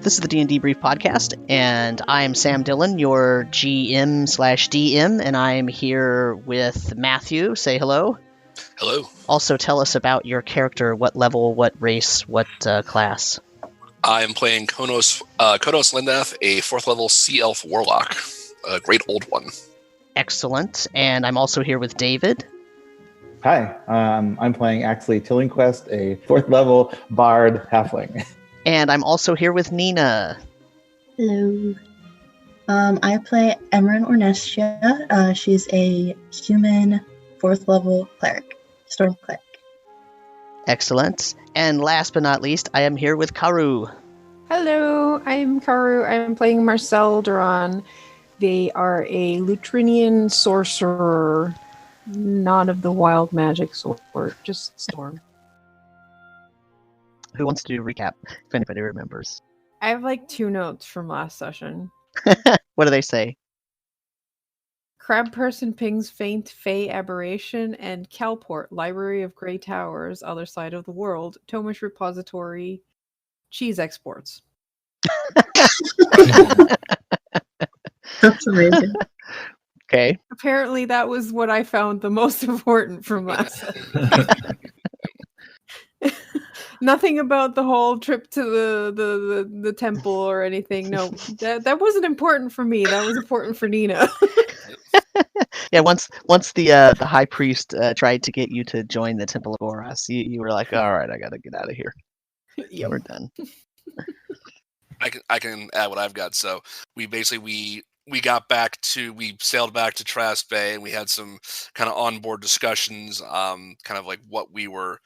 This is the DnDeBrief podcast, and I am Sam Dillon, your GM/DM, and I am here with Matthew. Say hello. Hello. Also, tell us about your character. What level, what race, what class? I am playing Khonnos Lindath, a 4th level Sea Elf Warlock, a great old one. Excellent. And I'm also here with David. Hi, I'm playing Axley Tillinquest, a 4th level Bard Halfling. And I'm also here with Nina. Hello. I play Emmeryn and Axley. She's a human 4th level cleric, storm cleric. Excellent. And last but not least, I am here with Karu. Hello, I'm Karu. I'm playing Marcel Duran. They are a Lutrinian sorcerer, not of the wild magic sort, just storm. Who wants to do a recap, if anybody remembers? I have like 2 notes from last session. What do they say? Crab person pings faint fey aberration, and Kalport, Library of Grey Towers, other side of the world, Tomish repository, cheese exports. That's amazing. Okay. Apparently that was what I found the most important from last session. Nothing about the whole trip to the temple or anything. No, that wasn't important for me. That was important for Nina. Yeah, once the high priest tried to get you to join the Temple of Goras, you were like, all right, I gotta get out of here. Yep. We're done. I can add what I've got. So we sailed back to Trask Bay, and we had some kind of onboard discussions, kind of like what we all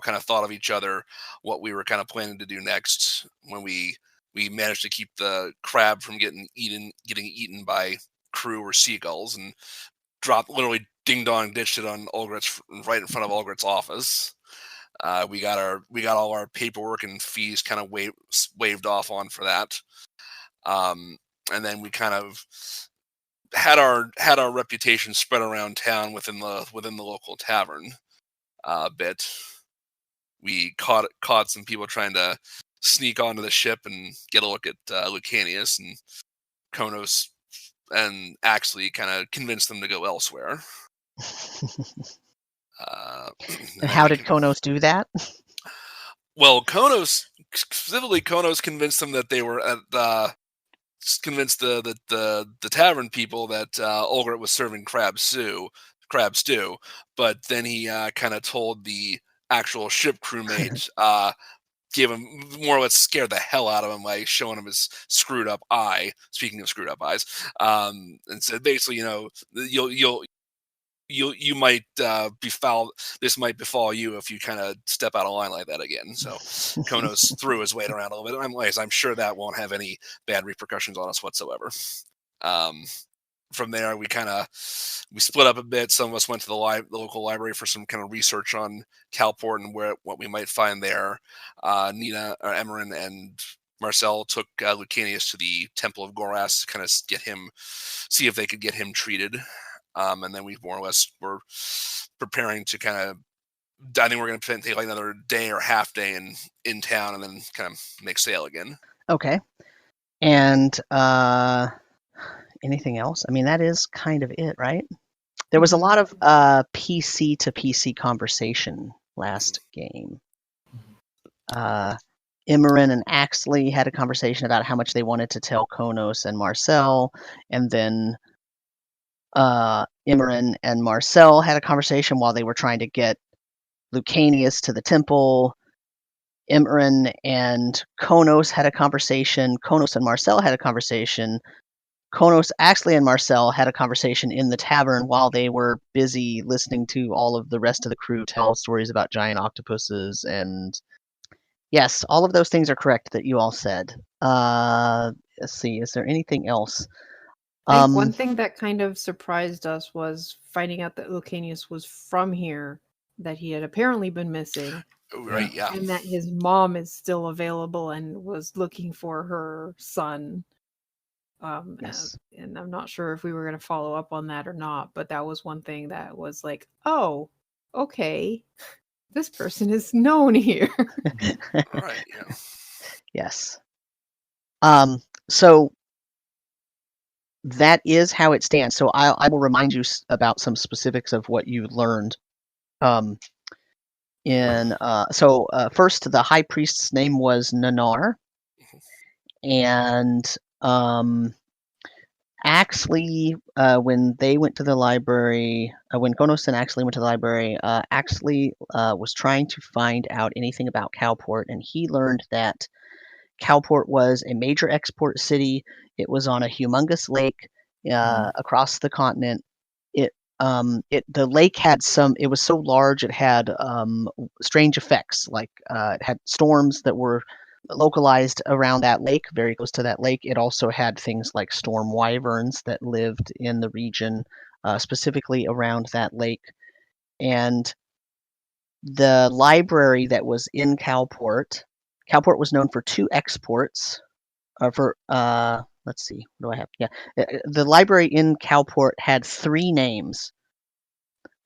kind of thought of each other, what we were kind of planning to do next when we managed to keep the crab from getting eaten by crew or seagulls, and literally ding dong ditched it on Ulgrat's, right in front of Ulgrat's office. We got all our paperwork and fees kind of waived off on for that. And then we kind of had our reputation spread around town within the local tavern a bit. We caught some people trying to sneak onto the ship and get a look at Lucanius, and Khonnos and Axley kind of convinced them to go elsewhere. And how did Khonnos do that? Well, specifically Khonnos convinced them that they were convinced the tavern people that Ulgrat was serving crab stew, but then he kind of told the actual ship crewmate, gave him, more or less scared the hell out of him by showing him his screwed up eye. Speaking of screwed up eyes, and said basically, you might this might befall you if you kind of step out of line like that again. So Khonnos threw his weight around a little bit. I'm sure that won't have any bad repercussions on us whatsoever. From there, we split up a bit. Some of us went to the local library for some kind of research on Kalport and what we might find there. Nina, or Emmeryn, and Marcel took Lucanius to the Temple of Goras to kind of see if they could get him treated. And then we more or less were preparing to I think we're going to take like another day or half day in town, and then kind of make sail again. Okay. And anything else? I mean, that is kind of it, right? There was a lot of PC to PC conversation last game. Emmeryn and Axley had a conversation about how much they wanted to tell Khonnos and Marcel, and then Emmeryn and Marcel had a conversation while they were trying to get Lucanius to the temple. Emmeryn and Khonnos had a conversation. Khonnos and Marcel had a conversation. Khonnos, Axley, and Marcel had a conversation in the tavern while they were busy listening to all of the rest of the crew tell stories about giant octopuses. And yes, all of those things are correct that you all said. Let's see, is there anything else? I think one thing that kind of surprised us was finding out that Lucanius was from here, that he had apparently been missing. Right, yeah. And that his mom is still available and was looking for her son. Yes. And I'm not sure if we were going to follow up on that or not, but that was one thing that was like, oh, okay, this person is known here. Right, yeah. Yes. So that is how it stands. So I will remind you about some specifics of what you learned. First, the high priest's name was Nanar, and Axley, when they went to the library, when Khonnos and Axley went to the library, Axley was trying to find out anything about Kalport, and he learned that Kalport was a major export city. It was on a humongous lake across the continent. The lake had it was so large it had strange effects, like it had storms that were localized around that lake, very close to that lake. It also had things like storm wyverns that lived in the region, specifically around that lake. And the library that was in Kalport was known for 2 exports. Let's see, what do I have? Yeah, the library in Kalport had 3 names: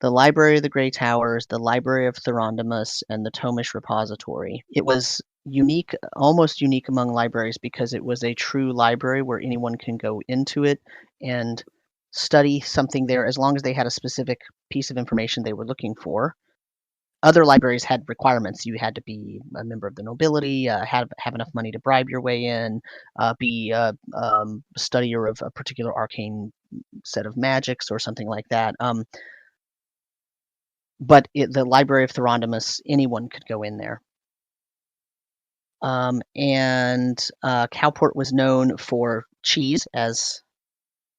the Library of the Grey Towers, the Library of Throndamus, and the Tomish Repository. It was unique, almost unique among libraries, because it was a true library where anyone can go into it and study something there as long as they had a specific piece of information they were looking for. Other libraries had requirements. You had to be a member of the nobility, have enough money to bribe your way in, be a studier of a particular arcane set of magics or something like that. But the Library of Throndamus, anyone could go in there. And Kalport was known for cheese, as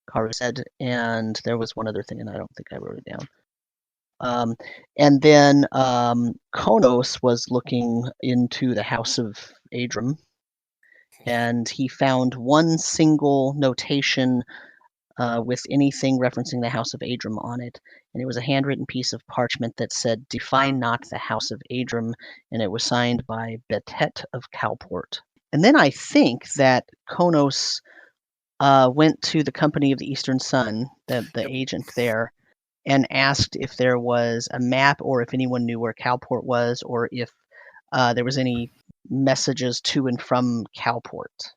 Karu said, and there was one other thing, and I don't think I wrote it down. And then Khonnos was looking into the House of Adram, and he found one single notation with anything referencing the House of Adram on it, and it was a handwritten piece of parchment that said, "Define not the House of Adram," and it was signed by Betet of Kalport. And then I think that Khonnos went to the Company of the Eastern Sun, the agent there, and asked if there was a map or if anyone knew where Kalport was, or if there was any messages to and from Kalport.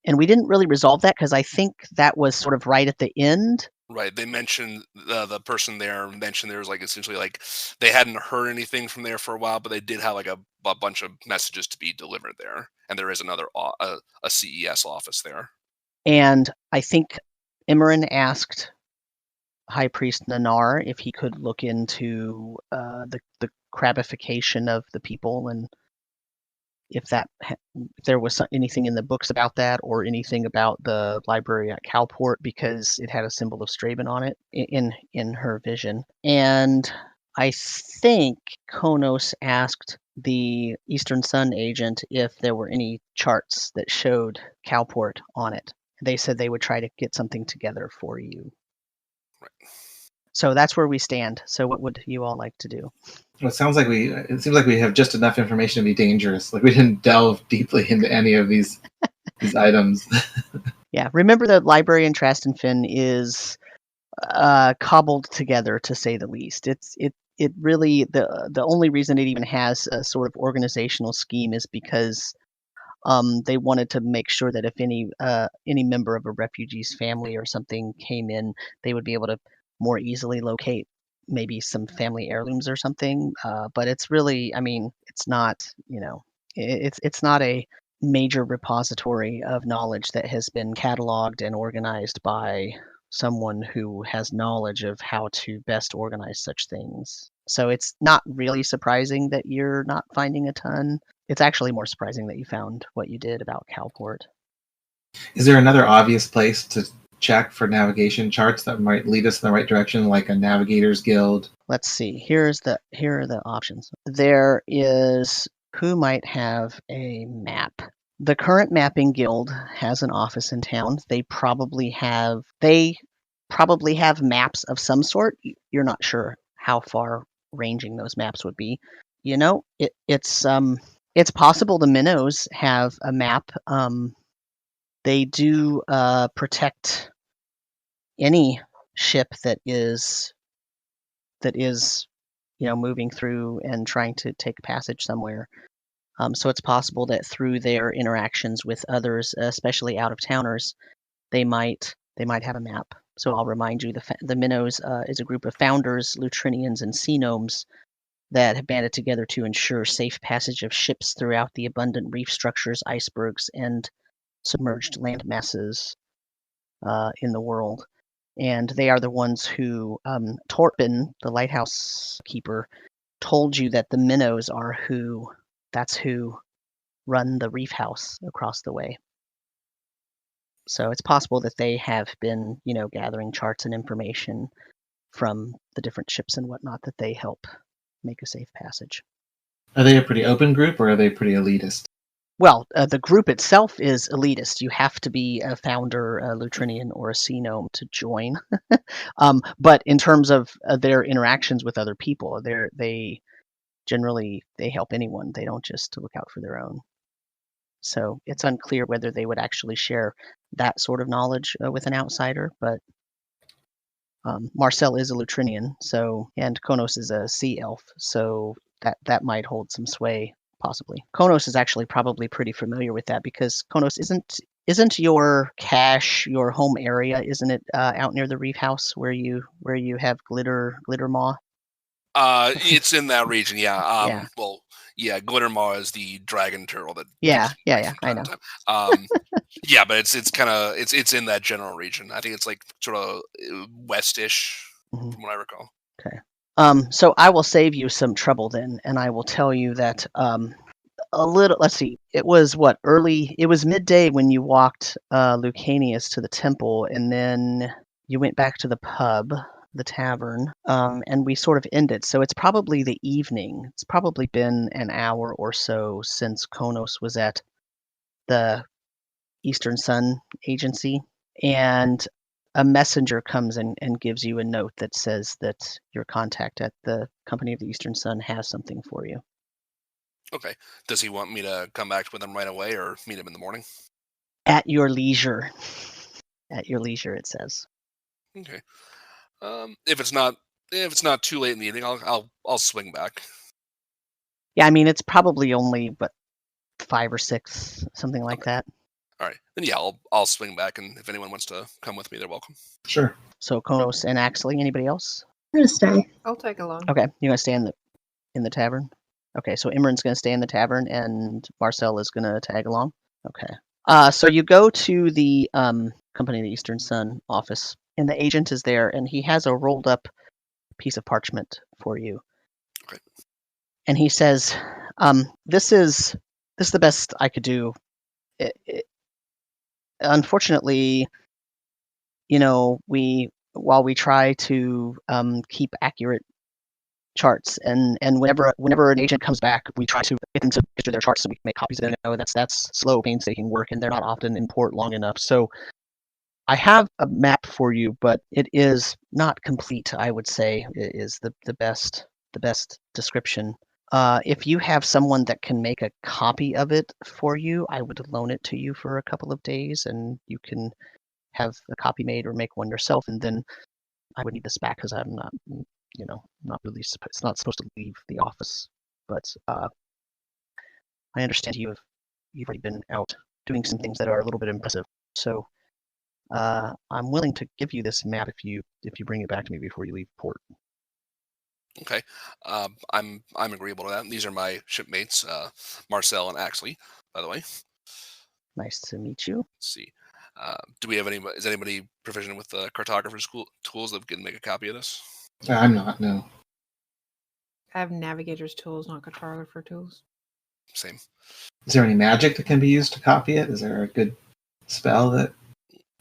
And we didn't really resolve that because I think that was sort of right at the end. Right. They mentioned the person there mentioned there was like essentially like they hadn't heard anything from there for a while, but they did have like a bunch of messages to be delivered there, and there is another a CES office there. And I think Emmeryn asked High Priest Nanar if he could look into the crabification of the people, and if there was anything in the books about that, or anything about the library at Kalport, because it had a symbol of Straben on it in her vision. And I think Khonnos asked the Eastern Sun agent if there were any charts that showed Kalport on it. They said they would try to get something together for you. Right. So that's where we stand. So what would you all like to do? Well, it seems like we have just enough information to be dangerous. Like we didn't delve deeply into any of these items. Yeah, remember the library in Trastenfinn is cobbled together, to say the least. It really, the only reason it even has a sort of organizational scheme is because they wanted to make sure that if any member of a refugee's family or something came in, they would be able to more easily locate maybe some family heirlooms or something. But it's really, I mean, it's not, it's not a major repository of knowledge that has been cataloged and organized by someone who has knowledge of how to best organize such things. So it's not really surprising that you're not finding a ton. It's actually more surprising that you found what you did about Kalport. Is there another obvious place to check for navigation charts that might lead us in the right direction, like a navigator's guild? Let's see. Here are the options. There is who might have a map. The current mapping guild has an office in town. They probably have maps of some sort. You're not sure how far ranging those maps would be. It's possible the minnows have a map. They do protect any ship that is moving through and trying to take passage somewhere. So it's possible that through their interactions with others, especially out-of-towners, they might have a map. So I'll remind you, the Minnows is a group of founders, Lutrinians, and sea gnomes that have banded together to ensure safe passage of ships throughout the abundant reef structures, icebergs, and submerged land masses in the world. And they are the ones who, Torpin, the lighthouse keeper, told you that the Minnows are who run the reef house across the way. So it's possible that they have been, gathering charts and information from the different ships and whatnot that they help make a safe passage. Are they a pretty open group, or are they pretty elitist? Well, the group itself is elitist. You have to be a founder, a Lutrinian, or a sea gnome to join. But in terms of their interactions with other people, they generally help anyone. They don't just look out for their own. So it's unclear whether they would actually share that sort of knowledge with an outsider. But Marcel is a Lutrinian, and Khonnos is a sea elf, so that might hold some sway. Possibly. Khonnos is actually probably pretty familiar with that, because Khonnos isn't your cache, your home area, isn't it, out near the reef house where you have glitter maw? It's in that region, yeah. Yeah. Well, yeah, Glitter Maw is the dragon turtle that. Yeah, from I time know. to time. Yeah, but it's kind of it's in that general region. I think it's like sort of westish, Mhm. from what I recall. Okay. So I will save you some trouble then, and I will tell you that a little. Let's see. It was It was midday when you walked Lucanius to the temple, and then you went back to the pub, the tavern, and we sort of ended. So it's probably the evening. It's probably been an hour or so since Khonnos was at the Eastern Sun Agency, and a messenger comes and gives you a note that says that your contact at the Company of the Eastern Sun has something for you. Okay. Does he want me to come back with him right away, or meet him in the morning? At your leisure. At your leisure, it says. Okay. If it's not too late in the evening, I'll swing back. Yeah, I mean, it's probably only 5 or 6, something like that. All right. Then yeah, I'll swing back, and if anyone wants to come with me, they're welcome. Sure. So Khonnos and Axley, anybody else? I'm gonna stay. I'll tag along. Okay, you're gonna stay in the tavern. Okay, so Emmeryn's gonna stay in the tavern, and Marcel is gonna tag along. Okay. So you go to the Company of the Eastern Sun office, and the agent is there, and he has a rolled up piece of parchment for you. Okay. And he says, "This is the best I could do. Unfortunately, while we try to keep accurate charts, and whenever an agent comes back, we try to get them to register their charts so we can make copies of them. That's slow, painstaking work, and they're not often in port long enough. So I have a map for you, but it is not complete. I would say it is the best description. If you have someone that can make a copy of it for you, I would loan it to you for a couple of days, and you can have a copy made or make one yourself. And then I would need this back, because I'm not, not really. It's not supposed to leave the office. But I understand you've already been out doing some things that are a little bit impressive. So I'm willing to give you this map if you bring it back to me before you leave port." Okay. I'm agreeable to that. These are my shipmates, Marcel and Axley, by the way. Nice to meet you. Let's see. Do we have is anybody proficient with the cartographer's tools that can make a copy of this? I'm not, no. I have navigator's tools, not cartographer tools. Same. Is there any magic that can be used to copy it? Is there a good spell that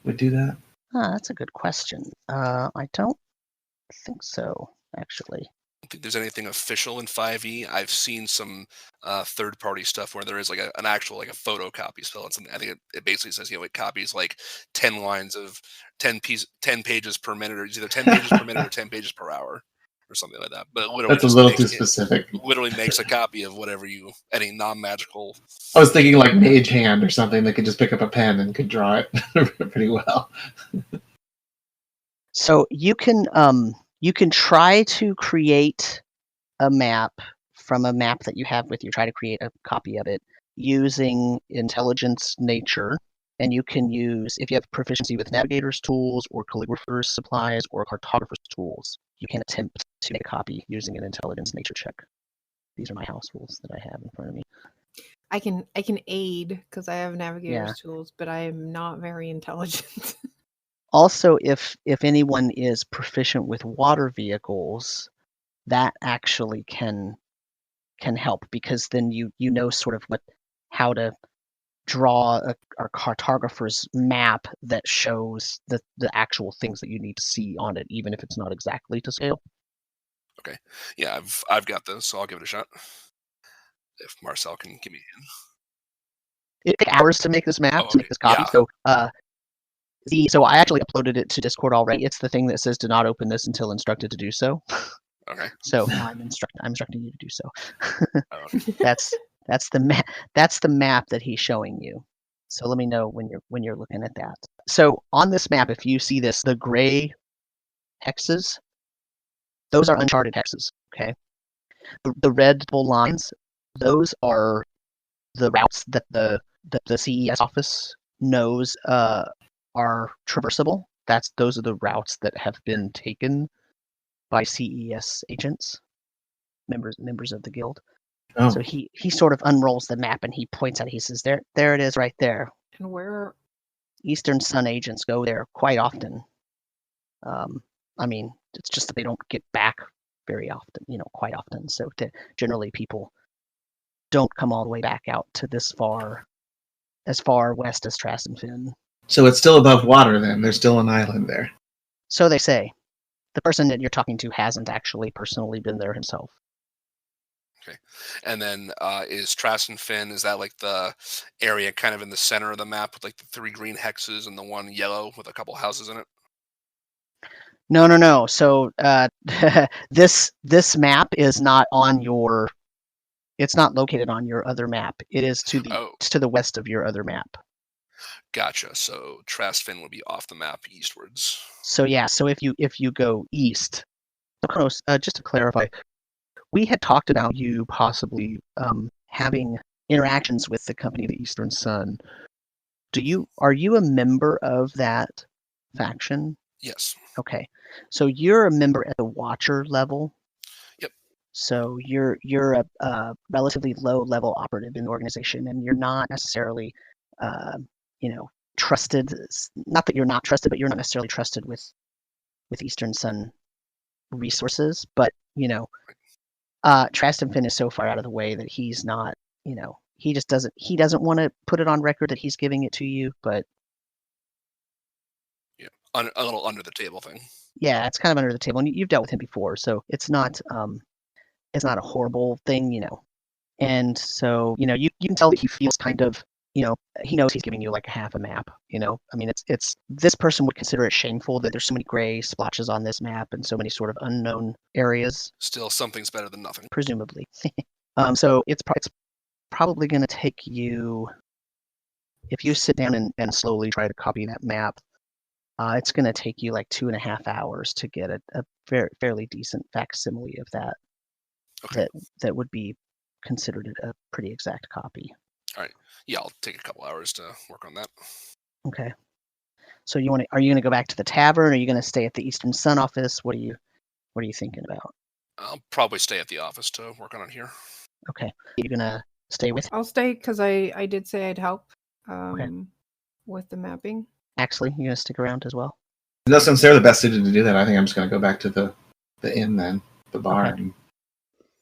would do that? That's a good question. I don't think so, actually. I don't think there's anything official in 5e. I've seen some third-party stuff where there is like an actual like a photocopy spell. I think it basically says it copies like 10 lines of 10 pages per minute, or it's either 10 pages per minute or 10 pages per hour, or something like that. But literally That's a little too specific. Literally makes a copy of whatever any non-magical. I was thinking like Mage Hand or something that could just pick up a pen and could draw it pretty well. So you can try to create a map from a map that you have with you. Try to create a copy of it using intelligence nature. And you can use, if you have proficiency with navigator's tools or calligrapher's supplies or cartographer's tools, you can attempt to make a copy using an intelligence nature check. These are my house rules that I have in front of me. I can aid because I have navigator's tools, but I am not very intelligent. Also, if anyone is proficient with water vehicles, that actually can help, because then you know sort of how to draw a cartographer's map that shows the actual things that you need to see on it, even if it's not exactly to scale. Okay. Yeah, I've got this, so I'll give it a shot. If Marcel can give me a hand. It took hours to make this map, to make this copy. Yeah. So I actually uploaded it to Discord already. It's the thing that says "Do not open this until instructed to do so." Okay. So now I'm instructing you to do so. Okay. That's the map. That's the map that he's showing you. So let me know when you're looking at that. So on this map, if you see this, the gray hexes, those are uncharted hexes. Okay. The red double lines, those are the routes that the CES office knows are traversable. Those are the routes that have been taken by CES agents, members of the guild. Oh. So he sort of unrolls the map and he points out. He says, "There it is, right there." And where? Eastern Sun agents go there quite often. I mean, it's just that they don't get back very often, quite often. So generally, people don't come all the way back out to as far west as Trastenfinn. So it's still above water then. There's still an island there. So they say. The person that you're talking to hasn't actually personally been there himself. Okay. And then is Trastenfinn, is that like the area kind of in the center of the map with like the 3 green hexes and the 1 yellow with a couple houses in it? No. So this map is not on your. It's not located on your other map. It is to the west of your other map. Gotcha. So Trastenfinn would be off the map eastwards. So yeah. So if you go east, Khonnos, just to clarify, we had talked about you possibly having interactions with the company, the Eastern Sun. Are you a member of that faction? Yes. Okay. So you're a member at the Watcher level. Yep. So you're a relatively low level operative in the organization, and you're not necessarily, trusted. Not that you're not trusted, but you're not necessarily trusted with Eastern Sun resources. But Trastenfinn is so far out of the way that he's not. He just doesn't. He doesn't want to put it on record that he's giving it to you, but. A little under the table thing. Yeah, it's kind of under the table, and you've dealt with him before, so it's not a horrible thing, And so, you can tell that he feels kind of, he knows he's giving you like a half a map, I mean, it's this person would consider it shameful that there's so many gray splotches on this map and so many sort of unknown areas. Still, something's better than nothing. Presumably. So it's probably going to take you, if you sit down and slowly try to copy that map, it's going to take you like 2.5 hours to get a fairly decent facsimile of that. Okay. That would be considered a pretty exact copy. All right. Yeah, I'll take a couple hours to work on that. Okay. So are you going to go back to the tavern? Or are you going to stay at the Eastern Sun office? What are you thinking about? I'll probably stay at the office to work on it here. Okay. Are you going to stay with? I'll stay because I did say I'd help with the mapping. Axley, you going to stick around as well? No, since they're the best suited to do that, I think I'm just going to go back to the inn then, the bar, and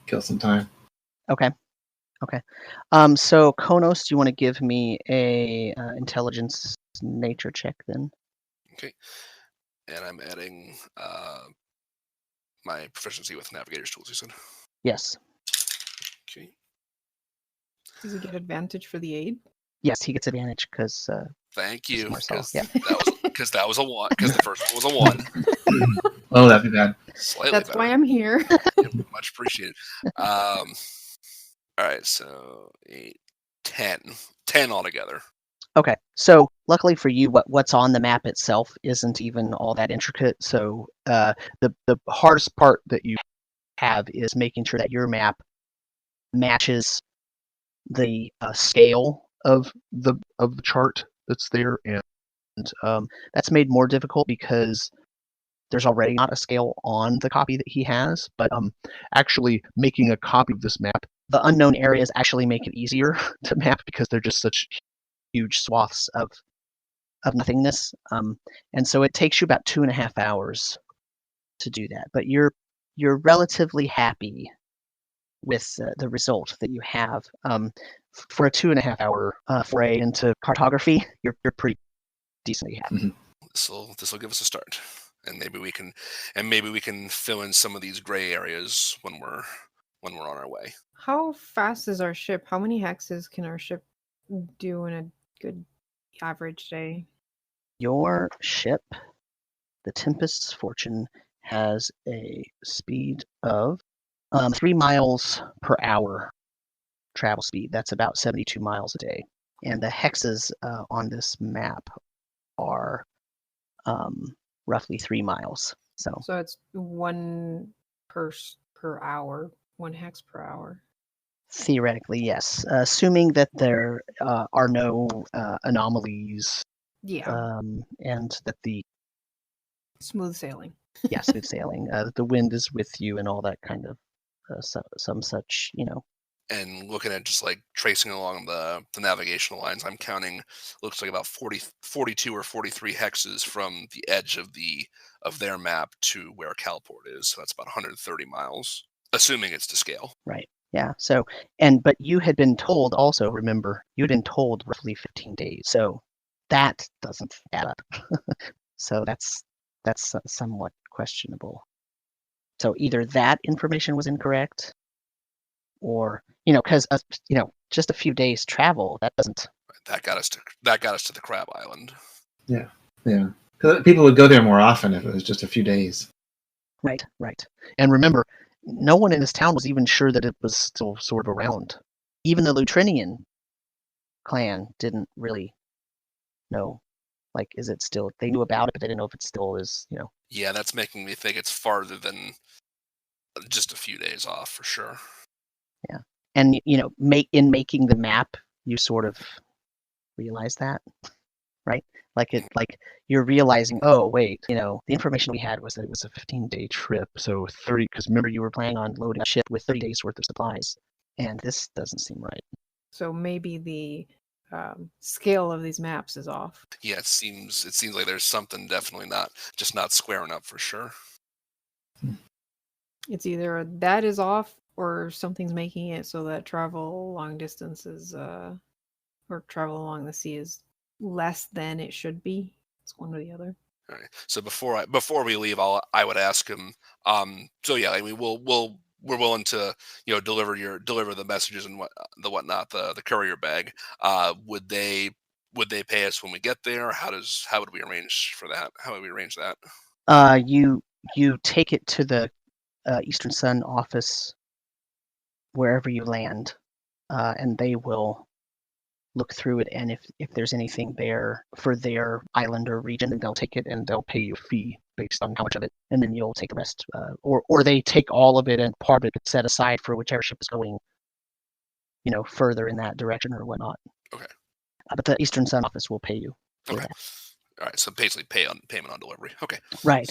kill some time. Okay. So Khonnos, do you want to give me a intelligence nature check then? Okay. And I'm adding my proficiency with navigator's tools, you said? Yes. Okay. Does he get advantage for the aid? Yes, he gets advantage because. Thank you. Marcel, Because that was a 1. Because the first one was a 1. Oh, that'd be bad. Slightly That's better. why I'm here. Much appreciated. All right, so 8, 10 altogether. Okay, so luckily for you, what's on the map itself isn't even all that intricate. So the hardest part that you have is making sure that your map matches the scale of the chart that's there, and that's made more difficult because there's already not a scale on the copy that he has. But actually making a copy of this map, the unknown areas actually make it easier to map because they're just such huge swaths of nothingness. And so it takes you about 2.5 hours to do that. But you're relatively happy with the result that you have. For a 2.5 hour foray into cartography, you're pretty decently happy. Mm-hmm. This will give us a start, and maybe we can fill in some of these gray areas when we're on our way. How fast is our ship? How many hexes can our ship do in a good average day? Your ship, the Tempest's Fortune, has a speed of 3 miles per hour travel speed. That's about 72 miles a day. And the hexes on this map are roughly 3 miles. So it's 1 per hour, 1 hex per hour. Theoretically, yes. Assuming that there are no anomalies. Yeah. And that the smooth sailing. smooth sailing. The wind is with you and all that kind of some such, And looking at just like tracing along the navigational lines, I'm counting, looks like about 42 or 43 hexes from the edge of their map to where Kalport is. So that's about 130 miles, assuming it's to scale. Right. Yeah. So, but you had been told also, remember, you had been told roughly 15 days. So that doesn't add up. So that's somewhat questionable. So either that information was incorrect, or because just a few days travel, that doesn't. That got us to the Crab Island. Yeah. Because people would go there more often if it was just a few days. Right. And remember, no one in this town was even sure that it was still sort of around. Even the Lutrinian clan didn't really know. Like, is it still? They knew about it, but they didn't know if it still is. Yeah, that's making me think it's farther than just a few days off for sure. Yeah, and in making the map, you sort of realize that, right? Like you're realizing, oh wait, the information we had was that it was a 15-day trip, so 30. Because remember, you were planning on loading a ship with 30 days worth of supplies, and this doesn't seem right. So maybe the scale of these maps is off. Yeah, it seems like there's something definitely not squaring up for sure. It's either that is off or something's making it so that travel long distances or travel along the sea is less than it should be. It's one or the other. All right. So before we leave, I would ask him. So yeah, I mean, we're willing to deliver the messages and whatnot, the courier bag. Would they pay us when we get there? How would we arrange for that? How would we arrange that? You take it to the Eastern Sun office wherever you land, and they will look through it, and if there's anything there for their island or region, then they'll take it and they'll pay you a fee based on how much of it, and then you'll take the rest, or they take all of it and part of it set aside for whichever ship is going, further in that direction or whatnot. Okay. But the Eastern Sun office will pay you for that. All right. So basically, payment on delivery. Okay. Right.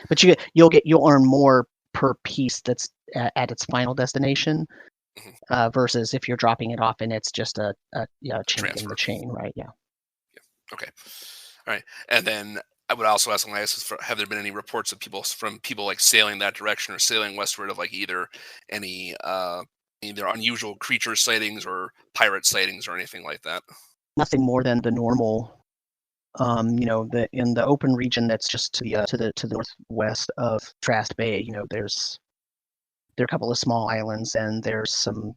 But you'll earn more per piece that's at its final destination. Versus if you're dropping it off and it's just a chink in the chain, right? Yeah. Okay. All right. And then I would also ask have there been any reports of people like sailing that direction or sailing westward of like either any either unusual creature sightings or pirate sightings or anything like that? Nothing more than the normal. In the open region that's just to the northwest of Trast Bay, there are a couple of small islands, and there's some,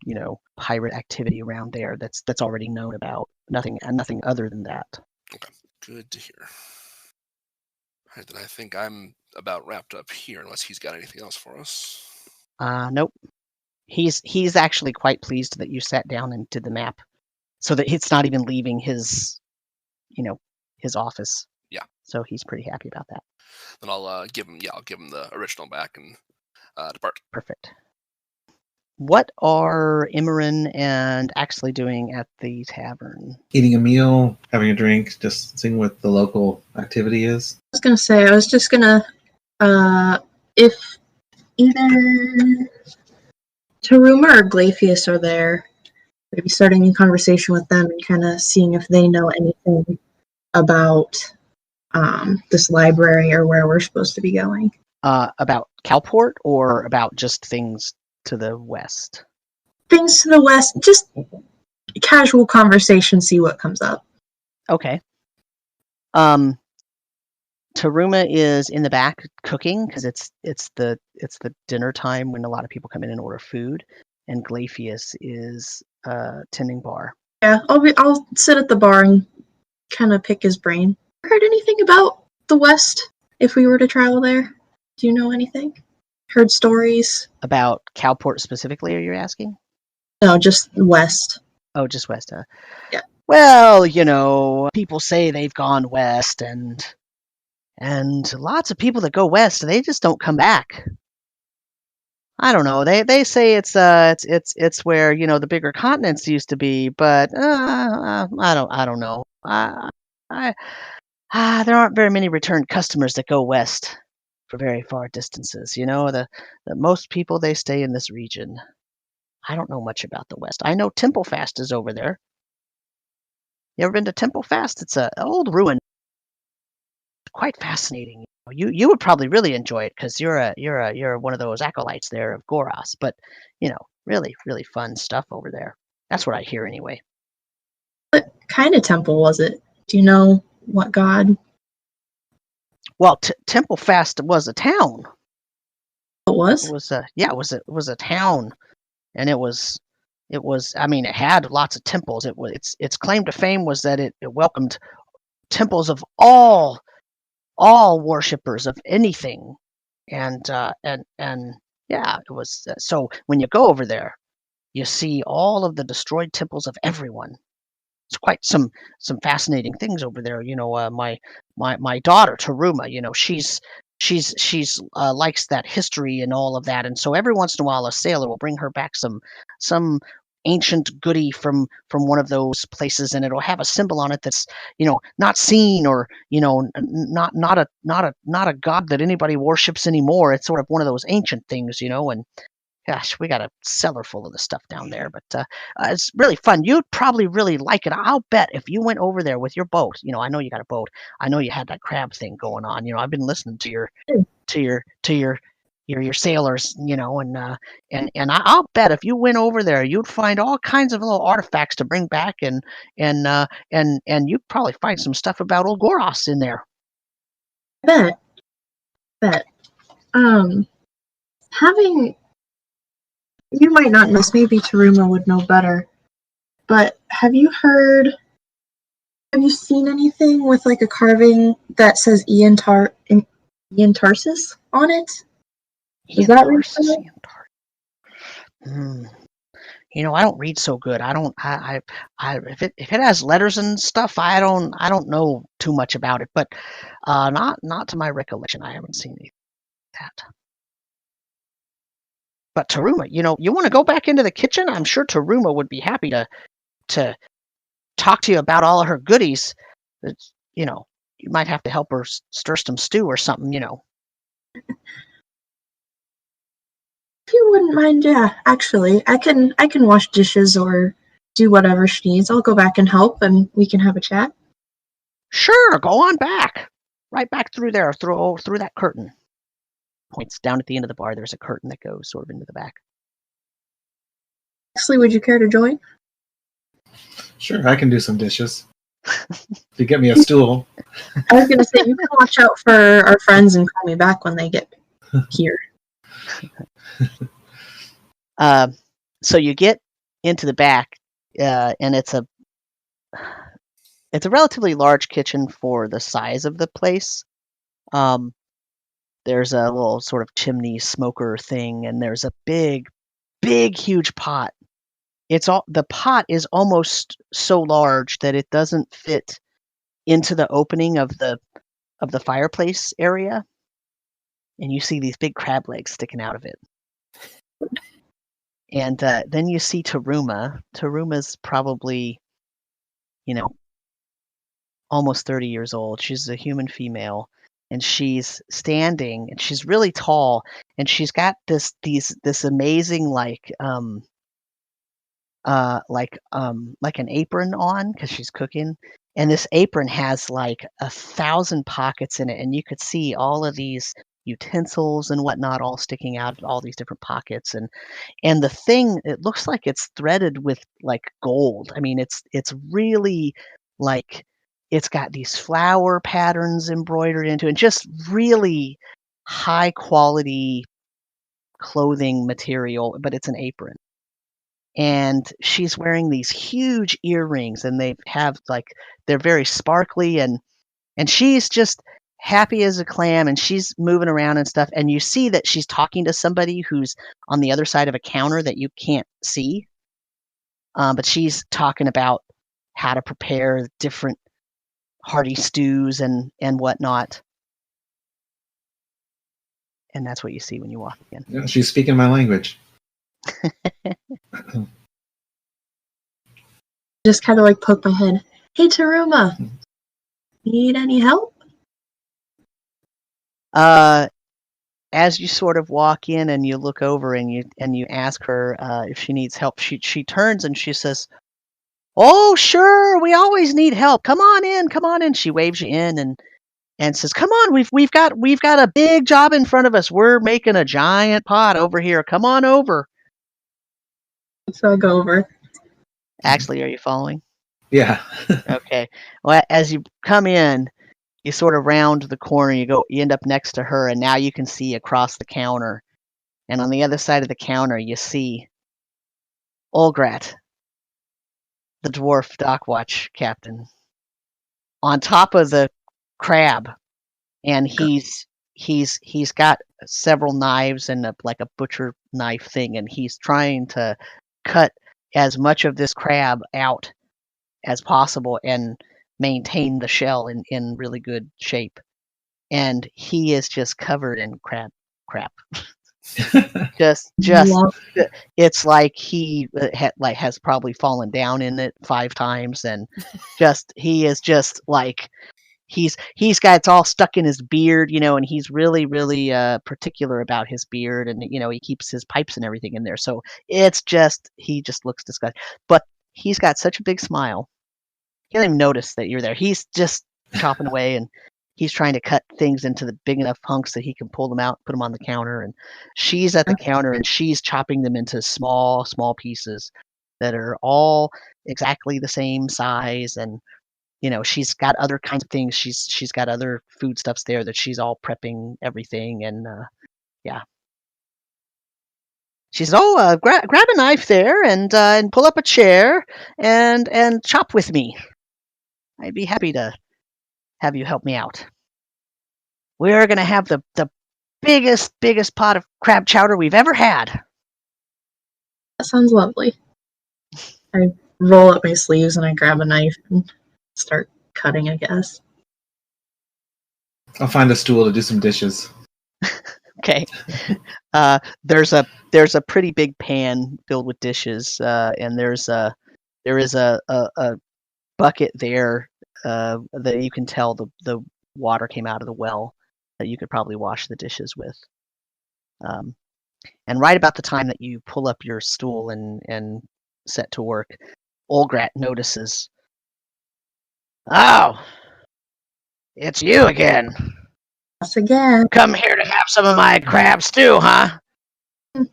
pirate activity around there that's already known about. Nothing other than that. Okay, good to hear. All right, then I think I'm about wrapped up here, unless he's got anything else for us. Nope. He's actually quite pleased that you sat down and did the map, so that it's not even leaving his, his office. Yeah. So he's pretty happy about that. Then I'll give him the original back and depart. Perfect. What are Emmeryn and Axley doing at the tavern? Eating a meal, having a drink, just seeing what the local activity is. I was gonna say, I was just gonna, if either Taruma or Glafeis are there, maybe starting a conversation with them and kind of seeing if they know anything about this library or where we're supposed to be going. About Kalport or about just things to the west? Things to the west, just casual conversation, see what comes up. Okay. Taruma is in the back cooking because it's the dinner time when a lot of people come in and order food, and Glafeis is tending bar. Yeah, I'll sit at the bar and kind of pick his brain. Heard anything about the west? If we were to travel there, do you know anything? Heard stories? About Kalport specifically, are you asking? No, just west. Oh, just west. Yeah. Well, people say they've gone west, and lots of people that go west, they just don't come back. I don't know. They say it's where the bigger continents used to be, but I don't know. There aren't very many return customers that go west for very far distances. The most people, they stay in this region. I don't know much about the west. I know Templefast is over there. You ever been to Templefast? It's an old ruin. Quite fascinating. You would probably really enjoy it because you're one of those acolytes there of Goros. But really really fun stuff over there. That's what I hear anyway. What kind of temple was it? Do you know what god? Well, Templefast was a town. It was? It was a town, and it was. I mean, it had lots of temples. Its claim to fame was that it welcomed temples of all worshippers of anything, and yeah, it was. So when you go over there, you see all of the destroyed temples of everyone. It's quite some fascinating things over there. My daughter Taruma, she's likes that history and all of that, and so every once in a while a sailor will bring her back some ancient goodie from one of those places, and it'll have a symbol on it that's not seen, or not a god that anybody worships anymore. It's sort of one of those ancient things, and gosh, we got a cellar full of the stuff down there, but it's really fun. You'd probably really like it. I'll bet if you went over there with your boat, I know you got a boat. I know you had that crab thing going on. I've been listening to your sailors, and I'll bet if you went over there, you'd find all kinds of little artifacts to bring back, and you'd probably find some stuff about old Goros in there. Bet. You might not know, maybe Taruma would know better, but have you seen anything with like a carving that says Ientarsus on it? Is that I don't read so good. I don't. If it has letters and stuff, I don't know too much about it. But not to my recollection. I haven't seen anything like that. But Taruma, you want to go back into the kitchen? I'm sure Taruma would be happy to talk to you about all of her goodies. You might have to help her stir some stew or something. If you wouldn't mind, yeah. Actually, I can wash dishes or do whatever she needs. I'll go back and help, and we can have a chat. Sure, go on back. Right back through there, through that curtain. Points down at the end of the bar. There's a curtain that goes sort of into the back. Axley, would you care to join? Sure, I can do some dishes. If you get me a stool. I was going to say, you can watch out for our friends and call me back when they get here. So you get into the back, and it's a relatively large kitchen for the size of the place. There's a little sort of chimney smoker thing, and there's a big, huge pot. The pot is almost so large that it doesn't fit into the opening of the fireplace area, and you see these big crab legs sticking out of it. And then you see Taruma. Taruma's probably, almost 30 years old. She's a human female, and she's standing, and she's really tall, and she's got this amazing like an apron on because she's cooking, and this apron has like 1,000 pockets in it, and you could see all of these utensils and whatnot all sticking out of all these different pockets, and the thing, it looks like it's threaded with like gold. I mean, it's really like it's got these flower patterns embroidered into it, and just really high quality clothing material, but it's an apron. And she's wearing these huge earrings, and they're very sparkly, and she's just happy as a clam, and she's moving around and stuff, and you see that she's talking to somebody who's on the other side of a counter that you can't see, but she's talking about how to prepare different hearty stews and whatnot, and that's what you see when you walk in. Yeah, she's speaking my language. Just kind of like poke my head. Hey, Taruma, need any help? As you sort of walk in and you look over and you ask her if she needs help, she turns and she says, "Oh, sure, we always need help. Come on in." She waves you in and says, "Come on, we've got a big job in front of us. We're making a giant pot over here. Come on over." So I go over. Axley, are you following? Yeah. Okay. Well, as you come in, you sort of round the corner, you end up next to her, and now you can see across the counter. And on the other side of the counter, you see Ulgrat, the dwarf dockwatch captain, on top of the crab, and he's got several knives and like a butcher knife thing, and he's trying to cut as much of this crab out as possible and maintain the shell in really good shape. And he is just covered in crap. just it's like he has probably fallen down in it 5 times, and he is just like he's got, it's all stuck in his beard, and he's really particular about his beard, and he keeps his pipes and everything in there, so it's just, he just looks disgusting, but he's got such a big smile. You don't even notice that you're there. He's just chopping away, and he's trying to cut things into the big enough hunks that he can pull them out, put them on the counter, and she's at the counter and she's chopping them into small pieces that are all exactly the same size, and she's got other kinds of things. She's got other foodstuffs there that she's all prepping everything, and yeah. She says, "Oh, grab a knife there, and pull up a chair, and chop with me. I'd be happy to have you help me out. We're gonna have the biggest pot of crab chowder we've ever had." That sounds lovely. I roll up my sleeves and I grab a knife and start cutting, I guess. I'll find a stool to do some dishes. Okay. There's a pretty big pan filled with dishes, and there is a bucket there that you can tell the water came out of the well that you could probably wash the dishes with. And right about the time that you pull up your stool and set to work, Ulgrat notices, "Oh, it's you again. Us again. Come here to have some of my crab stew, huh?" At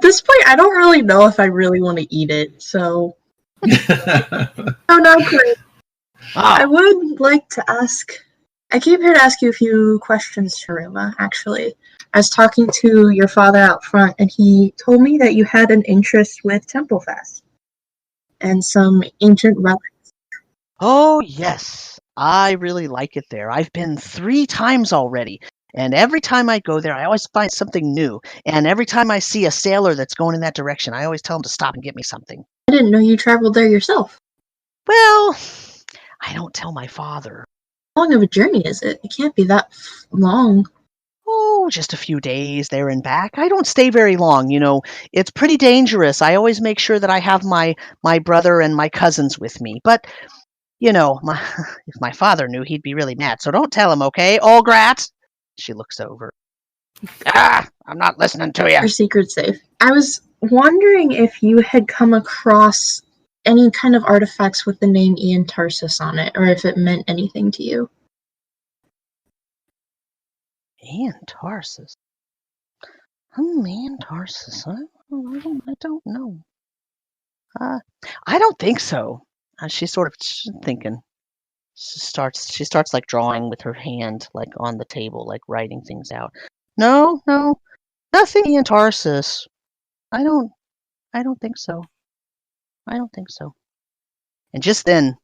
this point, I don't really know if I really want to eat it, so... Oh, no, great. Oh. I would like to ask... I came here to ask you a few questions, Taruma, actually. I was talking to your father out front, and he told me that you had an interest with Templefest and some ancient relics. Oh, yes. I really like it there. I've been 3 times already, and every time I go there, I always find something new. And every time I see a sailor that's going in that direction, I always tell him to stop and get me something. I didn't know you traveled there yourself. Well, I don't tell my father. How long of a journey is it? It can't be that long. Oh, Oh, just a few days there and back. I don't stay very long, you know. It's pretty dangerous. I always make sure that I have my brother and my cousins with me. But, you know, if my father knew, he'd be really mad. So don't tell him, okay? Ulgrat! She looks over. Ah, I'm not listening to you. Your secret's safe. I was wondering if you had come across any kind of artifacts with the name Ientarsus on it, or if it meant anything to you. Ientarsus. Ientarsus. I don't know. I don't think so. She's sort of thinking. She starts like drawing with her hand, like on the table, like writing things out. No, nothing Ientarsus. I don't think so. I don't think so. And just then,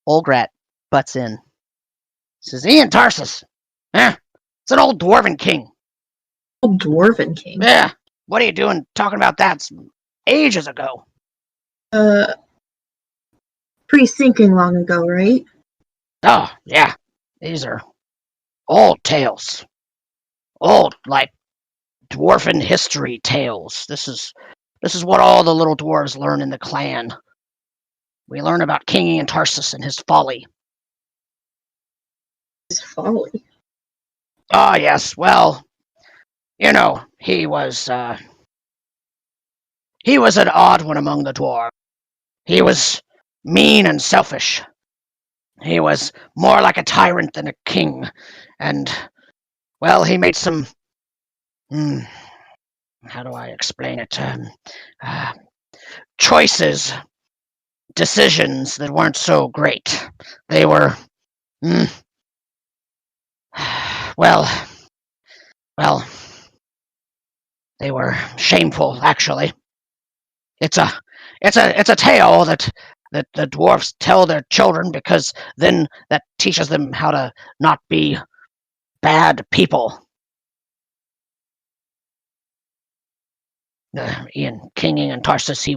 Ulgrat butts in. Says, Ientarsus! It's an old Dwarven king. Old Dwarven king? Yeah. What are you doing talking about that ages ago? Pre-sinking long ago, right? Oh, yeah. These are old tales. Old, like, dwarven history tales. This is what all the little dwarves learn in the clan. We learn about King Ientarsus and his folly. His folly? Ah, yes. Well, you know, he was an odd one among the dwarves. He was mean and selfish. He was more like a tyrant than a king. And, well, he made some... how do I explain it? Choices, decisions that weren't so great. They were... well, they were shameful, actually. It's a tale that the dwarfs tell their children, because then that teaches them how to not be bad people. King Ientarsus, he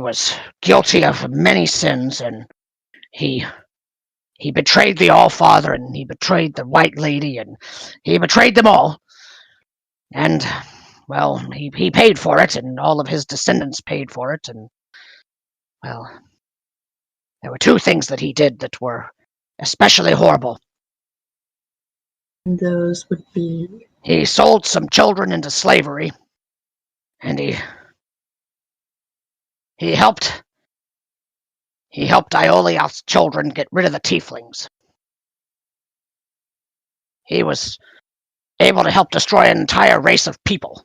was guilty of many sins, and he betrayed the All-Father, and he betrayed the White Lady, and he betrayed them all. And, well, he paid for it, and all of his descendants paid for it, and, well, there were two things that he did that were especially horrible. And those would be... He sold some children into slavery, and he helped Ioliath's children get rid of the tieflings. He was able to help destroy an entire race of people.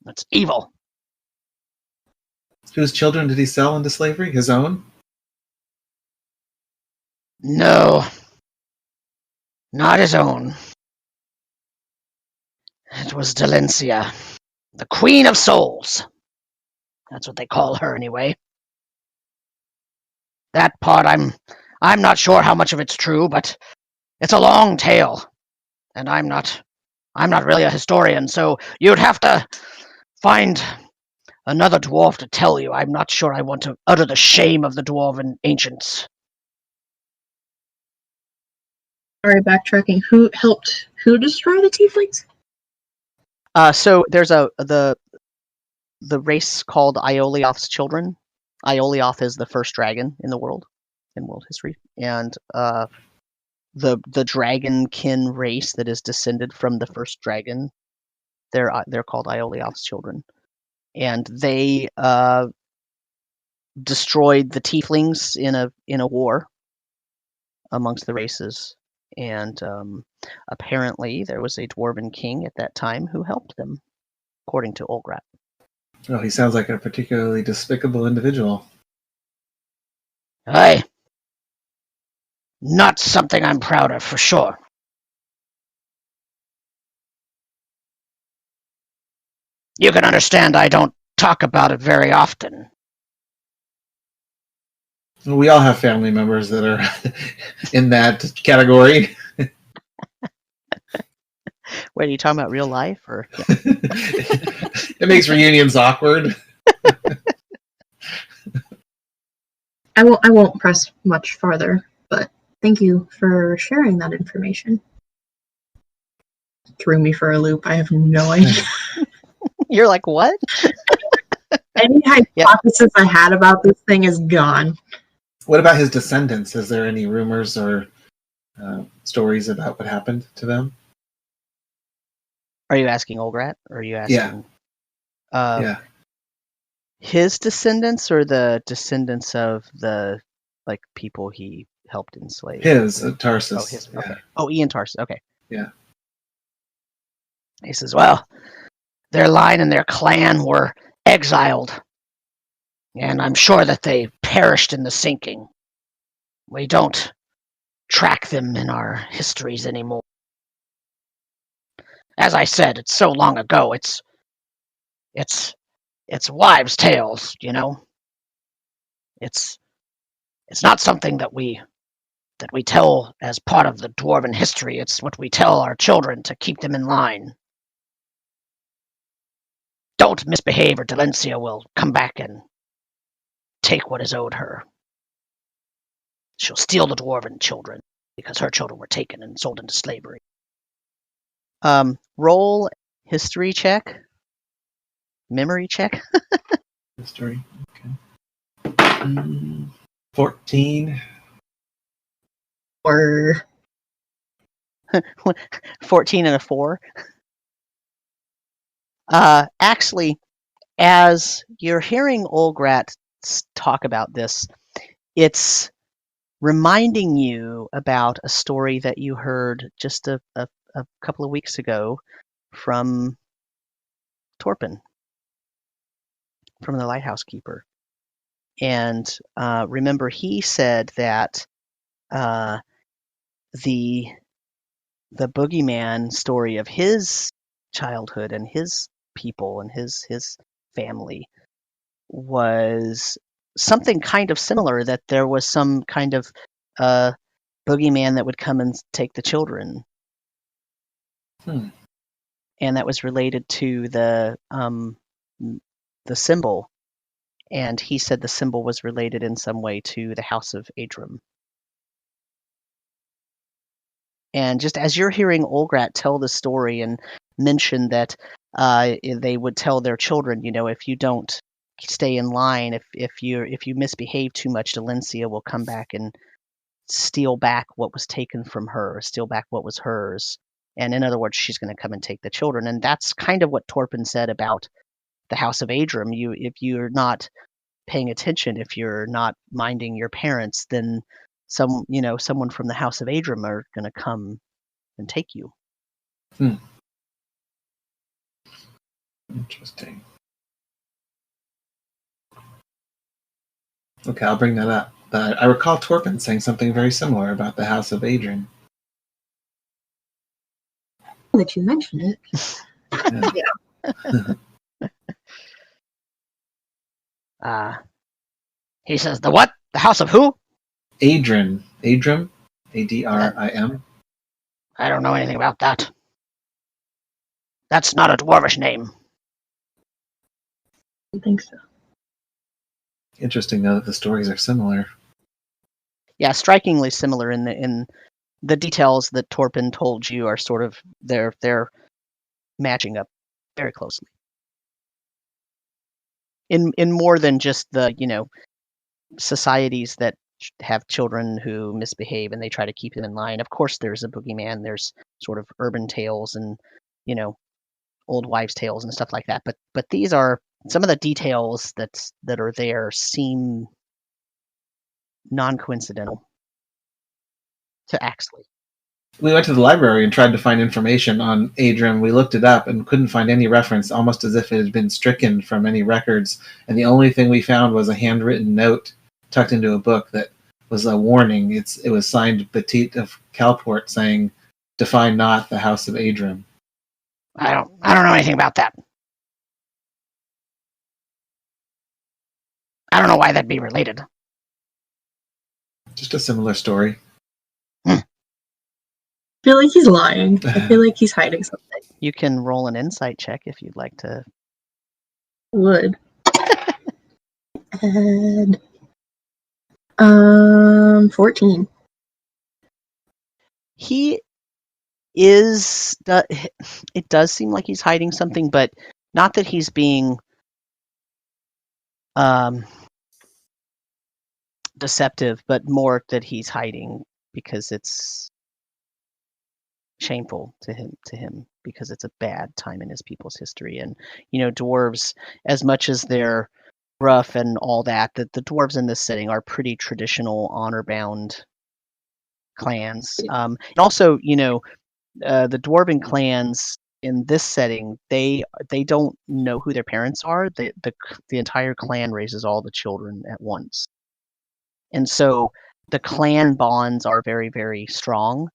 That's evil. Whose children did he sell into slavery? His own? No, not his own. It was Dalencia, the Queen of Souls. That's what they call her, anyway. That part, I'm not sure how much of it's true, but it's a long tale, and I'm not really a historian, so you'd have to find another dwarf to tell you. I'm not sure I want to utter the shame of the dwarven ancients. Sorry, backtracking. Who destroy the tieflings? So there's the race called Ioliath's children. Ioliath is the first dragon in the world, in world history, and the dragonkin race that is descended from the first dragon, they're called Ioliath's children, and they destroyed the tieflings in a war amongst the races, and apparently there was a dwarven king at that time who helped them, according to Ulgrat. Oh, he sounds like a particularly despicable individual. Aye. Not something I'm proud of, for sure. You can understand I don't talk about it very often. We all have family members that are in that category. Wait, are you talking about real life, or? Yeah. It makes reunions awkward. I won't press much farther, but thank you for sharing that information. threw me for a loop. I have no idea. You're like, what? Any hypothesis I had about this thing is gone. What about his descendants? Is there any rumors or stories about what happened to them? Are you asking Ulgrat? Or are you asking? Yeah. His descendants or the descendants of the people he helped enslave? His Tarsus. Oh, his. Okay. Oh, Ientarsus. Okay. Yeah. He says, well, their line and their clan were exiled, and I'm sure that they perished in the sinking. We don't track them in our histories anymore. As I said, it's so long ago. It's wives' tales, you know. It's not something that we tell as part of the dwarven history. It's what we tell our children to keep them in line. Don't misbehave or Dalencia will come back and take what is owed her. She'll steal the dwarven children because her children were taken and sold into slavery. Roll history check. Memory check. History. Okay. 14. Or 14 and a 4. Actually, as you're hearing Ulgrat talk about this, it's reminding you about a story that you heard just a couple of weeks ago from Torpin, from the lighthouse keeper. And remember, he said that the boogeyman story of his childhood and his people and his family was something kind of similar, that there was some kind of boogeyman that would come and take the children. And that was related to the symbol. And he said the symbol was related in some way to the House of Adrum. And just as you're hearing Ulgrat tell the story and mention that they would tell their children, you know, if you don't stay in line, if you misbehave too much, Dalencia will come back and steal back what was taken from her, steal back what was hers. And in other words, she's going to come and take the children. And that's kind of what Torpin said about the House of Adrum. If you're not paying attention, if you're not minding your parents, then someone from the House of Adrum are going to come and take you. Interesting. Okay, I'll bring that up. But I recall Torpin saying something very similar about the House of Adrian. That you mention it. Yeah. He says, the what? The House of who? Adrim. Adrim? A-D-R-I-M? I don't know anything about that. That's not a dwarvish name. I think so. Interesting, though, that the stories are similar. Yeah, strikingly similar in the details that Torpin told you are sort of they're matching up very closely. In more than just the, societies that have children who misbehave and they try to keep them in line. Of course there's a boogeyman, there's sort of urban tales and, old wives' tales and stuff like that. But these are some of the details that are there seem non-coincidental to Axley. We went to the library and tried to find information on Adrim. We looked it up and couldn't find any reference, almost as if it had been stricken from any records. And the only thing we found was a handwritten note tucked into a book that was a warning. It was signed Petit of Kalport, saying, "Defy not the House of Adrim." I don't know anything about that. I don't know why that'd be related. Just a similar story. I feel like he's lying. I feel like he's hiding something. You can roll an insight check if you'd like to. Would. And 14. He it does seem like he's hiding something, but not that he's being deceptive, but more that he's hiding because it's shameful to him because it's a bad time in his people's history. And dwarves, as much as they're rough and all that the dwarves in this setting are pretty traditional, honor bound clans. And also, the Dwarven clans in this setting, they don't know who their parents are. The entire clan raises all the children at once, and so the clan bonds are very, very strong.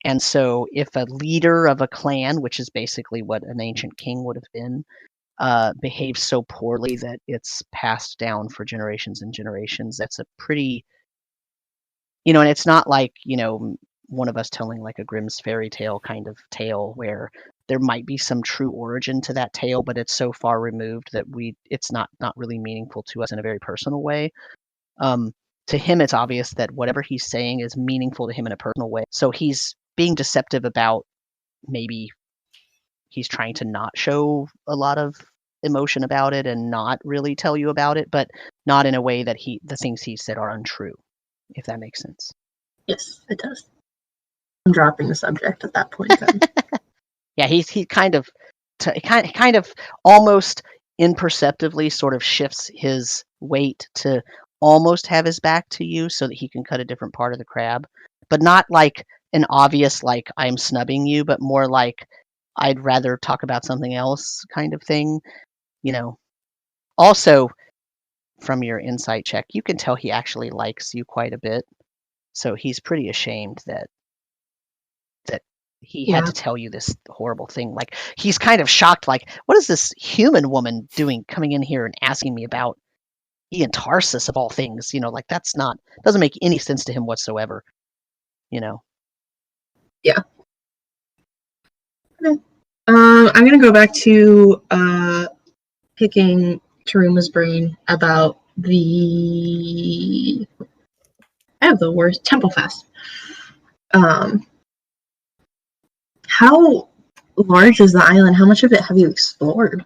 And so if a leader of a clan, which is basically what an ancient king would have been, behaves so poorly that it's passed down for generations and generations, that's a pretty, and it's not like, one of us telling like a Grimm's fairy tale kind of tale where there might be some true origin to that tale, but it's so far removed that it's not really meaningful to us in a very personal way. To him, it's obvious that whatever he's saying is meaningful to him in a personal way. So he's being deceptive about, maybe he's trying to not show a lot of emotion about it and not really tell you about it, but not in a way that the things he said are untrue, if that makes sense. Yes, it does. I'm dropping the subject at that point then. Yeah, he kind of almost imperceptibly sort of shifts his weight to almost have his back to you so that he can cut a different part of the crab, but not like an obvious like I'm snubbing you, but more like I'd rather talk about something else kind of thing. Also, from your insight check, you can tell he actually likes you quite a bit, so he's pretty ashamed that he had to tell you this horrible thing. Like, he's kind of shocked, like, what is this human woman doing coming in here and asking me about Ientarsus of all things? Like, doesn't make any sense to him whatsoever. Yeah. Okay. I'm gonna go back to picking Taruma's brain about I have the worst Temple Fest. How large is the island? How much of it have you explored?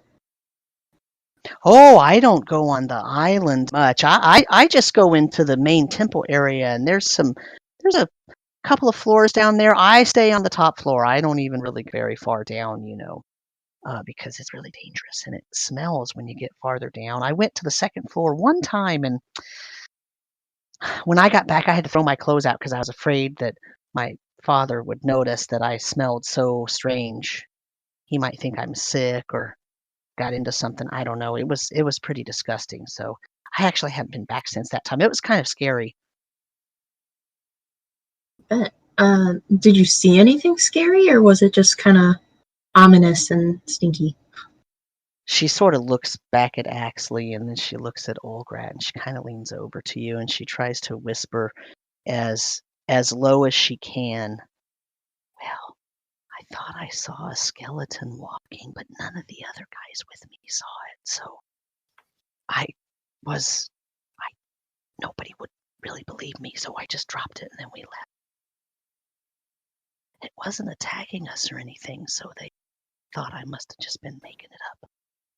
Oh, I don't go on the island much. I just go into the main temple area, and there's a couple of floors down there. I stay on the top floor. I don't even really go very far down, because it's really dangerous and it smells when you get farther down. I went to the second floor one time, and when I got back, I had to throw my clothes out because I was afraid that my father would notice that I smelled so strange. He might think I'm sick or got into something. I don't know. It was pretty disgusting. So I actually haven't been back since that time. It was kind of scary. Did you see anything scary, or was it just kind of ominous and stinky? She sort of looks back at Axley, and then she looks at Ulgrat, and she kind of leans over to you, and she tries to whisper as low as she can. Well, I thought I saw a skeleton walking, but none of the other guys with me saw it, so nobody would really believe me, so I just dropped it and then we left. It wasn't attacking us or anything, so they thought I must have just been making it up.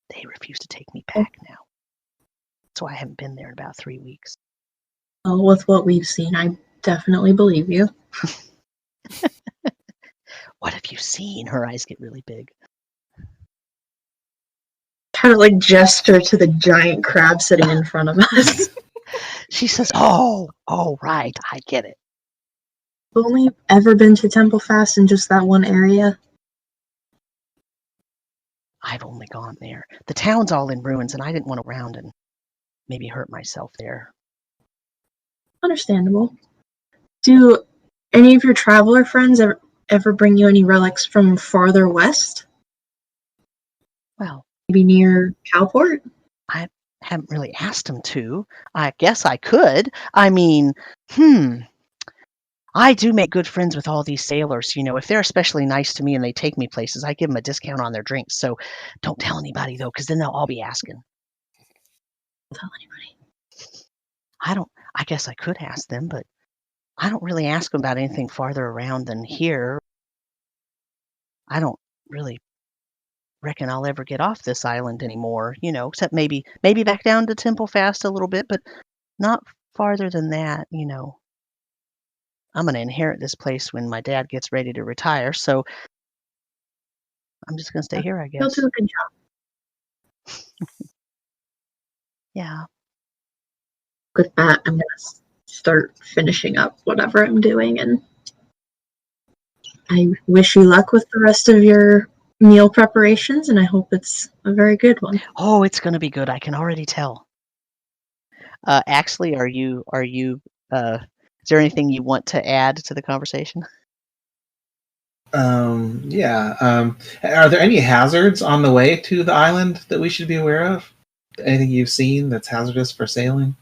They refuse to take me back now. So I haven't been there in about 3 weeks. Well, with what we've seen, I definitely believe you. What have you seen? Her eyes get really big. Kind of like gesture to the giant crab sitting in front of us. She says, oh, right, I get it. I've only ever been to Temple Fast in just that one area. I've only gone there. The town's all in ruins, and I didn't want to round and maybe hurt myself there. Understandable. Do any of your traveler friends ever bring you any relics from farther west? Well, maybe near Kalport? I haven't really asked them to. I guess I could. I mean, I do make good friends with all these sailors. If they're especially nice to me and they take me places, I give them a discount on their drinks. So don't tell anybody, though, because then they'll all be asking. Don't tell anybody. I guess I could ask them, but I don't really ask them about anything farther around than here. I don't really reckon I'll ever get off this island anymore, except maybe back down to Temple Fast a little bit, but not farther than that, I'm going to inherit this place when my dad gets ready to retire, so I'm just going to stay here, I You'll guess. do a good job. Yeah. With that, I'm going to start finishing up whatever I'm doing, and I wish you luck with the rest of your meal preparations, and I hope it's a very good one. Oh, it's going to be good. I can already tell. Axley, is there anything you want to add to the conversation? Yeah. Are there any hazards on the way to the island that we should be aware of? Anything you've seen that's hazardous for sailing?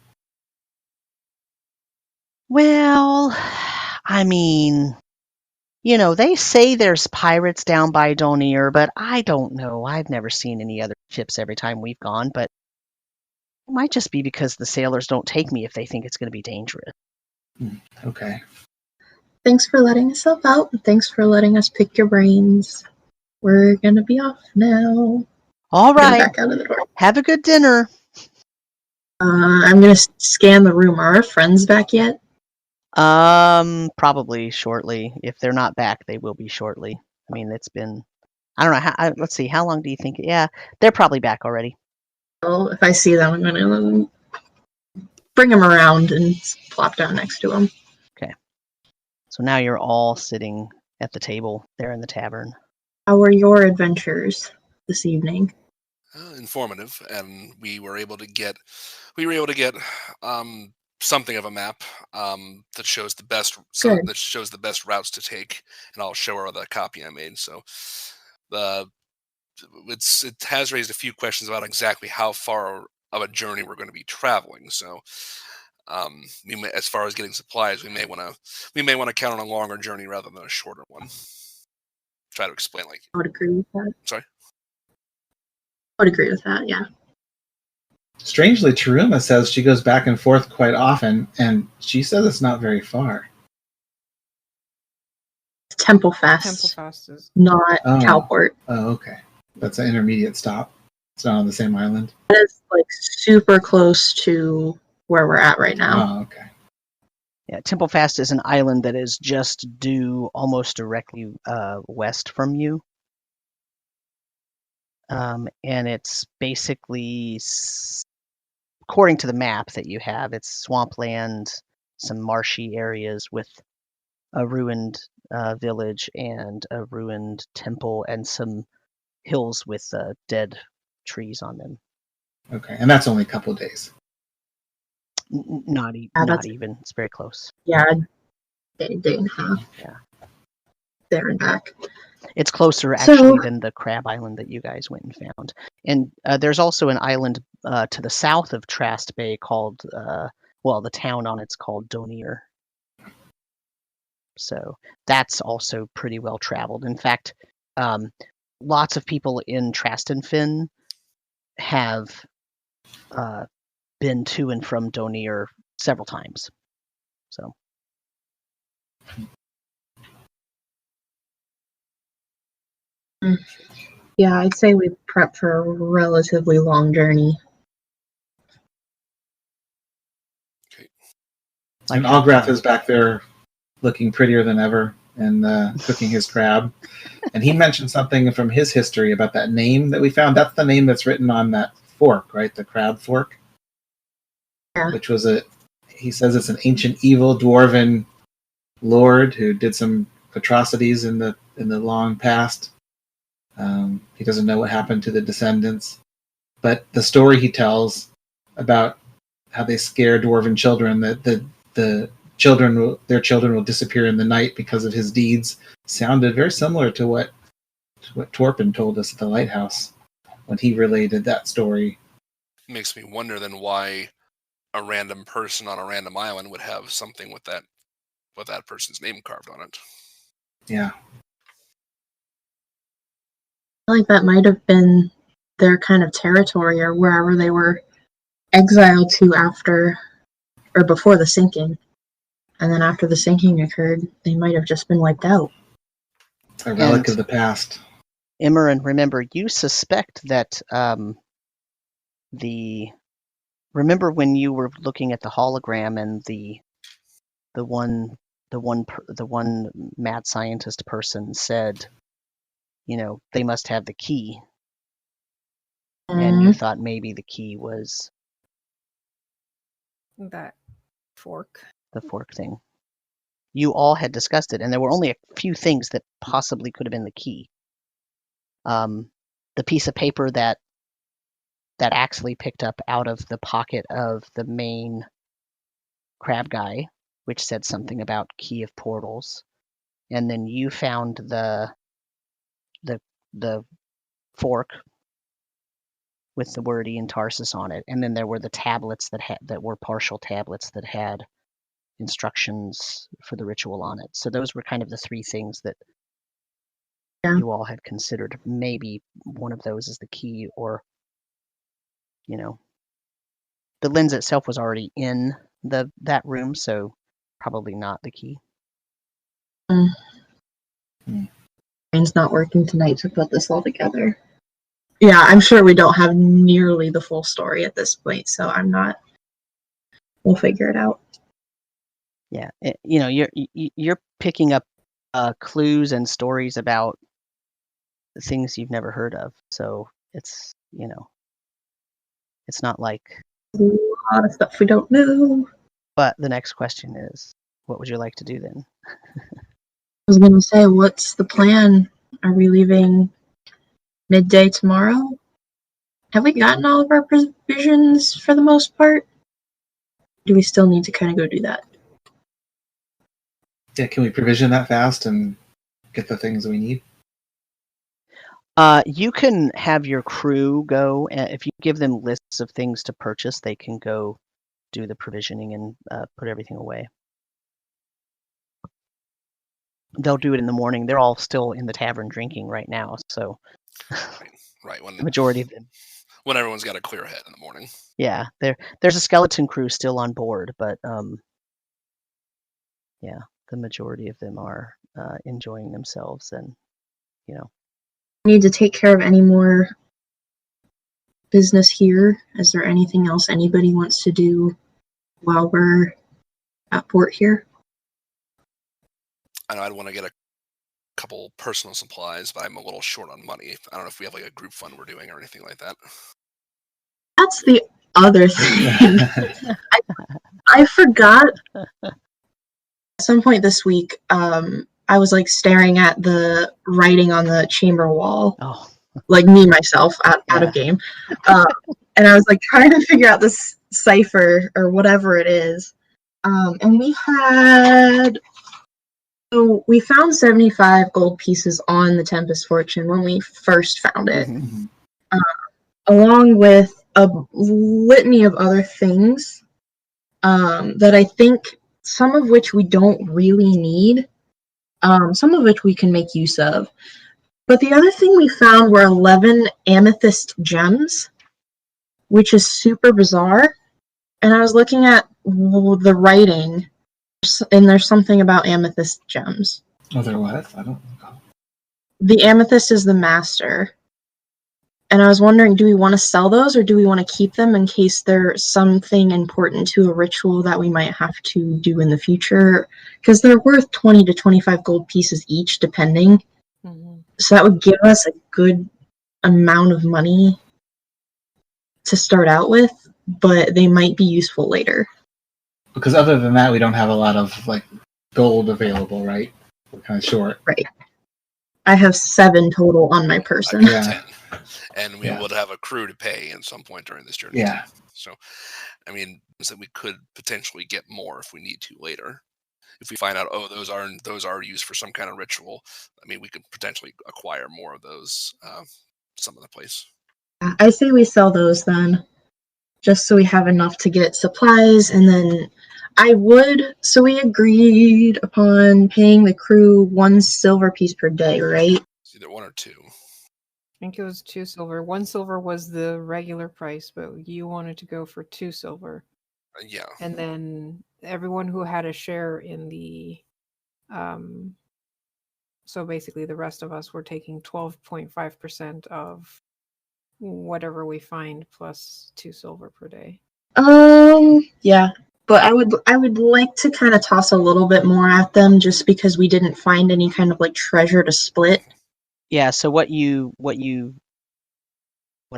Well, I mean, they say there's pirates down by Donir, but I don't know. I've never seen any other ships every time we've gone, but it might just be because the sailors don't take me if they think it's going to be dangerous. Okay. Thanks for letting us help out, and thanks for letting us pick your brains. We're going to be off now. All right. Back out of the door. Have a good dinner. I'm going to scan the room. Are our friends back yet? Probably shortly. If they're not back, they will be shortly. I mean, it's been, I don't know. Let's see. How long do you think? Yeah, they're probably back already. Well, if I see them, I'm going to bring them around and plop down next to them. Okay. So now you're all sitting at the table there in the tavern. How were your adventures this evening? Informative, and we were able to get something of a map that shows the best routes to take, and I'll show her the copy I made. So it has raised a few questions about exactly how far of a journey we're going to be traveling. So as far as getting supplies, we may want to count on a longer journey rather than a shorter one. Try to explain I would agree with that. Sorry. I would agree with that. Yeah. Strangely, Taruma says she goes back and forth quite often, and she says it's not very far. Temple Fast. Temple Fast is not Kalport. Oh, okay. That's an intermediate stop. It's not on the same island. It's like super close to where we're at right now. Oh, okay. Yeah, Temple Fast is an island that is just due almost directly west from you. And it's basically, according to the map that you have, it's swampland, some marshy areas with a ruined village and a ruined temple and some hills with dead trees on them. Okay, and that's only a couple of days. Not even. It's very close. Yeah, day and a half. Yeah. There and back. It's closer, actually, than the Crab Island that you guys went and found. And there's also an island to the south of Trast Bay called, the town on it's called Donir. So that's also pretty well traveled. In fact, lots of people in Trastenfin have been to and from Donir several times. So. Yeah, I'd say we prep for a relatively long journey. Okay. And Ulgrat is back there looking prettier than ever and cooking his crab. And he mentioned something from his history about that name that we found. That's the name that's written on that fork, right? The crab fork. Yeah. Which was he says it's an ancient evil dwarven lord who did some atrocities in the long past. He doesn't know what happened to the descendants. But the story he tells about how they scare dwarven children, that their children will disappear in the night because of his deeds, sounded very similar to what Torpin told us at the lighthouse when he related that story. It makes me wonder then why a random person on a random island would have something with that person's name carved on it. Yeah. I feel like that might have been their kind of territory or wherever they were exiled to after or before the sinking. And then after the sinking occurred, they might have just been wiped out. A relic And- of the past. Emmeryn, remember, you suspect that remember when you were looking at the hologram and the one mad scientist person said, they must have the key, and you thought maybe the key was That fork. the fork thing. You all had discussed it, and there were only a few things that possibly could have been the key. The piece of paper that Axley picked up out of the pocket of the main crab guy, which said something about key of portals, and then you found the fork with the word Ientarsus on it, and then there were the tablets that were partial tablets that had instructions for the ritual on it. So those were kind of the three things that you all had considered. Maybe one of those is the key, or the lens itself was already in that room, so probably not the key. Brain's not working tonight to put this all together. Yeah, I'm sure we don't have nearly the full story at this point, so I'm not. We'll figure it out. Yeah, you're picking up clues and stories about things you've never heard of, so it's it's not like A lot of stuff we don't know. But the next question is, what would you like to do then? I was going to say, what's the plan? Are we leaving midday tomorrow? Have we gotten all of our provisions for the most part? Do we still need to kind of go do that? Yeah, can we provision that fast and get the things we need? You can have your crew go, and if you give them lists of things to purchase, they can go do the provisioning and put everything away. They'll do it in the morning. They're all still in the tavern drinking right now, so Right. When the majority of them. when everyone's got a clear head in the morning. Yeah, there's a skeleton crew still on board, but yeah, the majority of them are enjoying themselves, and Need to take care of any more business here? Is there anything else anybody wants to do while we're at port here? I know I'd want to get a couple personal supplies, but I'm a little short on money. I don't know if we have like a group fund we're doing or anything like that. That's the other thing. I forgot. At some point this week, I was like staring at the writing on the chamber wall, like me myself out of game, and I was like trying to figure out this cipher or whatever it is. And we found 75 gold pieces on the Tempest Fortune when we first found it, along with a litany of other things that I think, some of which we don't really need, some of which we can make use of. But the other thing we found were 11 amethyst gems, which is super bizarre. And I was looking at the writing, and there's something about amethyst gems. Oh, there was? I don't know. The amethyst is the master. And I was wondering, do we want to sell those, or do we want to keep them in case they're something important to a ritual that we might have to do in the future? Because they're worth 20 to 25 gold pieces each, depending. So that would give us a good amount of money to start out with, but they might be useful later. Because other than that, we don't have a lot of like gold available, right? We're kind of short. Right. I have 7 total on my person. I got 10. And we would have a crew to pay at some point during this journey. Yeah. Too. So, I mean, so we could potentially get more if we need to later. If we find out, those are used for some kind of ritual, I mean, we could potentially acquire more of those some other place. I say we sell those then, just so we have enough to get supplies, and then so we agreed upon paying the crew 1 silver piece per day, right? It's either 1 or 2. I think it was 2 silver. 1 silver was the regular price, but you wanted to go for 2 silver. Yeah. And then everyone who had a share in the So basically, the rest of us were taking 12.5% of whatever we find plus 2 silver per day. Yeah. But I would like to kind of toss a little bit more at them just because we didn't find any kind of like treasure to split. Yeah, so what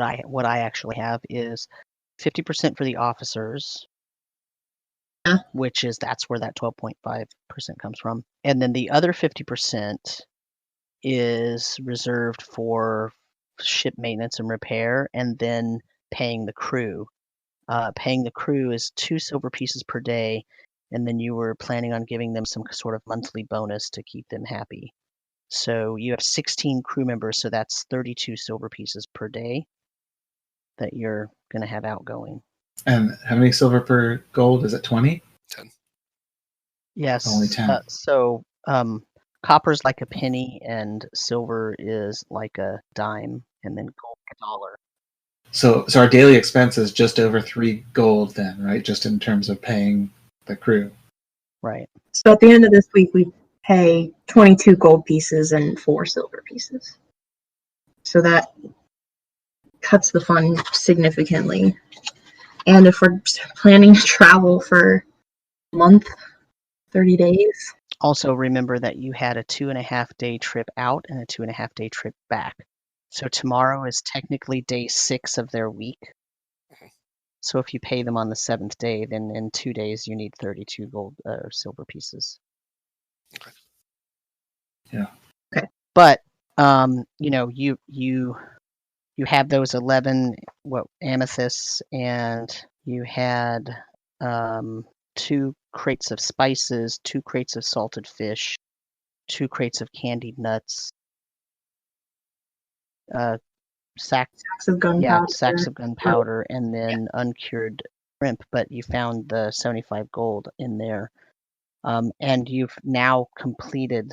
I actually have is 50% for the officers, Yeah. that's where that 12.5% comes from. And then the other 50% is reserved for ship maintenance and repair, and then paying the crew. Paying the crew is 2 silver pieces per day, and then you were planning on giving them some sort of monthly bonus to keep them happy. So you have 16 crew members, so that's 32 silver pieces per day that you're going to have outgoing. And how many silver per gold? Is it 20? 10. Yes. Only 10. So copper's like a penny, and silver is like a dime, and then gold $1. So our daily expense is just over 3 gold then, right? Just in terms of paying the crew. Right. So at the end of this week, we pay 22 gold pieces and 4 silver pieces. So that cuts the fund significantly. And if we're planning to travel for a month, 30 days. Also, remember that you had a 2.5-day trip out and a 2.5-day trip back. So tomorrow is technically day 6 of their week. So if you pay them on the 7th day, then in 2 days you need 32 gold or silver pieces. Okay. Yeah. Okay. But you have those 11 amethysts, and you had 2 crates of spices, 2 crates of salted fish, 2 crates of candied nuts, sacks of gunpowder. Sacks of gunpowder, and then uncured shrimp. But you found the 75 gold in there, and you've now completed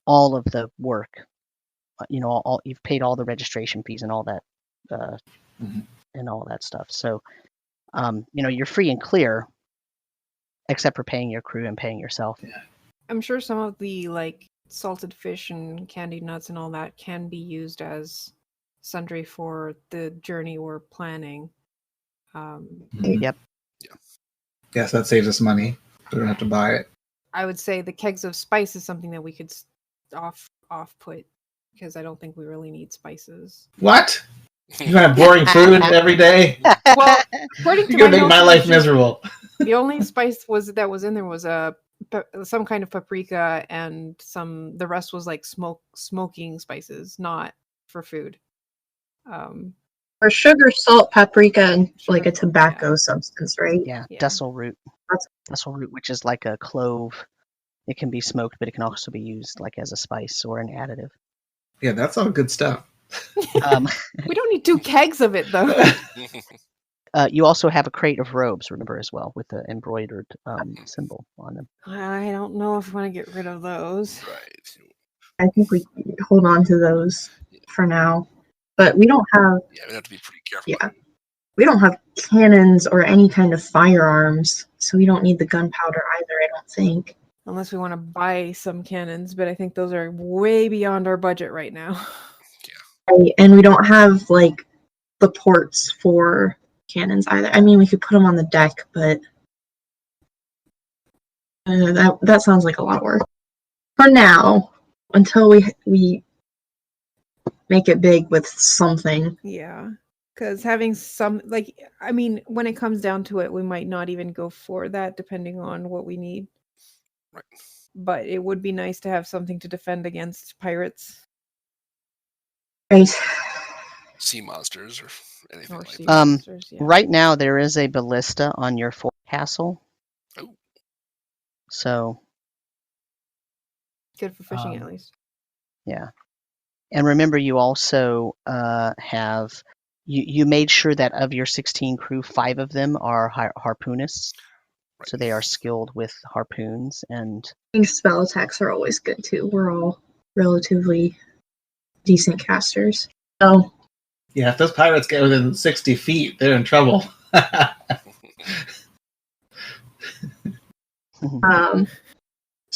all of the work. All you've paid all the registration fees and all that, and all that stuff. So, you're free and clear, except for paying your crew and paying yourself. Yeah. I'm sure some of the salted fish and candied nuts and all that can be used as sundry for the journey we're planning. Yep. Yeah. Yes, that saves us money. We don't have to buy it. I would say the kegs of spice is something that we could off put, because I don't think we really need spices. What? You're gonna have boring food every day? Well, according to You're gonna make my life notes, miserable. the only spice that was in there was some kind of paprika, and the rest was like smoking spices, not for food. Or sugar, salt, paprika, and like a Sugar, tobacco substance, right? Yeah, Yeah. Dussel root. Dussel root, which is like a clove. It can be smoked, but it can also be used like as a spice or an additive. Yeah, that's all good stuff. We don't need 2 kegs of it, though. You also have a crate of robes, remember, as well, with the embroidered symbol on them. I don't know if we want to get rid of those. Right. I think we hold on to those for now. But we don't have, Yeah, we have to be pretty careful. yeah, we don't have cannons or any kind of firearms, so we don't need the gunpowder either, I don't think. Unless we want to buy some cannons, but I think those are way beyond our budget right now. Right, and we don't have the ports for cannons either. I mean, we could put them on the deck, but that sounds like a lot of work. For now, until we make it big with something. Yeah, because having some, when it comes down to it, we might not even go for that, depending on what we need. Right. But it would be nice to have something to defend against pirates. Right. Sea monsters or anything Or like sea that. monsters, yeah. Right now, there is a ballista on your forecastle. Oh. So. Good for fishing, at least. Yeah. And remember, you also have... You made sure that of your 16 crew, 5 of them are harpoonists. Right. So they are skilled with harpoons, and I think spell attacks are always good too. We're all relatively decent casters. So Yeah, if those pirates get within 60 feet, they're in trouble.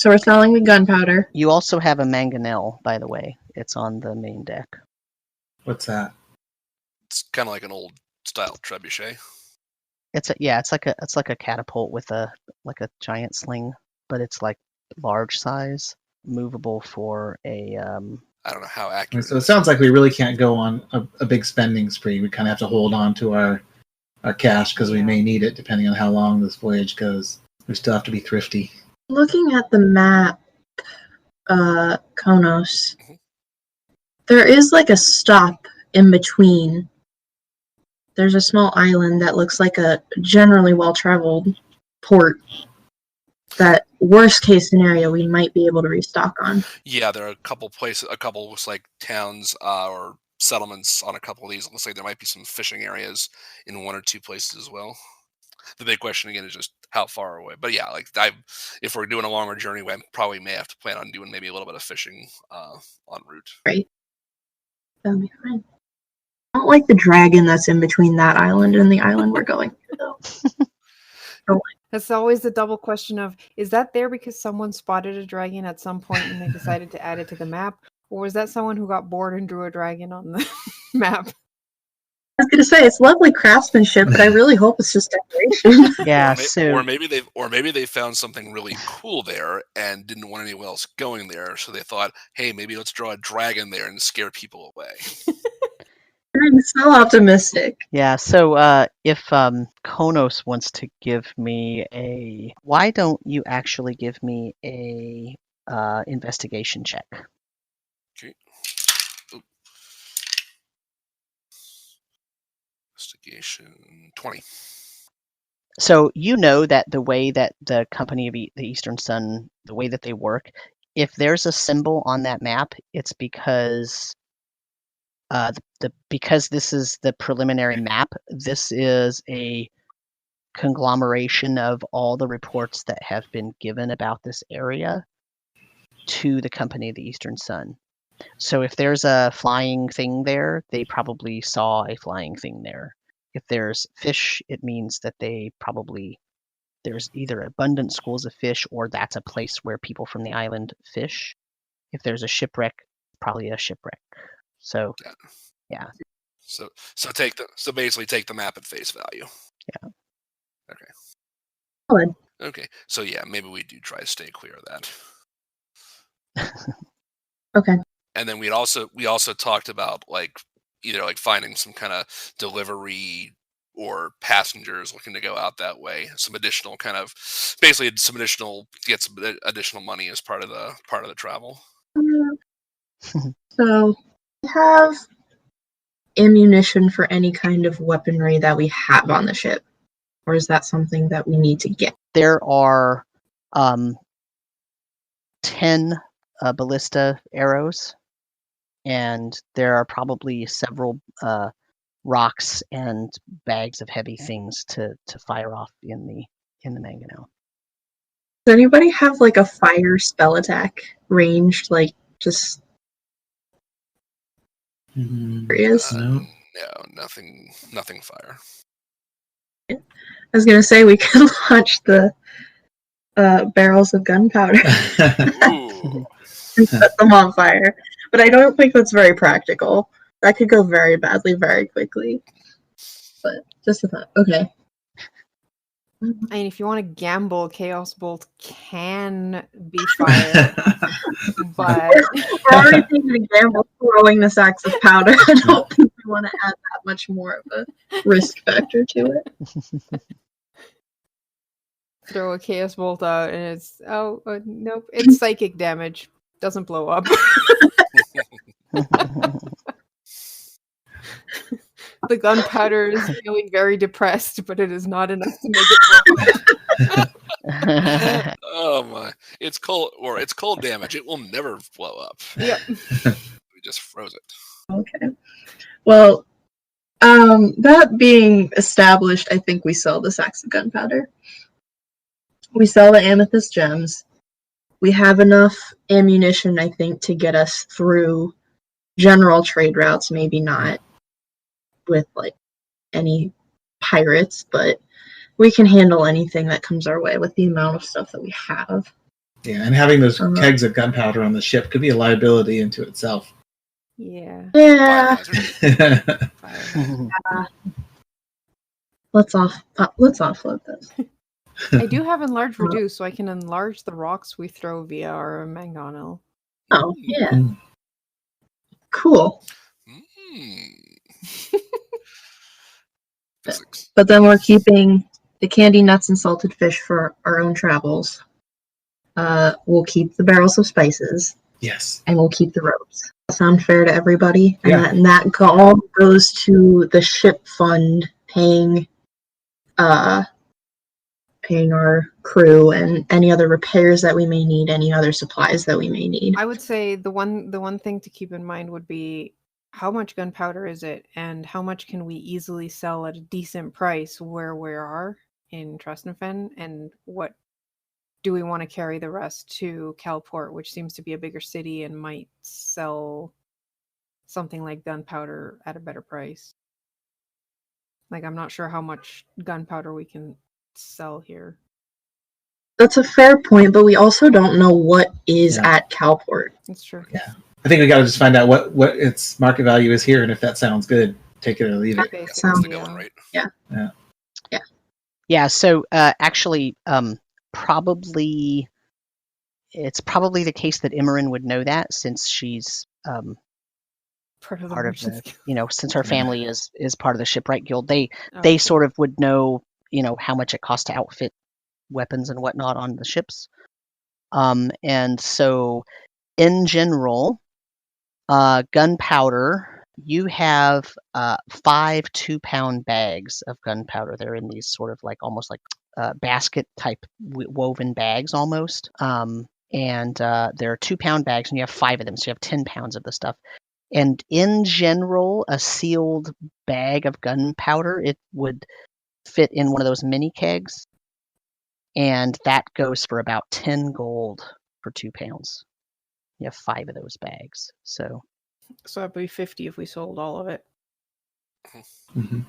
So we're selling the gunpowder. You also have a mangonel, by the way. It's on the main deck. What's that? It's kind of like an old style trebuchet. It's like a catapult with a giant sling, but it's like large size, movable for a. I don't know how accurate. So it sounds like we really can't go on a big spending spree. We kind of have to hold on to our cash because we may need it depending on how long this voyage goes. We still have to be thrifty. Looking at the map, Khonnos, there is like a stop in between. There's a small island that looks like a generally well-traveled port that, worst case scenario, we might be able to restock on. Yeah, there are a couple places, looks like towns or settlements on a couple of these. It looks like there might be some fishing areas in one or two places as well. The big question again is just how far away. But yeah, like if we're doing a longer journey, we probably may have to plan on doing maybe a little bit of fishing en route. Right. That'll be fine. I don't like the dragon that's in between that island and the island we're going to, though. That's always the double question of, is that there because someone spotted a dragon at some point and they decided to add it to the map? Or was that someone who got bored and drew a dragon on the map? I was going to say, it's lovely craftsmanship, but I really hope it's just decoration. Yeah, or maybe they found something really cool there and didn't want anyone else going there, so they thought, hey, maybe let's draw a dragon there and scare people away. I'm so optimistic. Yeah, so if Khonnos wants to give me why don't you actually give me a investigation check? Okay. Ooh. Investigation 20. So you know that the way that the Company of the Eastern Sun, the way that they work, if there's a symbol on that map, it's because because this is the preliminary map. This is a conglomeration of all the reports that have been given about this area to the Company of the Eastern Sun. So if there's a flying thing there, they probably saw a flying thing there. If there's fish, it means that there's either abundant schools of fish or that's a place where people from the island fish. If there's a shipwreck, probably a shipwreck. So, yeah. So basically take the map at face value. Yeah. Okay. Good. Okay. So yeah, maybe we do try to stay clear of that. Okay. And then we also talked about either finding some kind of delivery or passengers looking to go out that way. Some additional get some additional money as part of the travel. So we have ammunition for any kind of weaponry that we have on the ship, or is that something that we need to get? There are 10 ballista arrows, and there are probably several rocks and bags of heavy things to fire off in the mangonel. Does anybody have a fire spell attack ranged, just curious? No. No, nothing fire. I was gonna say we could launch the barrels of gunpowder Ooh. and set them on fire, but I don't think that's very practical. That could go very badly very quickly. But just a thought. Okay. I mean, if you want to gamble, Chaos Bolt can be fired, but We're already taking a gamble throwing the sacks of powder. I don't think we want to add that much more of a risk factor to it. throw a Chaos Bolt out and it's nope, it's psychic damage. Doesn't blow up. The gunpowder is feeling very depressed, but it is not enough to make it blow up. Oh my! It's cold damage. It will never blow up. Yep. We just froze it. Okay. Well, that being established, I think we sell the sacks of gunpowder. We sell the amethyst gems. We have enough ammunition, I think, to get us through general trade routes, maybe not with any pirates, but we can handle anything that comes our way with the amount of stuff that we have. Yeah, and having those Uh-huh. kegs of gunpowder on the ship could be a liability into itself. Yeah. Fire Yeah. hazard. Fire. Let's offload this. I do have enlarge reduce, so I can enlarge the rocks we throw via our mangonel. Oh, yeah. Mm. Cool. Mm. Physics. But then we're keeping the candy, nuts, and salted fish for our own travels. We'll keep the barrels of spices, Yes. and we'll keep the ropes. Sound fair to everybody? Yeah. And that all goes to the ship fund, paying our crew and any other repairs that we may need, any other supplies that we may need. I would say the one thing to keep in mind would be how much gunpowder is it, and how much can we easily sell at a decent price where we are in Tresnafen, and what do we want to carry the rest to Kalport, which seems to be a bigger city and might sell something like gunpowder at a better price. Like, I'm not sure how much gunpowder we can sell here. That's a fair point, but we also don't know what is Yeah. at Kalport. That's true. Yeah. I think we got to just find out what its market value is here, and if that sounds good, take it or leave it. Basically, Sounds That's the going, right? Yeah, so actually, probably it's probably the case that Emmeryn would know that, since she's part of the part of merchants the, guild. since her family is part of the shipwright guild, they Okay. sort of would know, how much it costs to outfit weapons and whatnot on the ships. And so in general, gunpowder, you have 5 2-pound bags of gunpowder. They're in these sort of like almost like basket type woven bags almost. And there are 2-pound bags, and you have 5 of them, so you have 10 pounds of the stuff. And in general, a sealed bag of gunpowder, it would fit in one of those mini kegs, and that goes for about 10 gold for 2 pounds. You have 5 of those bags, so that'd be 50 if we sold all of it. Mm-hmm.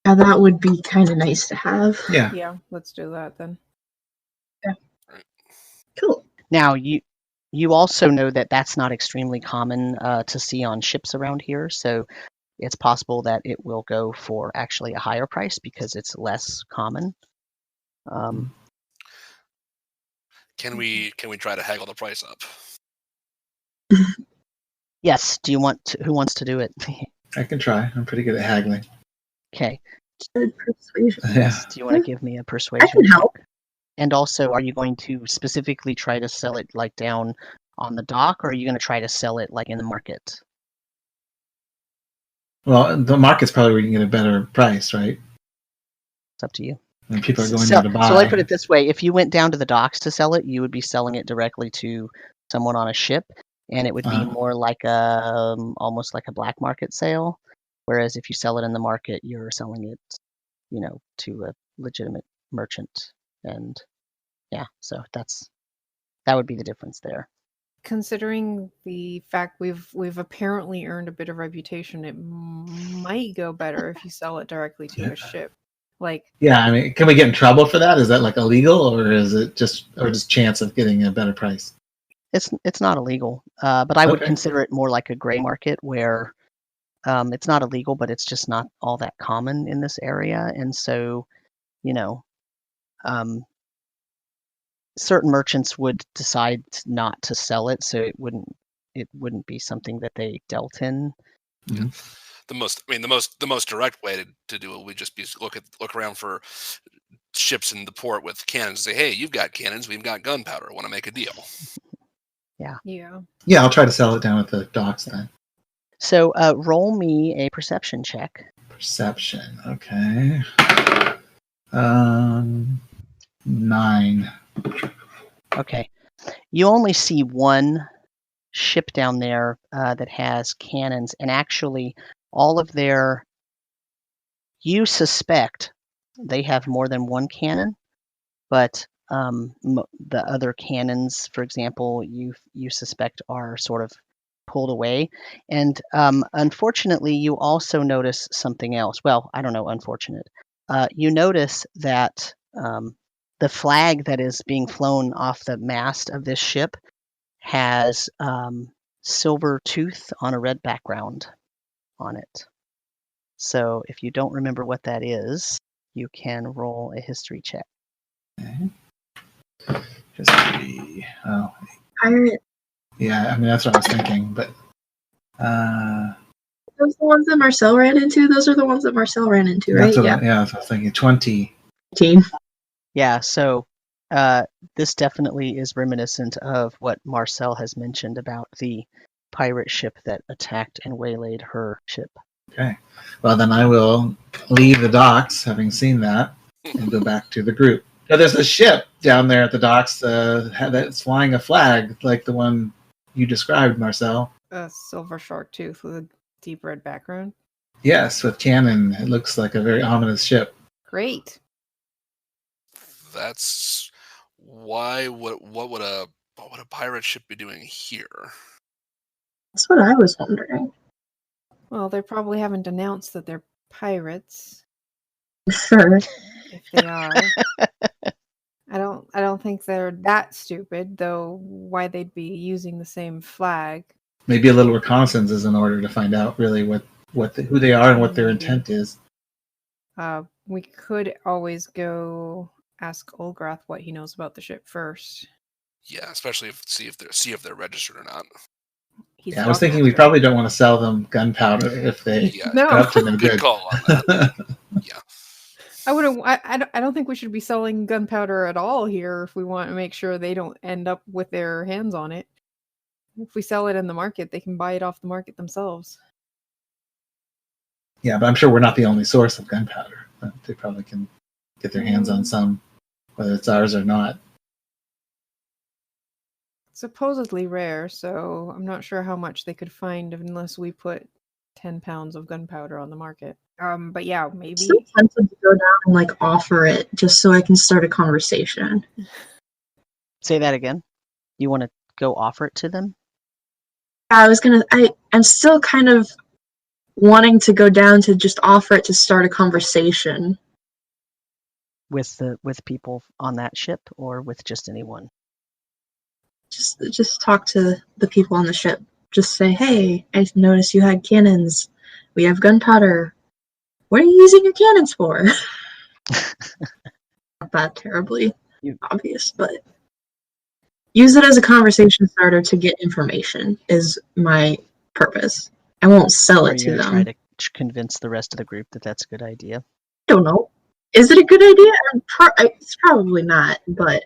Yeah, that would be kind of nice to have. Yeah. Yeah, let's do that then. Cool. now you also know that that's not extremely common to see on ships around here, so it's possible that it will go for actually a higher price because it's less common. Can we try to haggle the price up? Yes. Do you want to, who wants to do it? I can try. I'm pretty good at haggling. Okay. Good persuasion. Yeah. Do you want to give me a persuasion? I can help. And also, are you going to specifically try to sell it like down on the dock, or are you going to try to sell it like in the market? Well, the market's probably where you can get a better price, right? It's up to you. And people are going So, there to buy. so let me put it this way: if you went down to the docks to sell it, you would be selling it directly to someone on a ship, and it would be more like almost like a black market sale. Whereas if you sell it in the market, you're selling it, to a legitimate merchant, and yeah, so that would be the difference there. Considering the fact we've apparently earned a bit of reputation, it might go better if you sell it directly to a ship. Like, yeah, I mean, can we get in trouble for that? Is that like illegal, or is it just chance of getting a better price? It's not illegal, but I would Okay. consider it more like a gray market where it's not illegal, but it's just not all that common in this area, and so certain merchants would decide not to sell it, so it wouldn't be something that they dealt in. Mm-hmm. The most direct way to do it would just be look around for ships in the port with cannons. Say, hey, you've got cannons, we've got gunpowder. Want to make a deal? yeah. Yeah, I'll try to sell it down at the docks then. So roll me a perception check. Perception, okay. 9. Okay. You only see one ship down there that has cannons, and actually all of you suspect they have more than one cannon, but the other cannons, for example, you suspect are sort of pulled away. And unfortunately, you also notice something else. Well, I don't know, unfortunate. You notice that the The flag that is being flown off the mast of this ship has silver tooth on a red background on it. So if you don't remember what that is, you can roll a history check. Okay. History. Oh, Pirate. yeah. I mean, that's what I was thinking. But Those are the ones that Marcel ran into? Those are the ones that Marcel ran into, right? that's what that's what I was thinking. 20. 18. Yeah, so this definitely is reminiscent of what Marcel has mentioned about the pirate ship that attacked and waylaid her ship. Okay. Well, then I will leave the docks, having seen that, and go back to the group. Now, there's a ship down there at the docks that's flying a flag like the one you described, Marcel. A silver shark tooth with a deep red background. Yes, with cannon. It looks like a very ominous ship. Great. That's why. What would a pirate ship be doing here? That's what I was wondering. Well, they probably haven't announced that they're pirates. Sure. If they are. I don't think they're that stupid, though why they'd be using the same flag. Maybe a little reconnaissance is in order to find out really who they are and what their intent is. We could always go ask Ulgrat what he knows about the ship first. Yeah, especially see if they're registered or not. I was thinking we probably don't want to sell them gunpowder if they No. are up to no Good good. call on that. Yeah. I don't think we should be selling gunpowder at all here if we want to make sure they don't end up with their hands on it. If we sell it in the market, they can buy it off the market themselves. Yeah, but I'm sure we're not the only source of gunpowder. They probably can get their hands on some, whether it's ours or not. Supposedly rare, so I'm not sure how much they could find unless we put 10 pounds of gunpowder on the market. But yeah, maybe. I'm still tempted to go down and like offer it just so I can start a conversation. Say that again. You want to go offer it to them? I'm still kind of wanting to go down to just offer it to start a conversation. With people on that ship or with just anyone? Just talk to the people on the ship. Just say, hey, I noticed you had cannons. We have gunpowder. What are you using your cannons for? Not that terribly obvious, but use it as a conversation starter to get information is my purpose. I won't sell it to them. Try to convince the rest of the group that that's a good idea? I don't know. Is it a good idea? It's probably not, but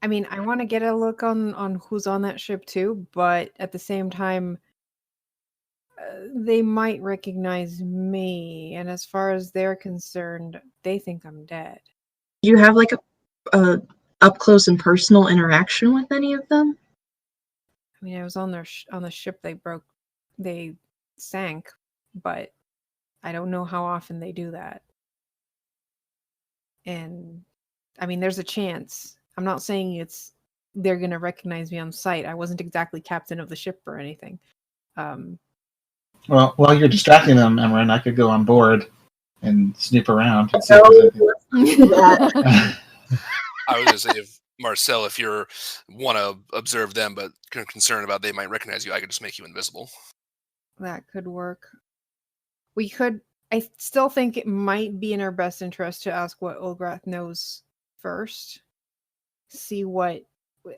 I mean, I want to get a look on who's on that ship too, but at the same time, they might recognize me, and as far as they're concerned, they think I'm dead. Do you have like a up close and personal interaction with any of them? I mean, I was on the ship they sank, but I don't know how often they do that. And I mean, there's a chance. I'm not saying they're going to recognize me on sight. I wasn't exactly captain of the ship or anything. Well, while you're distracting them, Emmeryn, I could go on board and snoop around and see I was going to say, if Marcel, if you want to observe them but concerned about they might recognize you, I could just make you invisible. That could work. We could. I still think it might be in our best interest to ask what Ulgrat knows first. See what.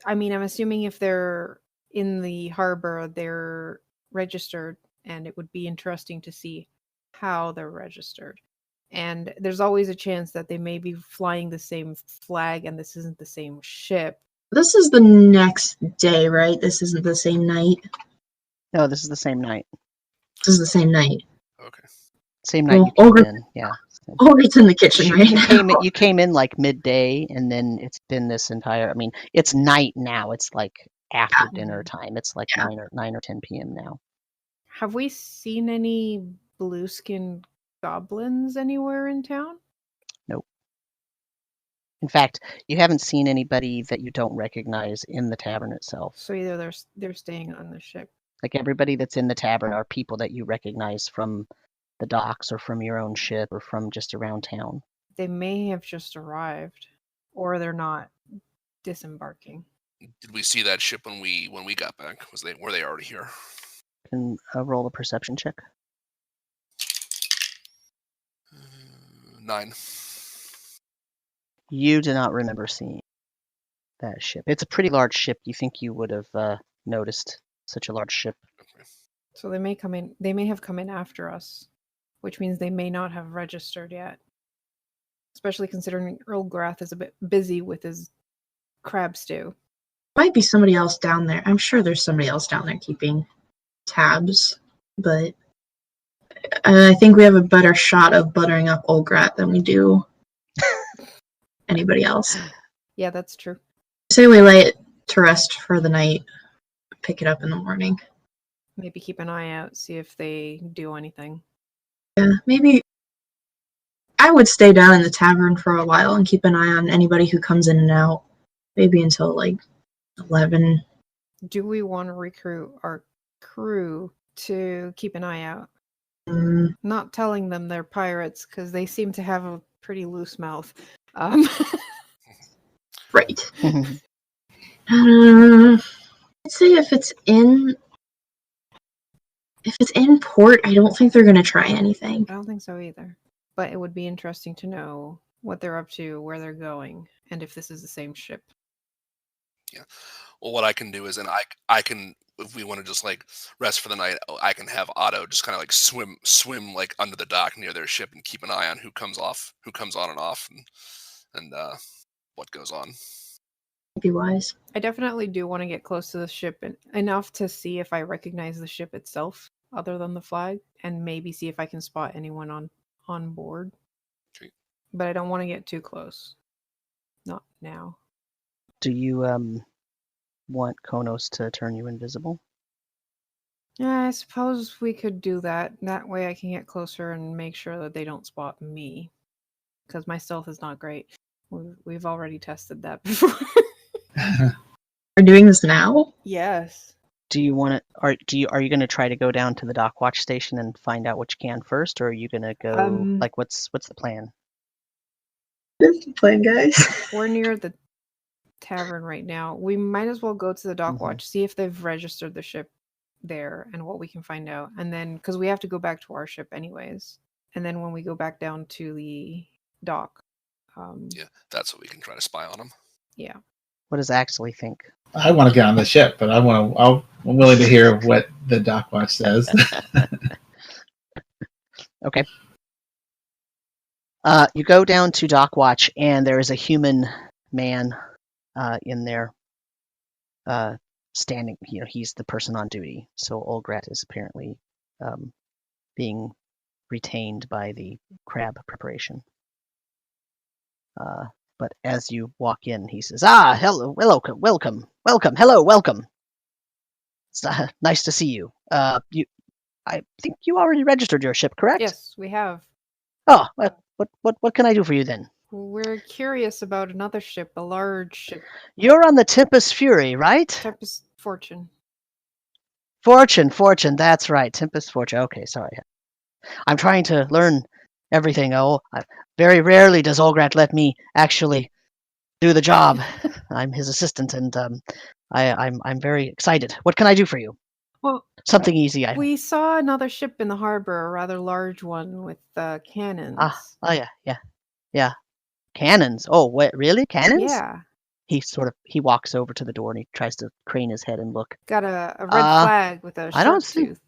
I mean, I'm assuming if they're in the harbor, they're registered, and it would be interesting to see how they're registered. And there's always a chance that they may be flying the same flag and this isn't the same ship. This is the next day, right? This isn't the same night? No, this is the same night. This is the same night. Okay. Same night you came in, yeah. It's in the kitchen right now. You came in like midday, and then it's been this entire... I mean, it's night now. It's like after dinner time. It's like 9 or 10 p.m. now. Have we seen any blue-skinned goblins anywhere in town? Nope. In fact, you haven't seen anybody that you don't recognize in the tavern itself. So either they're staying on the ship. Like everybody that's in the tavern are people that you recognize from the docks or from your own ship or from just around town. They may have just arrived. or they're not disembarking. Did we see that ship when we got back? Were they already here? Can roll a perception check. 9. You do not remember seeing that ship. It's a pretty large ship. You think you would have noticed such a large ship? Okay. So they may come in. They may have come in after us, which means they may not have registered yet. Especially considering Ulgrat is a bit busy with his crab stew. Might be somebody else down there. I'm sure there's somebody else down there keeping tabs, but I think we have a better shot of buttering up Ulgrat than we do anybody else. Yeah, that's true. Say we lay it to rest for the night, pick it up in the morning. Maybe keep an eye out, see if they do anything. Yeah, maybe I would stay down in the tavern for a while and keep an eye on anybody who comes in and out. Maybe until like 11. Do we want to recruit our crew to keep an eye out? Not telling them they're pirates, because they seem to have a pretty loose mouth. Right. Let's see if it's in port. I don't think they're going to try anything. I don't think so either. But it would be interesting to know what they're up to, where they're going, and if this is the same ship. Yeah. Well, what I can do is, and I can, if we want to just like rest for the night, I can have Otto just kind of like swim like under the dock near their ship and keep an eye on who comes on and off, and what goes on. Be wise. I definitely do want to get close to the ship enough to see if I recognize the ship itself, other than the flag, and maybe see if I can spot anyone on board. Okay. But I don't want to get too close. Not now. Do you want Khonnos to turn you invisible? Yeah, I suppose we could do that. That way I can get closer and make sure that they don't spot me. Because my stealth is not great. We've already tested that before. We're doing this now? Yes. Do you want to? Are you going to try to go down to the dock watch station and find out what you can first, or are you going to go? Like, what's the plan? What's the plan, guys? We're near the tavern right now. We might as well go to the dock watch, see if they've registered the ship there and what we can find out. And then, because we have to go back to our ship anyways. And then when we go back down to the dock. Yeah, that's what we can try to spy on them. Yeah. What does Axley think? I want to get on the ship, but I'm willing to hear what the dock watch says. Okay. You go down to dock watch, and there is a human man in there standing. You know, he's the person on duty. So Ulgrat is apparently being retained by the crab preparation. But as you walk in, he says, hello, welcome. Hello, welcome. It's nice to see you. I think you already registered your ship, correct? Yes, we have. Oh, what can I do for you then? We're curious about another ship, a large ship. You're on the Tempest Fury, right? Tempest Fortune. Fortune, that's right. Tempest Fortune. Okay, sorry. I'm trying to learn everything. Very rarely does Ulgrat let me actually do the job. I'm his assistant, and I'm very excited. What can I do for you? Well, something easy. We saw another ship in the harbor, a rather large one with cannons. Oh yeah. Cannons. Oh, what? Really? Cannons? Yeah. He walks over to the door and he tries to crane his head and look. Got a red flag with a sharp tooth.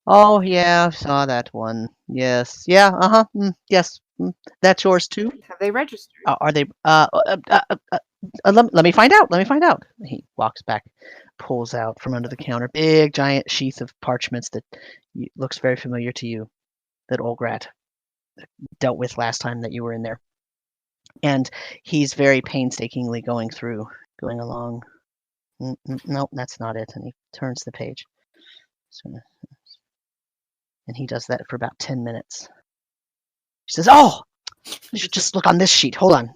Oh yeah, I saw that one. Yes. Yeah. Yes. That's yours too. Have they registered? Are they? Let me find out. He walks back, pulls out from under the counter big giant sheath of parchments that looks very familiar to you, that Ulgrat dealt with last time that you were in there. And he's very painstakingly going along. Nope, that's not it. And he turns the page. And he does that for about 10 minutes. He says, "Oh, you should just look on this sheet. Hold on."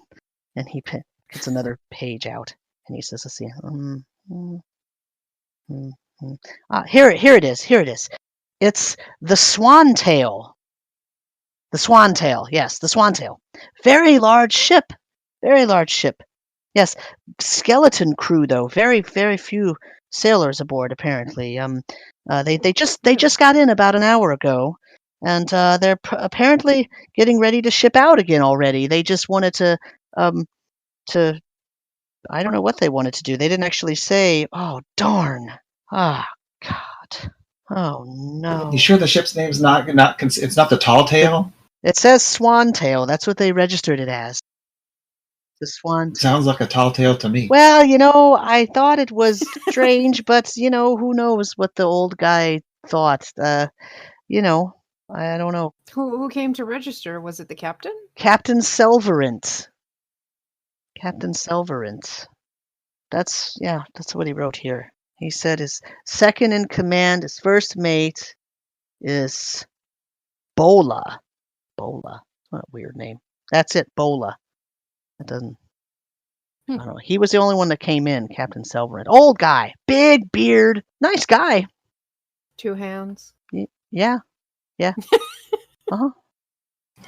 And he gets another page out. And he says, "Let's see. Here it is. It's the Swan Tail. The Swan Tail. Yes, the Swan Tail. Very large ship. Very large ship. Yes, skeleton crew though. Very, very few sailors aboard apparently. They just got in about an hour ago, and they're apparently getting ready to ship out again already. They just wanted to I don't know what they wanted to do. They didn't actually say. Oh darn! Ah, God! Oh no! You sure the ship's name's not it's not the Tall Tale? It says Swan Tail. That's what they registered it as. The Swan Tail. Sounds like a tall tale to me. Well, I thought it was strange, but who knows what the old guy thought. I don't know. Who came to register? Was it the captain? Captain Selverant. Captain Selverant. That's what he wrote here. He said his second in command, his first mate, is Bola. Bola. What a weird name. That's it, Bola. That doesn't. I don't know. He was the only one that came in, Captain Selverant. Old guy, big beard, nice guy. 2 hands. Yeah. Uh-huh.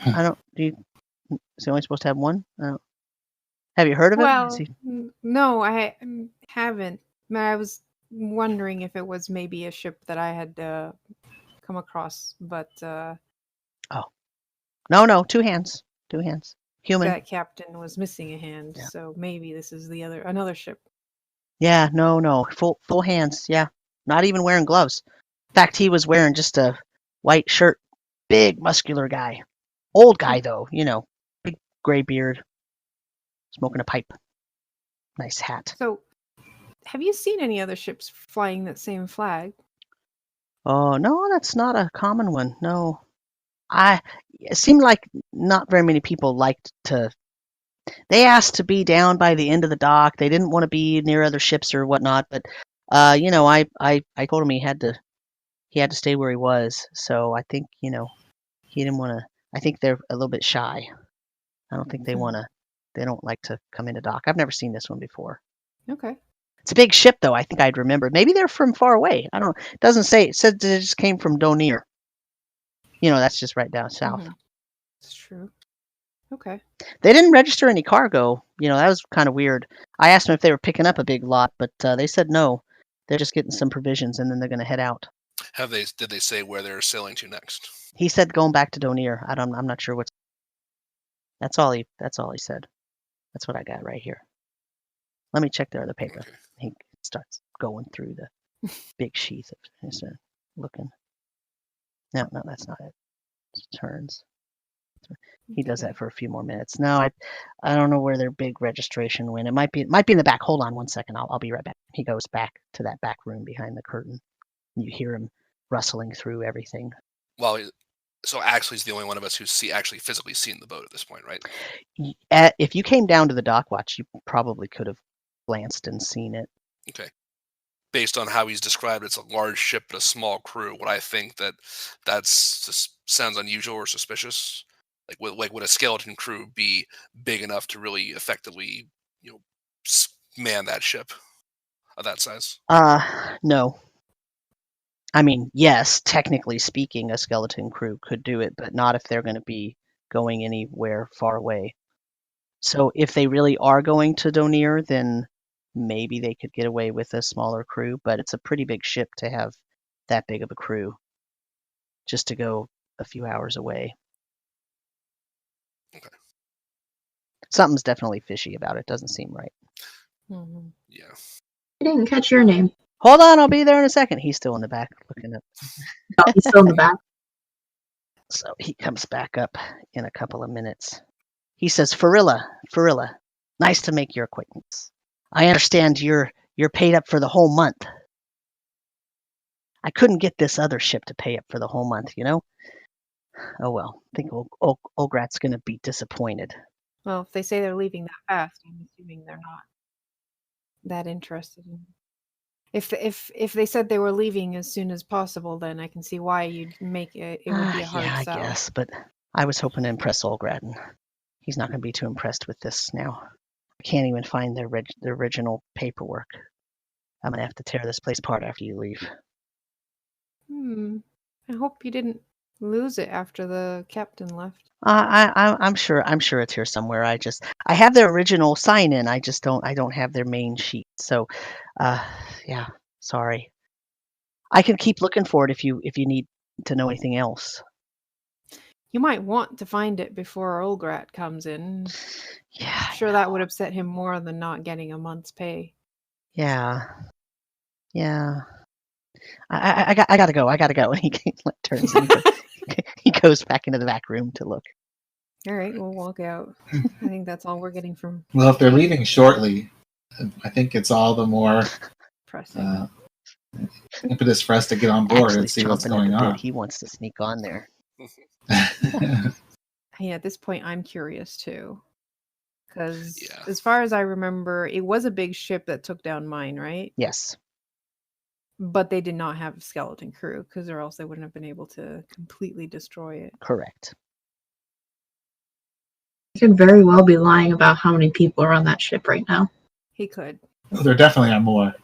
I don't. Is he only supposed to have one? Have you heard of him? No, I haven't. I was wondering if it was maybe a ship that I had come across, but No, 2 hands. 2 hands. Human. That captain was missing a hand, so maybe this is another ship. Yeah, no, full hands. Yeah, not even wearing gloves. In fact, he was wearing just a white shirt. Big, muscular guy. Old guy though, big gray beard, smoking a pipe. Nice hat. So, have you seen any other ships flying that same flag? Oh no, that's not a common one. No, it seemed like not very many people liked to. They asked to be down by the end of the dock. They didn't want to be near other ships or whatnot. But I told him he had to stay where he was. So I think he didn't want to. I think they're a little bit shy. I don't think they want to. They don't like to come into dock. I've never seen this one before. Okay. It's a big ship though. I think I'd remember. Maybe they're from far away. I don't know. It doesn't say. It said they just came from Donir. That's just right down south. It's true. Okay. They didn't register any cargo. That was kind of weird. I asked them if they were picking up a big lot, but they said no. They're just getting some provisions and then they're going to head out. Did they say where they're sailing to next? He said going back to Donir. I'm not sure what's. That's all he said. That's what I got right here. Let me check their other paper. Okay. He starts going through the big sheath of looking. No, that's not it. It turns. He does that for a few more minutes. No, I don't know where their big registration went. It might be in the back. Hold on one second. I'll be right back. He goes back to that back room behind the curtain. You hear him rustling through everything. Well, so Axley's the only one of us who's actually physically seen the boat at this point, right? If you came down to the dock watch, you probably could have glanced and seen it. Okay. Based on how he's described, it's a large ship but a small crew. Would I think that's just sounds unusual or suspicious? Would a skeleton crew be big enough to really effectively, man that ship of that size? No. I mean, yes, technically speaking, a skeleton crew could do it, but not if they're going to be going anywhere far away. So if they really are going to Donir, then maybe they could get away with a smaller crew, but it's a pretty big ship to have that big of a crew just to go a few hours away. Okay. Something's definitely fishy about it. Doesn't seem right. Mm-hmm. Yeah. I didn't catch your name. Hold on, I'll be there in a second. He's still in the back looking up. Oh, he's still in the back. So he comes back up in a couple of minutes. He says, Farilla, nice to make your acquaintance. I understand you're paid up for the whole month. I couldn't get this other ship to pay up for the whole month, Oh well, I think Ulgrat's going to be disappointed. Well, if they say they're leaving that fast, I'm assuming they're not that interested in. If they said they were leaving as soon as possible, then I can see why you'd make it. It would be a hard sell. I guess, but I was hoping to impress Ulgrat, and he's not going to be too impressed with this now. I can't even find their original paperwork. I'm going to have to tear this place apart after you leave. I hope you didn't lose it after the captain left. I'm sure it's here somewhere. I have their original sign in. I don't have their main sheet. So, yeah, sorry. I can keep looking for it if you need to know anything else. You might want to find it before Ulgrat comes in. Yeah, I'm sure that would upset him more than not getting a month's pay. Yeah. I gotta go. And he turns and he goes back into the back room to look. All right, we'll walk out. I think that's all we're getting from Well, if they're leaving shortly, I think it's all the more pressing. impetus for us to get on board and Axley's see what's chomping going at the bit. on. He wants to sneak on there. Hey, at this point, I'm curious too. Because Yeah. as far as I remember, it was a big ship that took down mine, right? Yes. But they did not have a skeleton crew, because or else they wouldn't have been able to completely destroy it. Correct. He could very well be lying about how many people are on that ship right now. He could. Well, there definitely are more.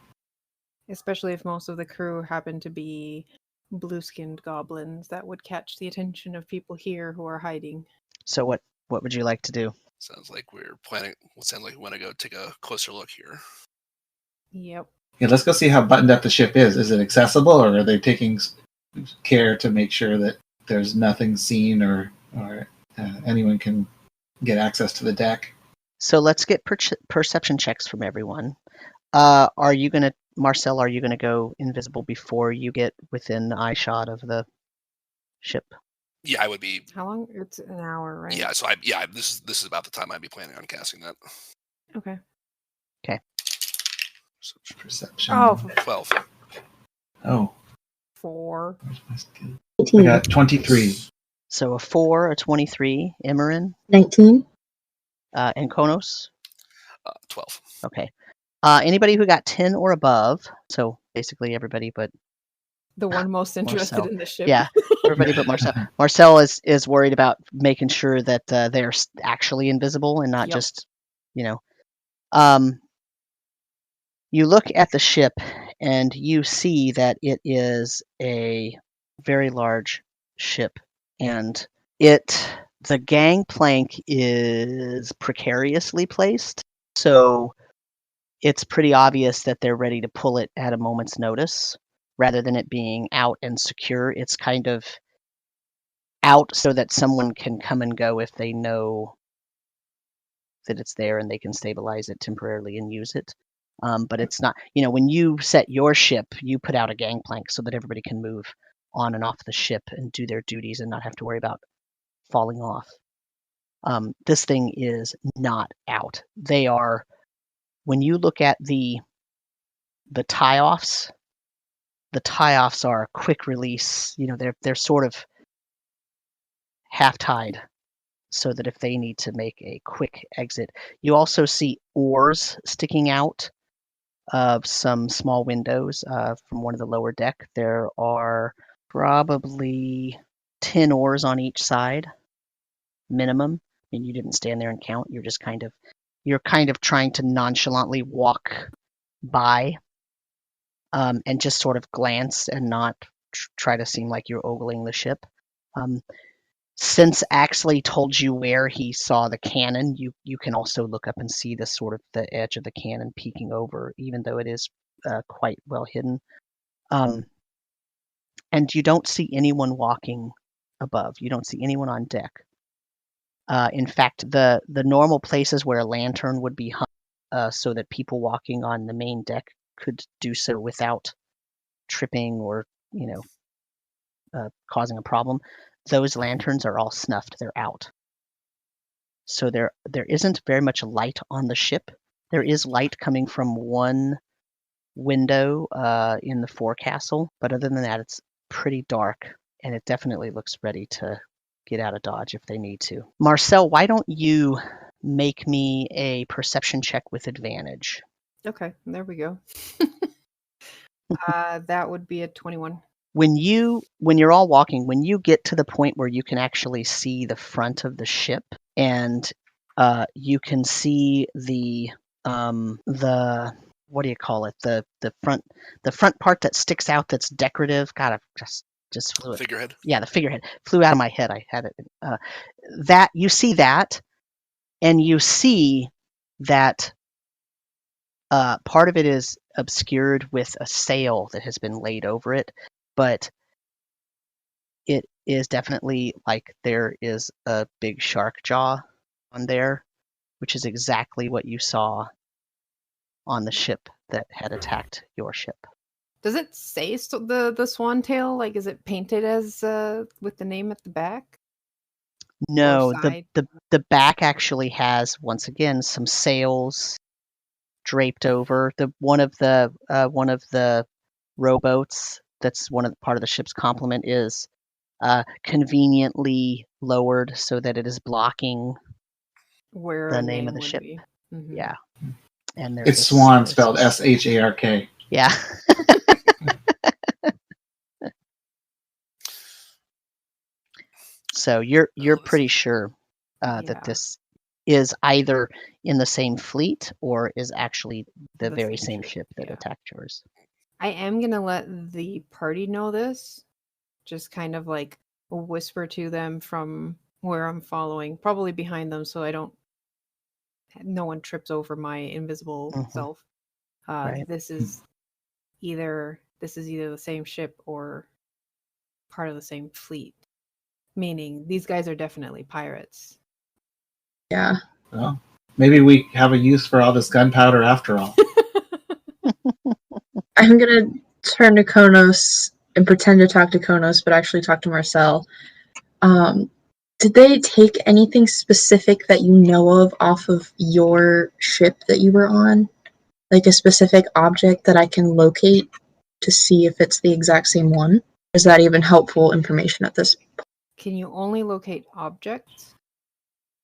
Especially if most of the crew happen to be blue-skinned goblins that would catch the attention of people here who are hiding. So what would you like to do? Sounds like we're planning. Sounds like we want to go take a closer look here. Yep. Yeah, let's go see how buttoned up the ship is. Is it accessible, or are they taking care to make sure that there's nothing seen or anyone can get access to the deck? So let's get perception checks from everyone. Are you gonna, Marcel? Are you gonna go invisible before you get within eyeshot of the ship? Yeah, I would be. How long? It's an hour, right? Yeah, so this is about the time I'd be planning on casting that. Okay. Perception. Oh, 12. Oh. 4. Where's my skill? 18. I got 23. So a 4, a 23, Emmeryn, 19. and Khonnos. 12. Okay. Anybody who got 10 or above, so basically everybody but The one most interested Marcel. in the ship. Yeah, everybody but Marcel. Marcel is worried about making sure that they're actually invisible and not Yep. just, you look at the ship and you see that it is a very large ship, and the gangplank is precariously placed, so it's pretty obvious that they're ready to pull it at a moment's notice. Rather than it being out and secure, it's kind of out so that someone can come and go if they know that it's there and they can stabilize it temporarily and use it. But it's not, when you set your ship, you put out a gangplank so that everybody can move on and off the ship and do their duties and not have to worry about falling off. This thing is not out. They are, when you look at the tie-offs, the tie-offs are quick release. They're sort of half-tied so that if they need to make a quick exit. You also see oars sticking out of some small windows from one of the lower deck. There are probably 10 oars on each side, minimum. I mean, you didn't stand there and count. You're just kind of trying to nonchalantly walk by and just sort of glance and not try to seem like you're ogling the ship. Since Axley told you where he saw the cannon, you can also look up and see the edge of the cannon peeking over, even though it is quite well hidden. And you don't see anyone walking above. You don't see anyone on deck. In fact, the normal places where a lantern would be hung so that people walking on the main deck could do so without tripping or causing a problem, those lanterns are all snuffed. They're out. So there isn't very much light on the ship. There is light coming from one window in the forecastle, but other than that, it's pretty dark, and it definitely looks ready to get out of Dodge if they need to. Marcel, why don't you make me a perception check with advantage? Okay, there we go. That would be a 21. When you're all walking, when you get to the point where you can actually see the front of the ship, and you can see the what do you call it? The front part that sticks out that's decorative. God, I've just just flew it. Figurehead. Yeah, the figurehead flew out of my head. I had it. That you see that, and you see that part of it is obscured with a sail that has been laid over it, but it is definitely like there is a big shark jaw on there, which is exactly what you saw on the ship that had attacked your ship. Does it say the swan tail? Like, is it painted as with the name at the back? No, side? the back actually has, once again, some sails draped over. One of the rowboats that's part of the ship's complement is conveniently lowered so that it is blocking Where the a name of the would ship. be. Mhm. Yeah, and It's Swan spelled SHARK. Yeah. So you're pretty sure that Yeah. this is either in the same fleet or is actually the The very same same ship, ship that yeah. attacked yours. I am gonna let the party know this. Just kind of like whisper to them from where I'm following, probably behind them, so no one trips over my invisible Mhm. self. Right. This is either the same ship or part of the same fleet. Meaning these guys are definitely pirates. Yeah. Well, maybe we have a use for all this gunpowder after all. I'm gonna turn to Khonnos and pretend to talk to Khonnos, but actually talk to Marcel. Did they take anything specific that you know of off of your ship that you were on? Like a specific object that I can locate to see if it's the exact same one? Is that even helpful information at this point? Can you only locate objects?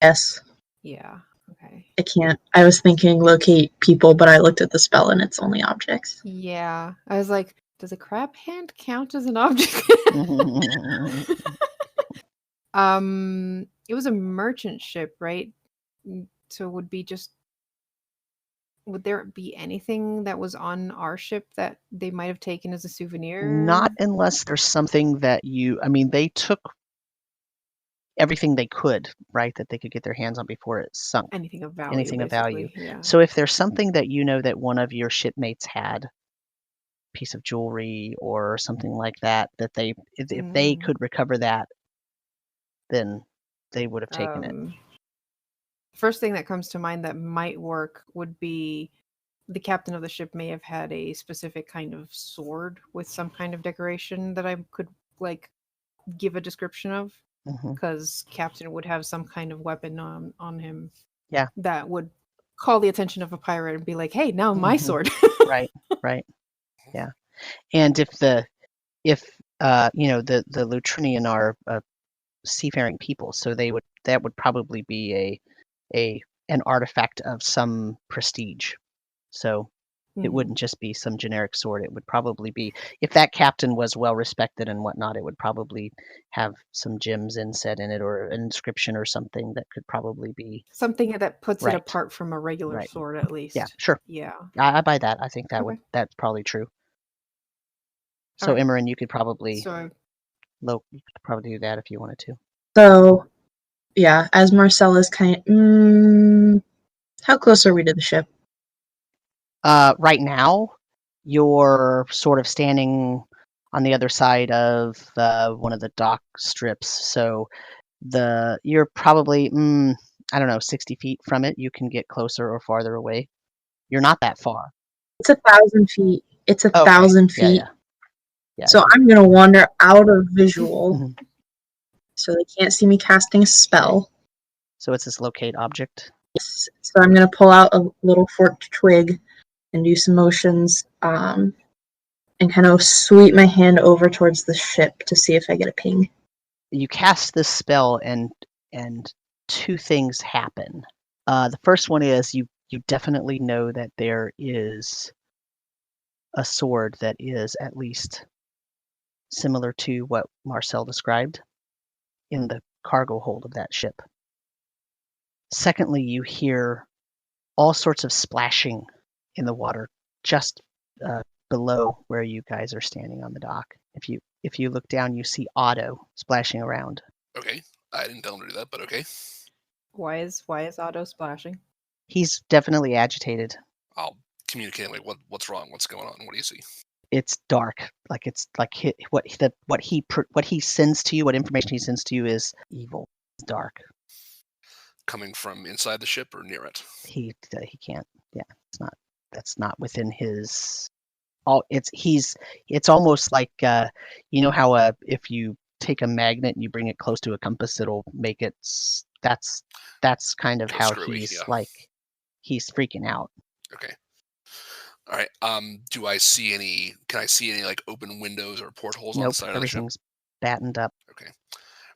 Yes. Yeah. Okay. I can't. I was thinking locate people, but I looked at the spell and it's only objects. Yeah. I was like, does a crab hand count as an object? It was a merchant ship, right? So would there be anything that was on our ship that they might have taken as a souvenir? Not unless there's something that they took everything they could, right, that they could get their hands on before it sunk. Anything of value. Anything of value. Yeah. So if there's something that you know that one of your shipmates had, piece of jewelry or something like that, that if they could recover that, then they would have taken it. First thing that comes to mind that might work would be the captain of the ship may have had a specific kind of sword with some kind of decoration that I could like give a description of, because captain would have some kind of weapon on him. Yeah, that would call the attention of a pirate and be like, "Hey, now my sword." Right. Yeah, and if the Lutrinian are seafaring people, so that would probably be an artifact of some prestige. So it wouldn't just be some generic sword. It would probably be, if that captain was well respected and whatnot, it would probably have some gems inset in it or an inscription or something that could probably be something that puts Right. it apart from a regular Right. sword, at least. Yeah, sure. Yeah. I buy that. I think Okay. that's probably true. So Alright. Emmeryn, you could probably So you could probably do that if you wanted to. So, yeah, as Marcel is how close are we to the ship? Right now, you're sort of standing on the other side of one of the dock strips. So you're probably, 60 feet from it. You can get closer or farther away. You're not that far. It's 1,000 feet. It's 1,000 feet. Yeah. So I'm going to wander out of visual so they can't see me casting a spell. So it's this locate object. Yes. So I'm going to pull out a little forked twig and do some motions and kind of sweep my hand over towards the ship to see if I get a ping. You cast this spell and two things happen. The first one is you definitely know that there is a sword that is at least similar to what Marcel described in the cargo hold of that ship. Secondly, you hear all sorts of splashing in the water just below where you guys are standing on the dock. If you If you look down, you see Otto splashing around. Okay, I didn't tell him to do that, but okay. Why is Otto splashing? He's definitely agitated. I'll communicate like what's wrong, what's going on, what do you see? It's dark. Like it's like what he sends to you, what information he sends to you is evil. It's dark. Coming from inside the ship or near it? He can't. Yeah, that's not within his. It's almost like you know how if you take a magnet and you bring it close to a compass, it'll make it. That's kind of how screwy, he's yeah. like. He's freaking out. Okay. All right. Do I see any? Can I see any like open windows or portholes on the side of the ship? Everything's battened up. Okay.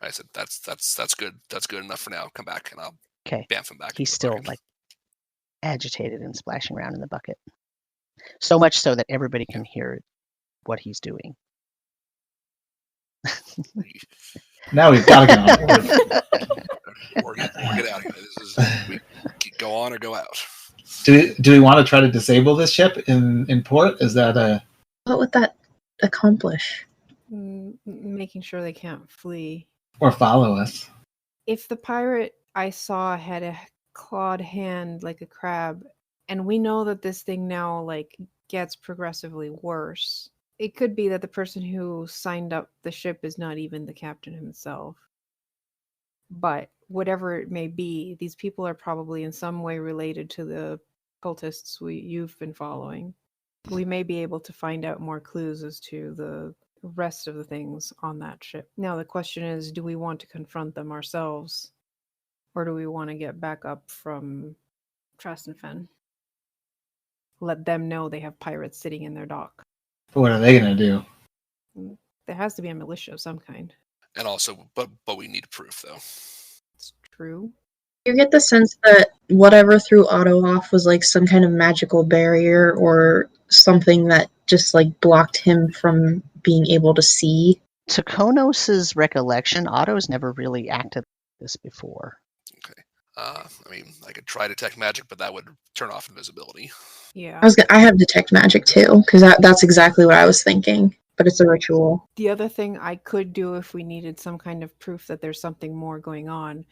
I said that's good. That's good enough for now. Come back and I'll bamf him back. He's still like agitated and splashing around in the bucket. So much so that everybody can hear what he's doing. Now we've got to get on board. Or get out of here. We go on or go out. Do we want to try to disable this ship in port? Is that a... What would that accomplish? Making sure they can't flee. Or follow us? If the pirate I saw had a clawed hand like a crab, and we know that this thing now like gets progressively worse, it could be that the person who signed up the ship is not even the captain himself. But whatever it may be, these people are probably in some way related to the cultists you've been following. We may be able to find out more clues as to the rest of the things on that ship. Now the question is, do we want to confront them ourselves? Or do we want to get back up from Trastenfen? Let them know they have pirates sitting in their dock. What are they going to do? There has to be a militia of some kind. And also, but we need proof, though. It's true. You get the sense that whatever threw Otto off was like some kind of magical barrier or something that just like blocked him from being able to see. To Khonnos' recollection, Otto's never really acted like this before. Okay. I mean, I could try detect magic, but that would turn off invisibility. Yeah. I have detect magic too, because that's exactly what I was thinking. But it's a ritual. The other thing I could do if we needed some kind of proof that there's something more going on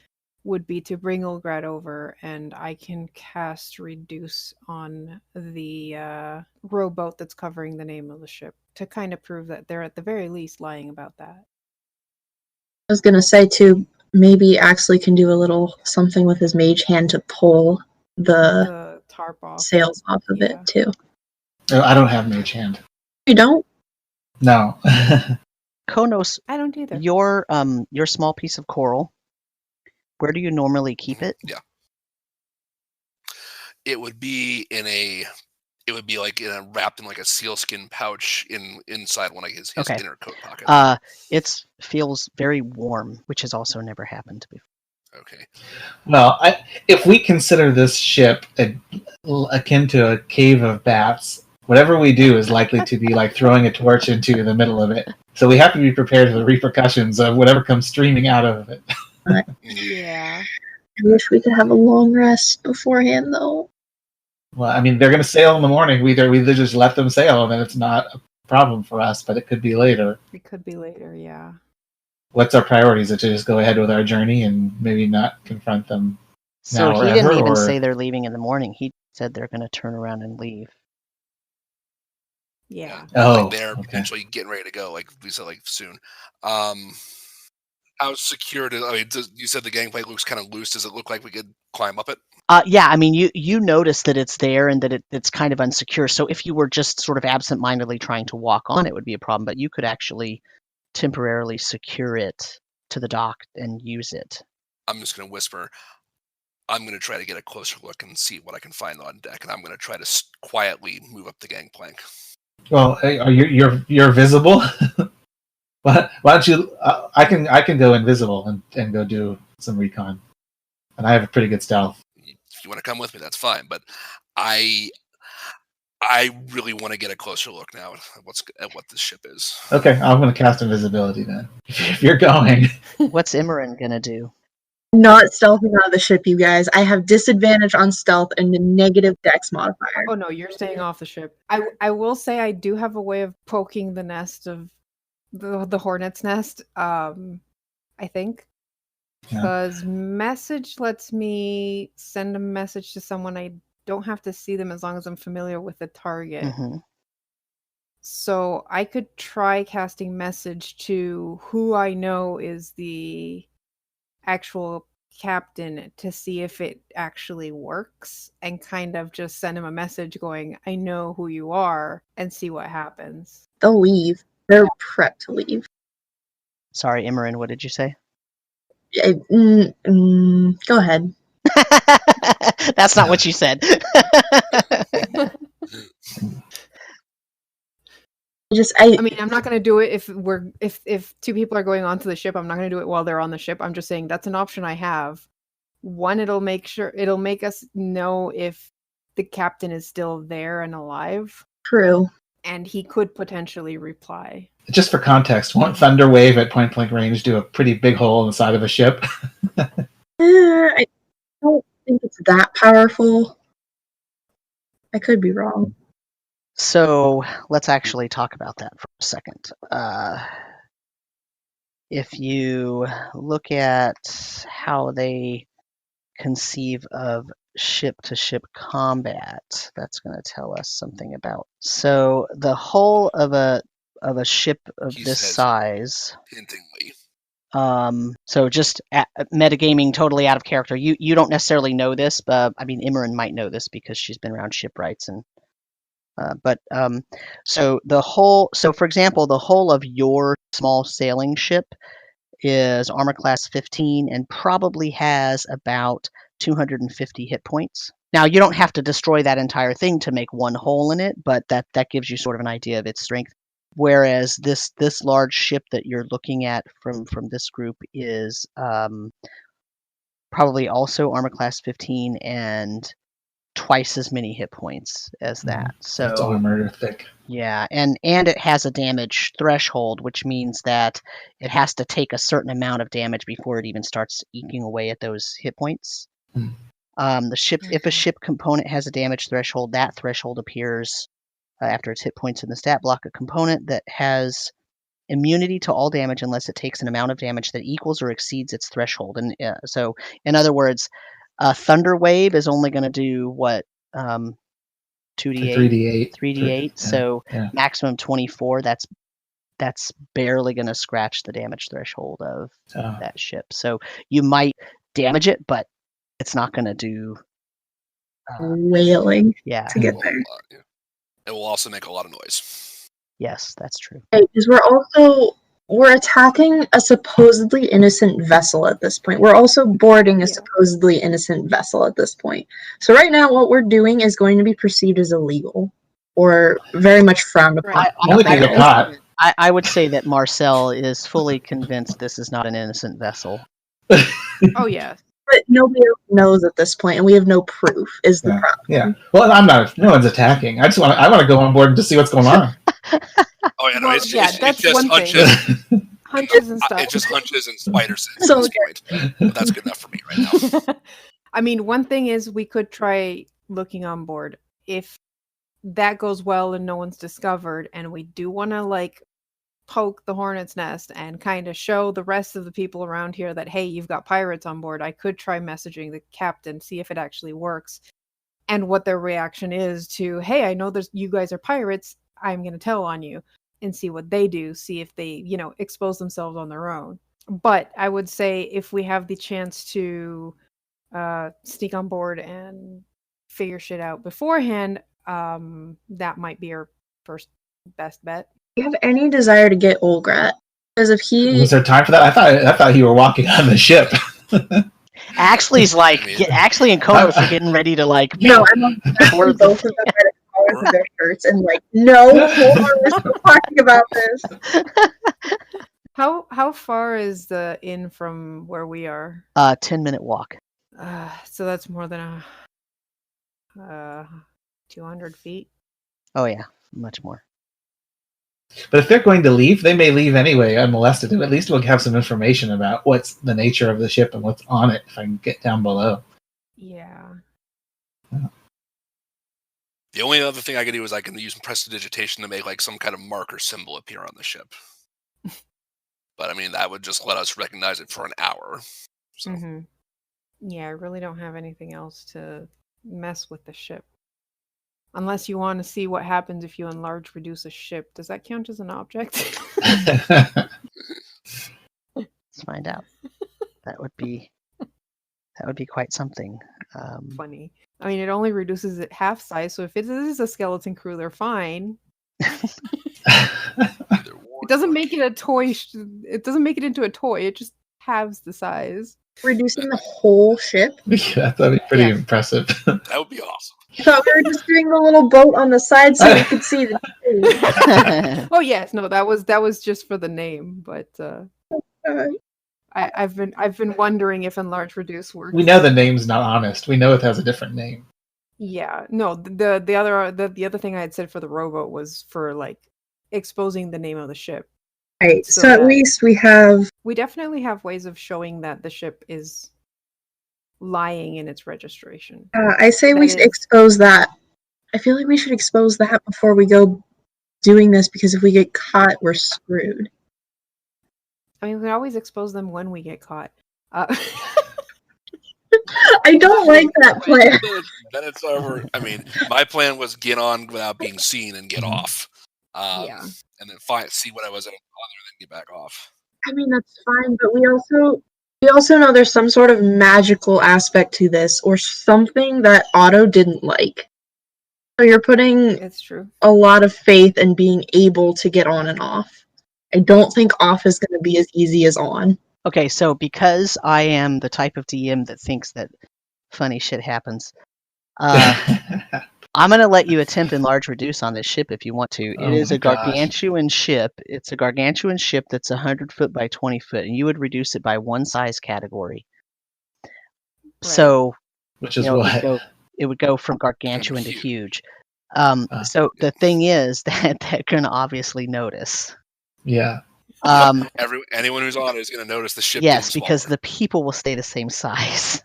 would be to bring Ulgrat over, and I can cast Reduce on the rowboat that's covering the name of the ship to kind of prove that they're at the very least lying about that. I was going to say too, maybe Axley can do a little something with his mage hand to pull the tarp off. Sails off of it too. Oh, I don't have mage hand. You don't? No. Khonnos, I don't either. Your small piece of coral, where do you normally keep it? Yeah. It would be wrapped in like a sealskin pouch inside one of his inner coat pocket. It feels very warm, which has also never happened before. Okay. Well, if we consider this ship akin to a cave of bats, whatever we do is likely to be like throwing a torch into the middle of it. So we have to be prepared for the repercussions of whatever comes streaming out of it. Yeah. I wish we could have a long rest beforehand, though. Well, I mean, they're going to sail in the morning. We either just let them sail, and then it's not a problem for us, but it could be later. It could be later, yeah. What's our priorities? Is it to just go ahead with our journey and maybe not confront them So now or he didn't ever, even or... say they're leaving in the morning. He said they're going to turn around and leave. Yeah. Oh, like they're okay. potentially getting ready to go, like we said, like soon. How secure you said the gangplank looks kind of loose. Does it look like we could climb up it? Yeah, I mean, you notice that it's there and that it's kind of unsecure. So if you were just sort of absentmindedly trying to walk on it would be a problem, but you could actually temporarily secure it to the dock and use it. I'm just going to whisper. I'm going to try to get a closer look and see what I can find on deck, and I'm going to try to quietly move up the gangplank. Well, you're visible. Why don't you? I can go invisible and go do some recon, and I have a pretty good stealth. If you want to come with me, that's fine. But I really want to get a closer look now at what this ship is. Okay, I'm going to cast invisibility then. If you're going, What's Emmeryn gonna do? Not stealthing out of the ship, you guys. I have disadvantage on stealth and a negative dex modifier. Oh no, you're staying off the ship. I will say I do have a way of poking the nest of the hornet's nest. I think. Yeah. Because message lets me send a message to someone. I don't have to see them as long as I'm familiar with the target. Mm-hmm. So I could try casting message to who I know is the actual captain to see if it actually works, and kind of just send him a message going, I know who you are, and see what happens. They'll leave. They're prepped to leave. Sorry, Emmeryn, what did you say? Go ahead. That's not what you said. I mean, I'm not going to do it if two people are going onto the ship. I'm not going to do it while they're on the ship. I'm just saying that's an option I have. One, it'll make us know if the captain is still there and alive. True. And he could potentially reply. Just for context, won't thunder wave at point blank range do a pretty big hole in the side of a ship? I don't think it's that powerful. I could be wrong. So let's actually talk about that for a second. If you look at how they conceive of ship-to-ship combat, that's going to tell us something about. So the hull of a ship of He this says size. Hintingly. So just metagaming totally out of character. You don't necessarily know this, but I mean Emmeryn might know this because she's been around shipwrights and. So for example, the hull of your small sailing ship is armor class 15 and probably has about 250 hit points. Now, you don't have to destroy that entire thing to make one hole in it, but that gives you sort of an idea of its strength. Whereas this large ship that you're looking at from this group is probably also armor class 15 and twice as many hit points as that. So it's armored thick. Yeah, and it has a damage threshold, which means that it has to take a certain amount of damage before it even starts eking away at those hit points. The ship, if a ship component has a damage threshold, that threshold appears after its hit points in the stat block. A component that has immunity to all damage unless it takes an amount of damage that equals or exceeds its threshold. And so, in other words, Thunder Wave is only going to do what? 2d8, 3d8. So maximum 24. That's barely going to scratch the damage threshold of that ship. So you might damage it, but it's not going to do wailing. Yeah, to get there. It will also make a lot of noise. Yes, that's true. Because we're attacking a supposedly innocent vessel at this point. We're also boarding a supposedly innocent vessel at this point. So right now, what we're doing is going to be perceived as illegal or very much frowned upon. I would say that Marcel is fully convinced this is not an innocent vessel. Oh yeah, but nobody else knows at this point, and we have no proof. Is the problem? Yeah. Well, I'm not. No one's attacking. I want to go on board to see what's going on. Oh yeah, no, Well, it's that's just one hunches. Hunches and stuff. It just hunches and spider sense So at this point. But that's good enough for me right now. I mean, one thing is we could try looking on board. If that goes well and no one's discovered, and we do want to poke the hornet's nest and kind of show the rest of the people around here that, hey, you've got pirates on board, I could try messaging the captain, see if it actually works, and what their reaction is to, hey, I know you guys are pirates, I'm going to tell on you, and see what they do, see if they, expose themselves on their own. But I would say if we have the chance to sneak on board and figure shit out beforehand, that might be our first best bet. Do you have any desire to get Ulgrat? Because if he was there time for that? I thought you were walking on the ship. Axley's Axley and Khonnos are getting ready to No, I'm on both of them by the collars of their shirts and no, hold on, we're still talking about this. How far is the inn from where we are? 10-minute walk. So that's more than 200 feet. Oh yeah, much more. But if they're going to leave, they may leave anyway unmolested. At least we'll have some information about what's the nature of the ship and what's on it if I can get down below. Yeah. The only other thing I can do is I can use prestidigitation to make some kind of marker symbol appear on the ship. But I mean, that would just let us recognize it for an hour. So. Mm-hmm. Yeah, I really don't have anything else to mess with the ship. Unless you want to see what happens if you enlarge reduce a ship. Does that count as an object? Let's find out. That would be quite something. Funny. I mean, it only reduces it half size, so if it is a skeleton crew, they're fine. It doesn't make it a toy. It doesn't make it into a toy. It just halves the size. Reducing the whole ship? Yeah, that'd be pretty impressive. That would be awesome. I thought we were just doing the little boat on the side so we could see the Oh yes, no, that was just for the name, but I've been wondering if enlarge reduce works. We know the name's not honest. We know it has a different name. Yeah, no, the other thing I had said for the rowboat was for like exposing the name of the ship. Right, so at least we definitely have ways of showing that the ship is lying in its registration. I say we should expose that. I feel like we should expose that before we go doing this, because if we get caught, we're screwed. I mean, we can always expose them when we get caught. I don't like that plan. Then it's over. I mean, my plan was get on without being seen and get off. Yeah. And then see what I was on and then get back off. I mean, that's fine, but we also know there's some sort of magical aspect to this, or something that Otto didn't like. So you're putting It's true. a lot of faith in being able to get on and off. I don't think off is going to be as easy as on. Okay, so because I am the type of DM that thinks that funny shit happens, I'm going to let you attempt enlarge reduce on this ship if you want to. It is a gargantuan ship. It's a gargantuan ship that's 100 foot by 20 foot, and you would reduce it by one size category. Right. So, which is what? It would go from gargantuan to huge. So the thing is that they're going to obviously notice. Yeah. Anyone who's on it is going to notice the ship. Yes, because the people will stay the same size.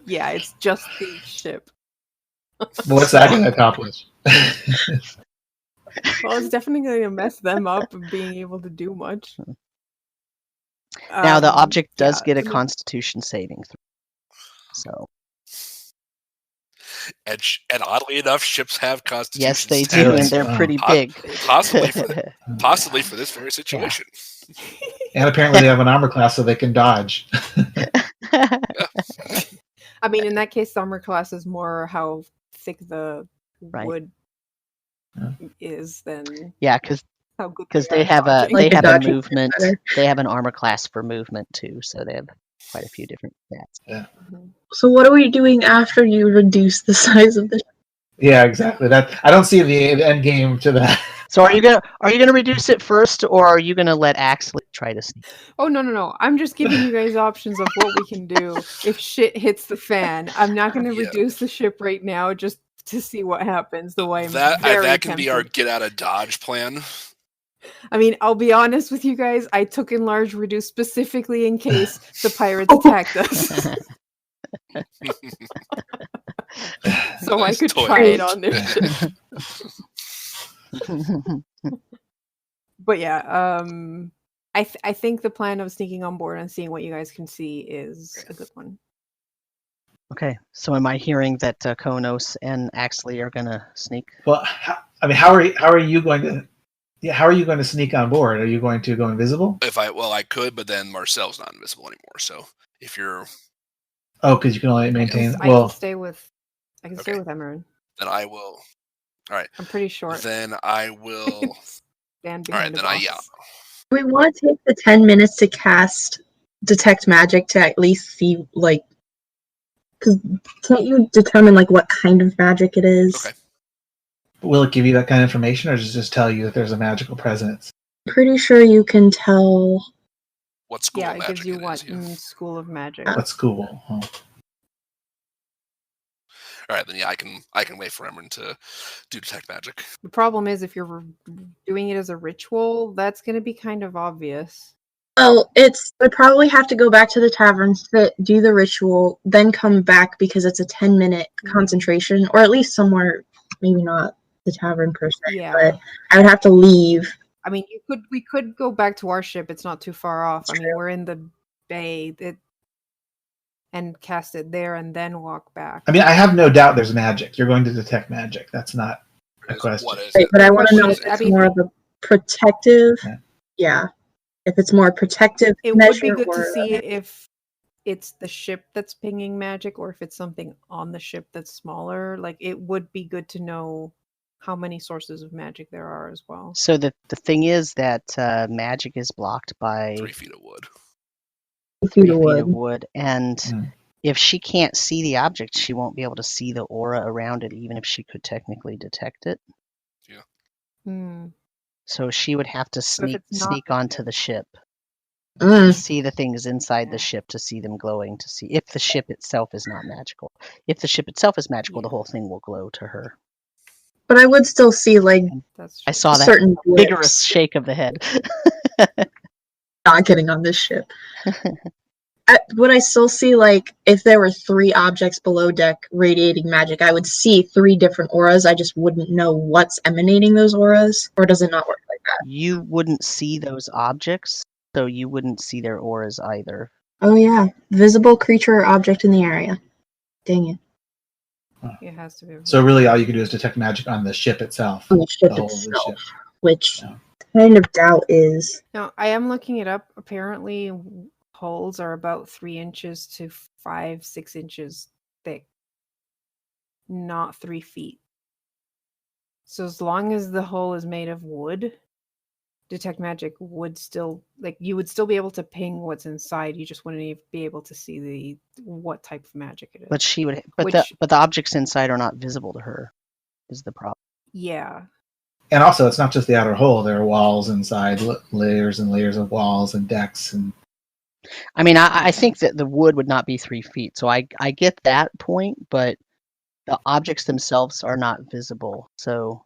Yeah, it's just the ship. What's that going to accomplish? Well, it's definitely going to mess them up of being able to do much. Now, the object does get a Constitution saving throw. So. And oddly enough, ships have constitutions. Yes, they do, and they're pretty big. Possibly for this very situation. Yeah. And apparently they have an armor class so they can dodge. I mean, in that case, the armor class is more how thick the wood is than because they have a movement. They have an armor class for movement too, so they have quite a few different stats. Yeah. So what are we doing after you reduce the size of the ship? Yeah, exactly. That I don't see the end game to that. So are you gonna reduce it first, or are you gonna let Axley try to sneak? Oh no! I'm just giving you guys options of what we can do if shit hits the fan. I'm not gonna reduce the ship right now, just to see what happens. The way that can be our get out of Dodge plan. I mean, I'll be honest with you guys. I took enlarge reduce specifically in case the pirates attacked us. So I could try it on their ship. But yeah, I think the plan of sneaking on board and seeing what you guys can see is a good one. Okay, so am I hearing that Khonnos and Axley are gonna sneak? Well, how are you going to? Yeah, how are you going to sneak on board? Are you going to go invisible? I could, but then Marcel's not invisible anymore. So if you're, because you can only maintain. I can stay with Emmeryn. Then I will. All right. I'm pretty short. Then I will. Stand all right. Then I We want to take the 10 minutes to cast detect magic to at least see because can't you determine what kind of magic it is? Okay. Will it give you that kind of information, or does it just tell you that there's a magical presence? Pretty sure you can tell. What school of magic? Yeah, it gives you what in School of Magic. What school? Huh. All right, then I can wait for Emmeryn to do detect magic. The problem is if you're doing it as a ritual, that's going to be kind of obvious. Oh, we probably have to go back to the tavern, do the ritual, then come back because it's a 10-minute concentration, or at least somewhere, maybe not the tavern per se, but I would have to leave I mean, we could go back to our ship. It's not too far off. I mean, we're in the bay and cast it there and then walk back. I mean, I have no doubt there's magic. You're going to detect magic. That's not a question. What is Right, it? but I want to know if Question is- it's more of a protective. Yeah. If it's more protective It measure would be good or to see if it's the ship that's pinging magic or if it's something on the ship that's smaller. Like, it would be good to know how many sources of magic there are as well. So the thing is that magic is blocked by 3 feet of wood. 3 3 feet of feet of wood. wood, and Mm. if she can't see the object, she won't be able to see the aura around it, even if she could technically detect it. Hmm. So she would have to So if it's not sneak onto the ship, Mm. see the things inside the ship, to see them glowing, to see if the ship itself is not magical. If the ship itself is magical, the Yeah. whole thing will glow to her. But I would still see like That's I true. saw that certain vigorous blips. shake of the head. Not getting on this ship. Would I still see, like, if there were 3 objects below deck radiating magic, I would see 3 different auras. I just wouldn't know what's emanating those auras, or does it not work like that? You wouldn't see those objects, so you wouldn't see their auras either. Oh yeah, visible creature or object in the area. Dang it. It has to be. So really, all you can do is detect magic on the ship itself. On the ship The whole of the itself, ship. which Yeah. kind of doubt is. Now, I am looking it up. Apparently, holes are about 3 inches to 5-6 inches thick, not 3 feet. So as long as the hole is made of wood, detect magic would still, like, you would still be able to ping what's inside. You just wouldn't be able to see what type of magic it is. But she would. But Which- the objects inside are not visible to her. Is the problem? Yeah. And also, it's not just the outer hole. There are walls inside, layers and layers of walls and decks. And I mean, I think that the wood would not be 3 feet, so I get that point, but the objects themselves are not visible. So,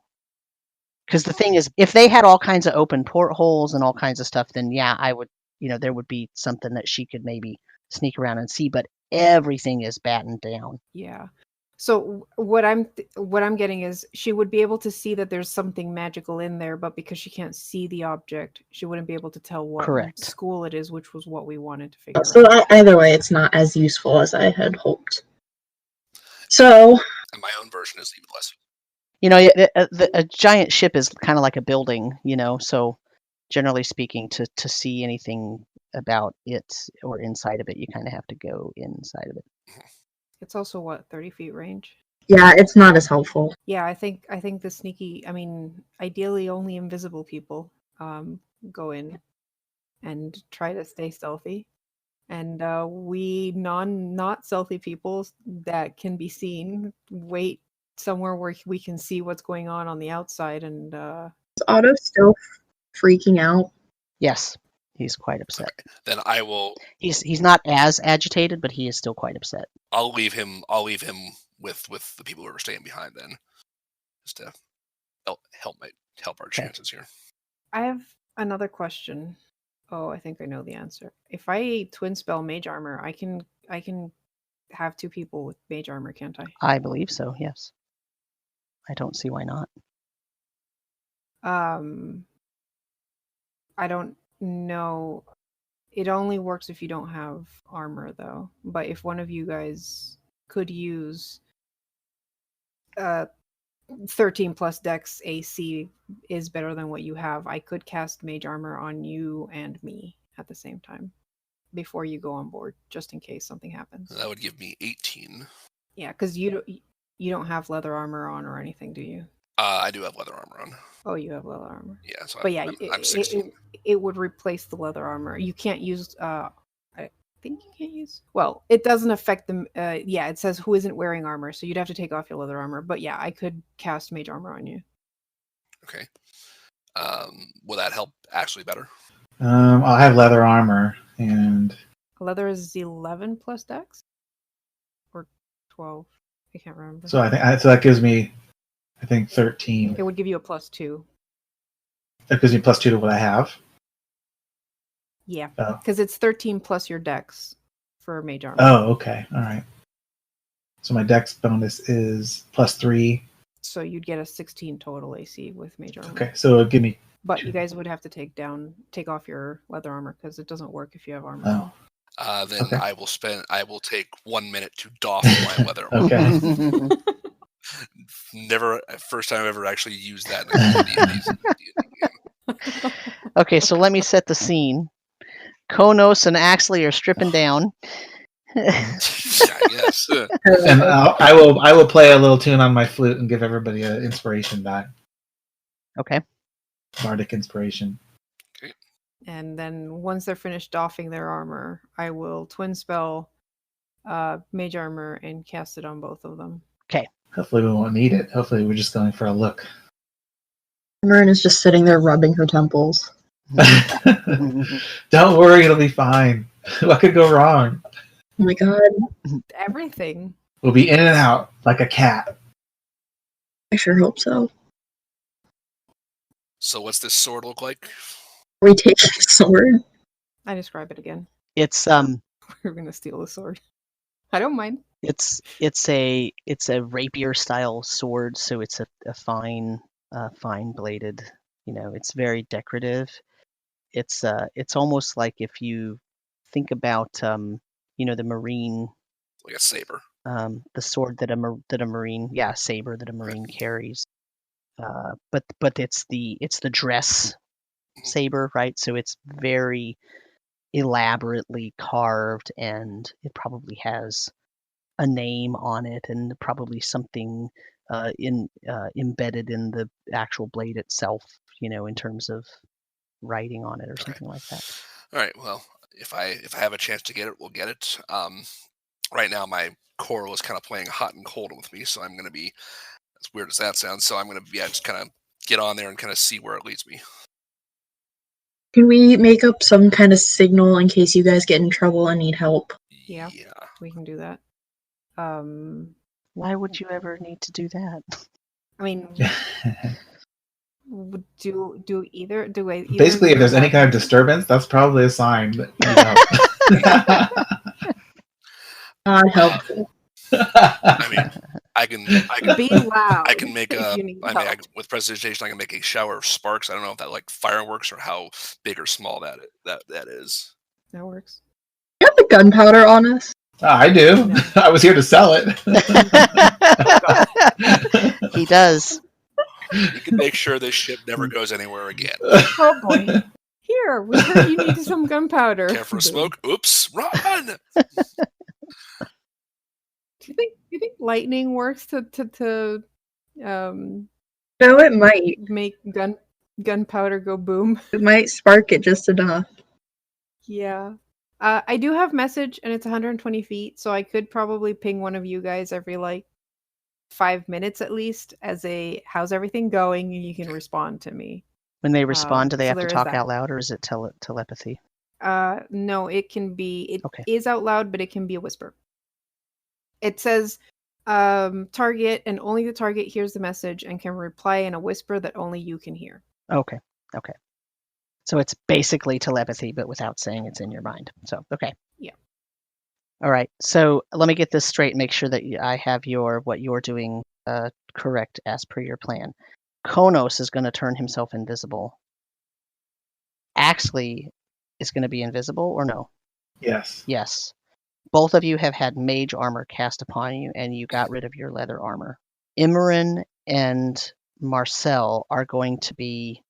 because the thing is, if they had all kinds of open portholes and all kinds of stuff, then yeah, I would, there would be something that she could maybe sneak around and see. But everything is battened down. Yeah. So what I'm getting is she would be able to see that there's something magical in there, but because she can't see the object, she wouldn't be able to tell what Correct. school it is, which was what we wanted to figure So out. either way, it's not as useful as I had hoped. So And my own version is even less. A giant ship is kind of like a building, so generally speaking, to see anything about it or inside of it, you kind of have to go inside of it. It's also what, 30 feet range? yeah, it's not as helpful. Yeah, I think the sneaky, I mean, ideally only invisible people go in and try to stay stealthy. And we not stealthy people that can be seen wait somewhere where we can see what's going on the outside. And Is Otto still freaking out? Yes, he's quite upset. Then I will. He's not as agitated, but he is still quite upset. I'll leave him with the people who are staying behind. Then, just to help our chances here. I have another question. Oh, I think I know the answer. If I twin spell mage armor, I can have 2 people with mage armor, can't I? I believe so. Yes. I don't see why not. I don't know. It only works if you don't have armor, though. But if one of you guys could use 13 plus dex AC is better than what you have, I could cast mage armor on you and me at the same time before you go on board, just in case something happens. That would give me 18. Yeah, because you don't have leather armor on or anything, do you? I do have leather armor on. Oh, you have leather armor. Yeah, so But yeah, I'm 16. it would replace the leather armor. You can't use. I think you can't use. Well, it doesn't affect them. Yeah, it says who isn't wearing armor, so you'd have to take off your leather armor. But yeah, I could cast mage armor on you. Okay. Will that help Axley better? I'll have leather armor, and Leather is 11 plus dex, or 12. I can't remember. so I think that gives me, I think 13. It would give you a +2. That gives me +2 to what I have. Yeah, Oh. because it's 13 plus your dex for mage armor. Oh, okay, all right. So my dex bonus is +3. So you'd get a 16 total AC with mage armor. Okay, so it'll give me But you guys would have to take off your leather armor because it doesn't work if you have armor. Oh. Then Okay. I will take 1 minute to doff my leather armor. Okay. Never, first time I've ever actually used that in a D&D game. Okay, so let me set the scene. Khonnos and Axley are stripping down. Yes. And I will play a little tune on my flute and give everybody an inspiration back. Okay. Bardic inspiration. And then once they're finished doffing their armor, I will twin spell mage armor and cast it on both of them. Hopefully we won't need it. Hopefully we're just going for a look. Emmeryn is just sitting there rubbing her temples. Don't worry, it'll be fine. What could go wrong? Oh my god. Everything. We'll be in and out like a cat. I sure hope so. So what's this sword look like? We take the sword. I describe it again. It's We're gonna steal the sword. I don't mind. it's a rapier style sword, so it's a fine bladed. It's very decorative. It's almost like if you think about the marine, Like a saber. the sword that a marine, saber that a marine carries. But it's the dress saber, right? So it's very elaborately carved, and it probably has a name on it, and probably something embedded in the actual blade itself, in terms of writing on it or something like that. All right. Well, if I have a chance to get it, we'll get it. Right now, my coral is kind of playing hot and cold with me, so I'm going to be, as weird as that sounds, so I'm going to just kind of get on there and kind of see where it leads me. Can we make up some kind of signal in case you guys get in trouble and need help? Yeah. We can do that. Why would you ever need to do that? I mean, do either? Do I? Basically, if there's any kind of disturbance, that's probably a sign that God helpful. I mean, I can be loud. I can make if you need help. with prestidigitation, I can make a shower of sparks. I don't know if that like fireworks or how big or small that is. That works. You have the gunpowder on us? I do. No. I was here to sell it. He does. You can make sure this ship never goes anywhere again. Oh boy. Here, we heard you need some gunpowder. Care for a smoke? Oops! Run! Do you think lightning works to No, it might. make gunpowder go boom? It might spark it just enough. Yeah. I do have message, and it's 120 feet, so I could probably ping one of you guys every 5 minutes at least as a "how's everything going," and you can respond to me. When they respond, do they so have to there is talk that. out loud, or is it telepathy? No, it can be. It Okay. is out loud, but it can be a whisper. It says target, and only the target hears the message and can reply in a whisper that only you can hear. Okay. So it's basically telepathy, but without saying it's in your mind. So, okay. Yeah. All right. So let me get this straight and make sure that I have what you're doing correct as per your plan. Khonnos is going to turn himself invisible. Axley is going to be invisible, or no? Yes. Yes. Both of you have had mage armor cast upon you, and you got rid of your leather armor. Emmeryn and Marcel are going to be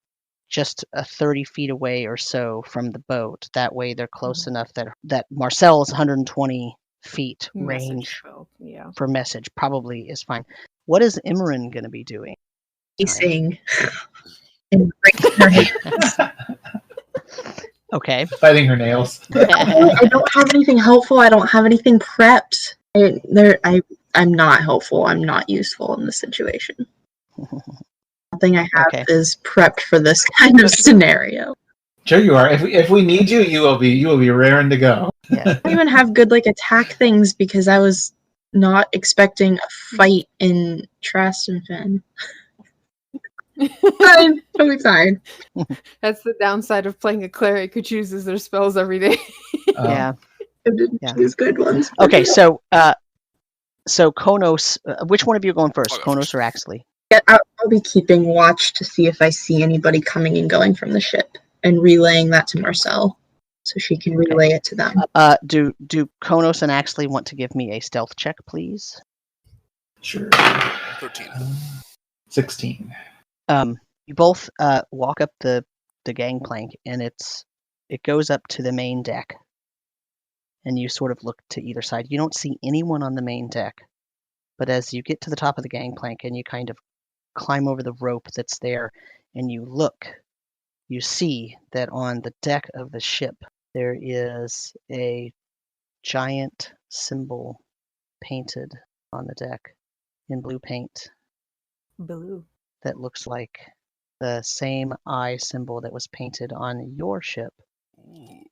just 30 feet away or so from the boat. That way they're close enough that Marcel is 120 feet range Message spell, yeah. for message. Probably is fine. What is Emmeryn going to be doing? Pacing. And breaking her hands. Okay. Biting her nails. I don't have anything helpful. I don't have anything prepped. I'm not helpful. I'm not useful in this situation. Nothing I have is prepped for this kind of scenario. Sure you are. If we need you, you will be raring to go. Yeah. I don't even have good attack things because I was not expecting a fight in Trastenfen. Fine. Totally fine. That's the downside of playing a cleric who chooses their spells every day. Yeah. I didn't choose good ones. Okay, so Khonnos, which one of you are going first, I'll go Khonnos first. or Axley? Yeah, I'll be keeping watch to see if I see anybody coming and going from the ship, and relaying that to Marcel, so she can relay it to them. Do Khonnos and Axley want to give me a stealth check, please? Sure. 13. 16. You both walk up the gangplank, and it goes up to the main deck. And you sort of look to either side. You don't see anyone on the main deck, but as you get to the top of the gangplank and you kind of climb over the rope that's there, and you look, you see that on the deck of the ship there is a giant symbol painted on the deck in blue paint Blue. that looks like the same eye symbol that was painted on your ship. Ooh.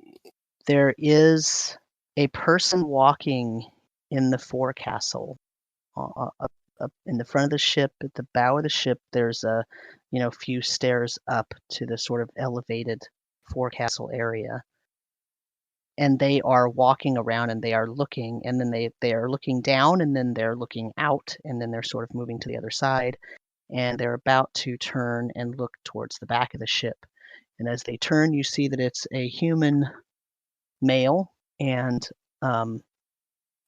There is a person walking in the forecastle. Up in the front of the ship, at the bow of the ship, there's a few stairs up to the sort of elevated forecastle area. And they are walking around and they are looking, and then they are looking down, and then they're looking out, and then they're sort of moving to the other side, and they're about to turn and look towards the back of the ship. And as they turn, you see that it's a human male, and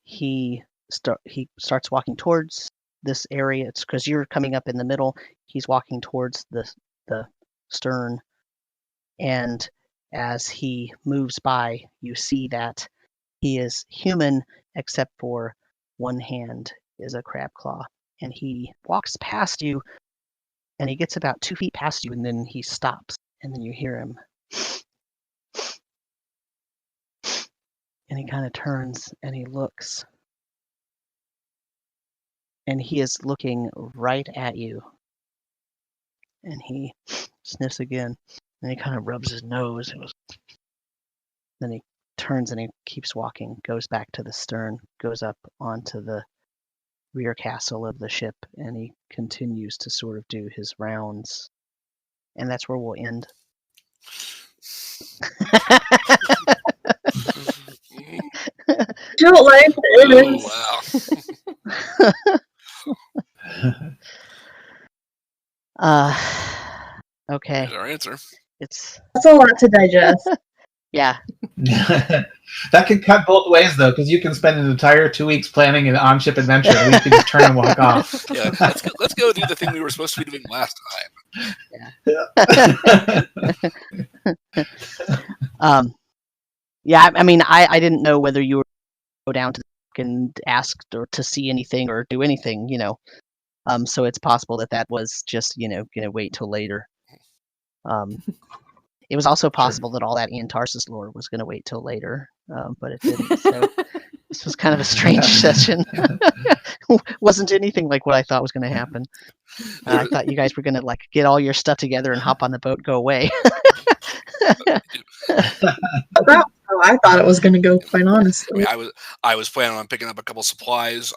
he starts walking towards this area. It's because you're coming up in the middle. He's walking towards the stern, and as he moves by, you see that he is human, except for one hand is a crab claw. And he walks past you, and he gets about 2 feet past you, and then he stops, and then you hear him. And he kind of turns and he looks. And he is looking right at you. And he sniffs again. And he kind of rubs his nose. Then he turns and he keeps walking, goes back to the stern, goes up onto the rear castle of the ship, and he continues to sort of do his rounds. And that's where we'll end. Don't like this. Wow. Okay. Here's our answer. That's a lot to digest. Yeah. That could cut both ways, though, because you can spend an entire 2 weeks planning an on-ship adventure, and we can just turn and walk off. Yeah, let's go do the thing we were supposed to be doing last time. Yeah. I mean, I didn't know whether you were go down to the and ask or to see anything or do anything, so it's possible that was just gonna wait till later. It was also possible that all that Ientarsus lore was gonna wait till later, but it didn't. So this was kind of a strange session. Wasn't anything like what I thought was gonna happen. I thought you guys were gonna get all your stuff together and hop on the boat and go away. That's how I thought it was going to go, quite honestly. I was planning on picking up a couple supplies,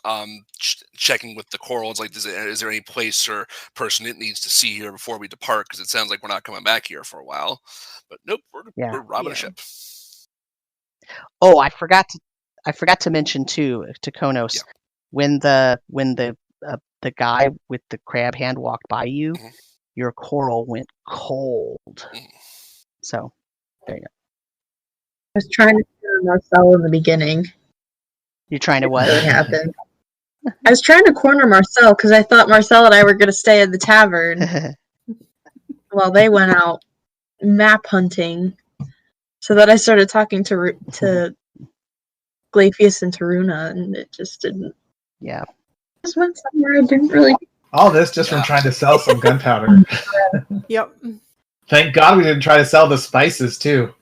checking with the corals, is there any place or person it needs to see here before we depart? Because it sounds like we're not coming back here for a while. But nope, we're robbing a ship. Oh, I forgot to mention too to Khonnos, when the guy with the crab hand walked by you, your coral went cold. So there you go. I was trying to corner Marcel in the beginning. You're trying to what? It happened. I was trying to corner Marcel because I thought Marcel and I were going to stay at the tavern while they went out map hunting. So that I started talking to Glafeis and Taruma, and it just didn't. Yeah. Just went somewhere I didn't really. All this just from trying to sell some gunpowder. Yep. Thank God we didn't try to sell the spices too.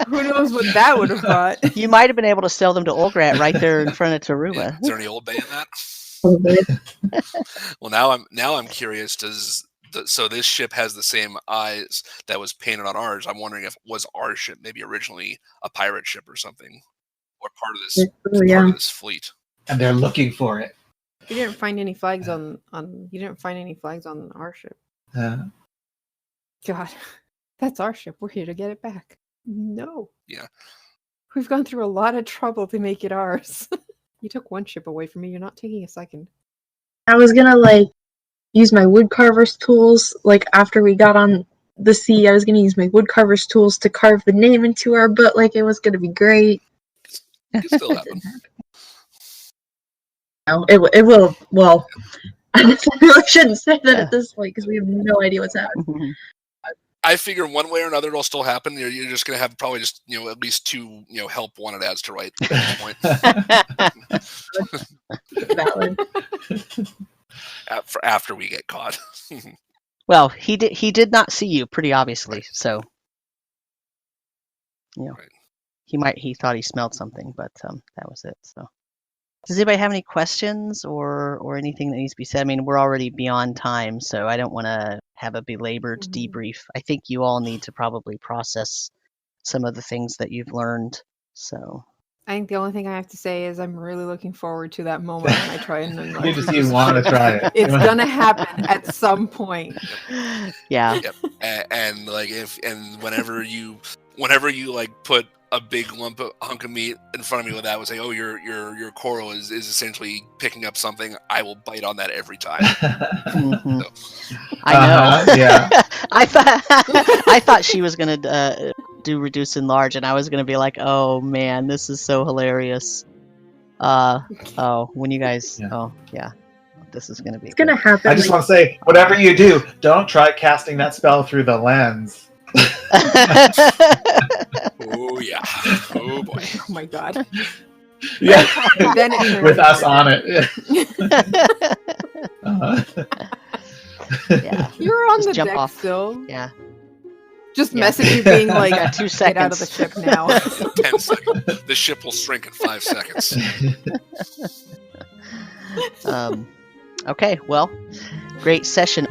Who knows what that would have brought? You might have been able to sell them to Ulgrat right there in front of Taruma. Is there any old bay in that? Well, now I'm curious. So this ship has the same eyes that was painted on ours. I'm wondering if was our ship maybe originally a pirate ship or something, or part of this fleet. And they're looking for it. You didn't find any flags on our ship. God, that's our ship. We're here to get it back. No. Yeah. We've gone through a lot of trouble to make it ours. You took one ship away from me. You're not taking a second. I was gonna like use my woodcarver's tools. Like after we got on the sea, I was gonna use my woodcarver's tools to carve the name into her, but like it was gonna be great. It still happen. No, it will. Well, I really shouldn't say that at this point because we have no idea what's happening. I figure one way or another it'll still happen. You're just gonna have probably just at least 2 help wanted ads to write at this point. Valid. After we get caught. Well, he did not see you pretty obviously, so Right. he thought he smelled something, but that was it. So, does anybody have any questions or anything that needs to be said? I mean, we're already beyond time, so I don't want to have a belabored debrief. I think you all need to probably process some of the things that you've learned. So, I think the only thing I have to say is I'm really looking forward to that moment when I try and enlarge. You want to try it. It's gonna happen at some point. yeah. Yep. And like whenever you like put a big hunk of meat in front of me with that, would say, "Oh, your coral is essentially picking up something." I will bite on that every time. Mhm. So, I know. Yeah. I thought she was gonna do reduce enlarge, and I was gonna be like, "Oh man, this is so hilarious." When you guys, this is gonna be. It's gonna happen. I just want to say, whatever you do, don't try casting that spell through the lens. oh yeah. Oh boy. Oh my god. Yeah. Then it turns With us into- on it. Yeah. You're on Just the jump deck off. still. Yeah. Just Yeah. message you being like, Got 2 get out of the seconds. ship now. 10 seconds. The ship will shrink in 5 seconds. Okay. Well, great session.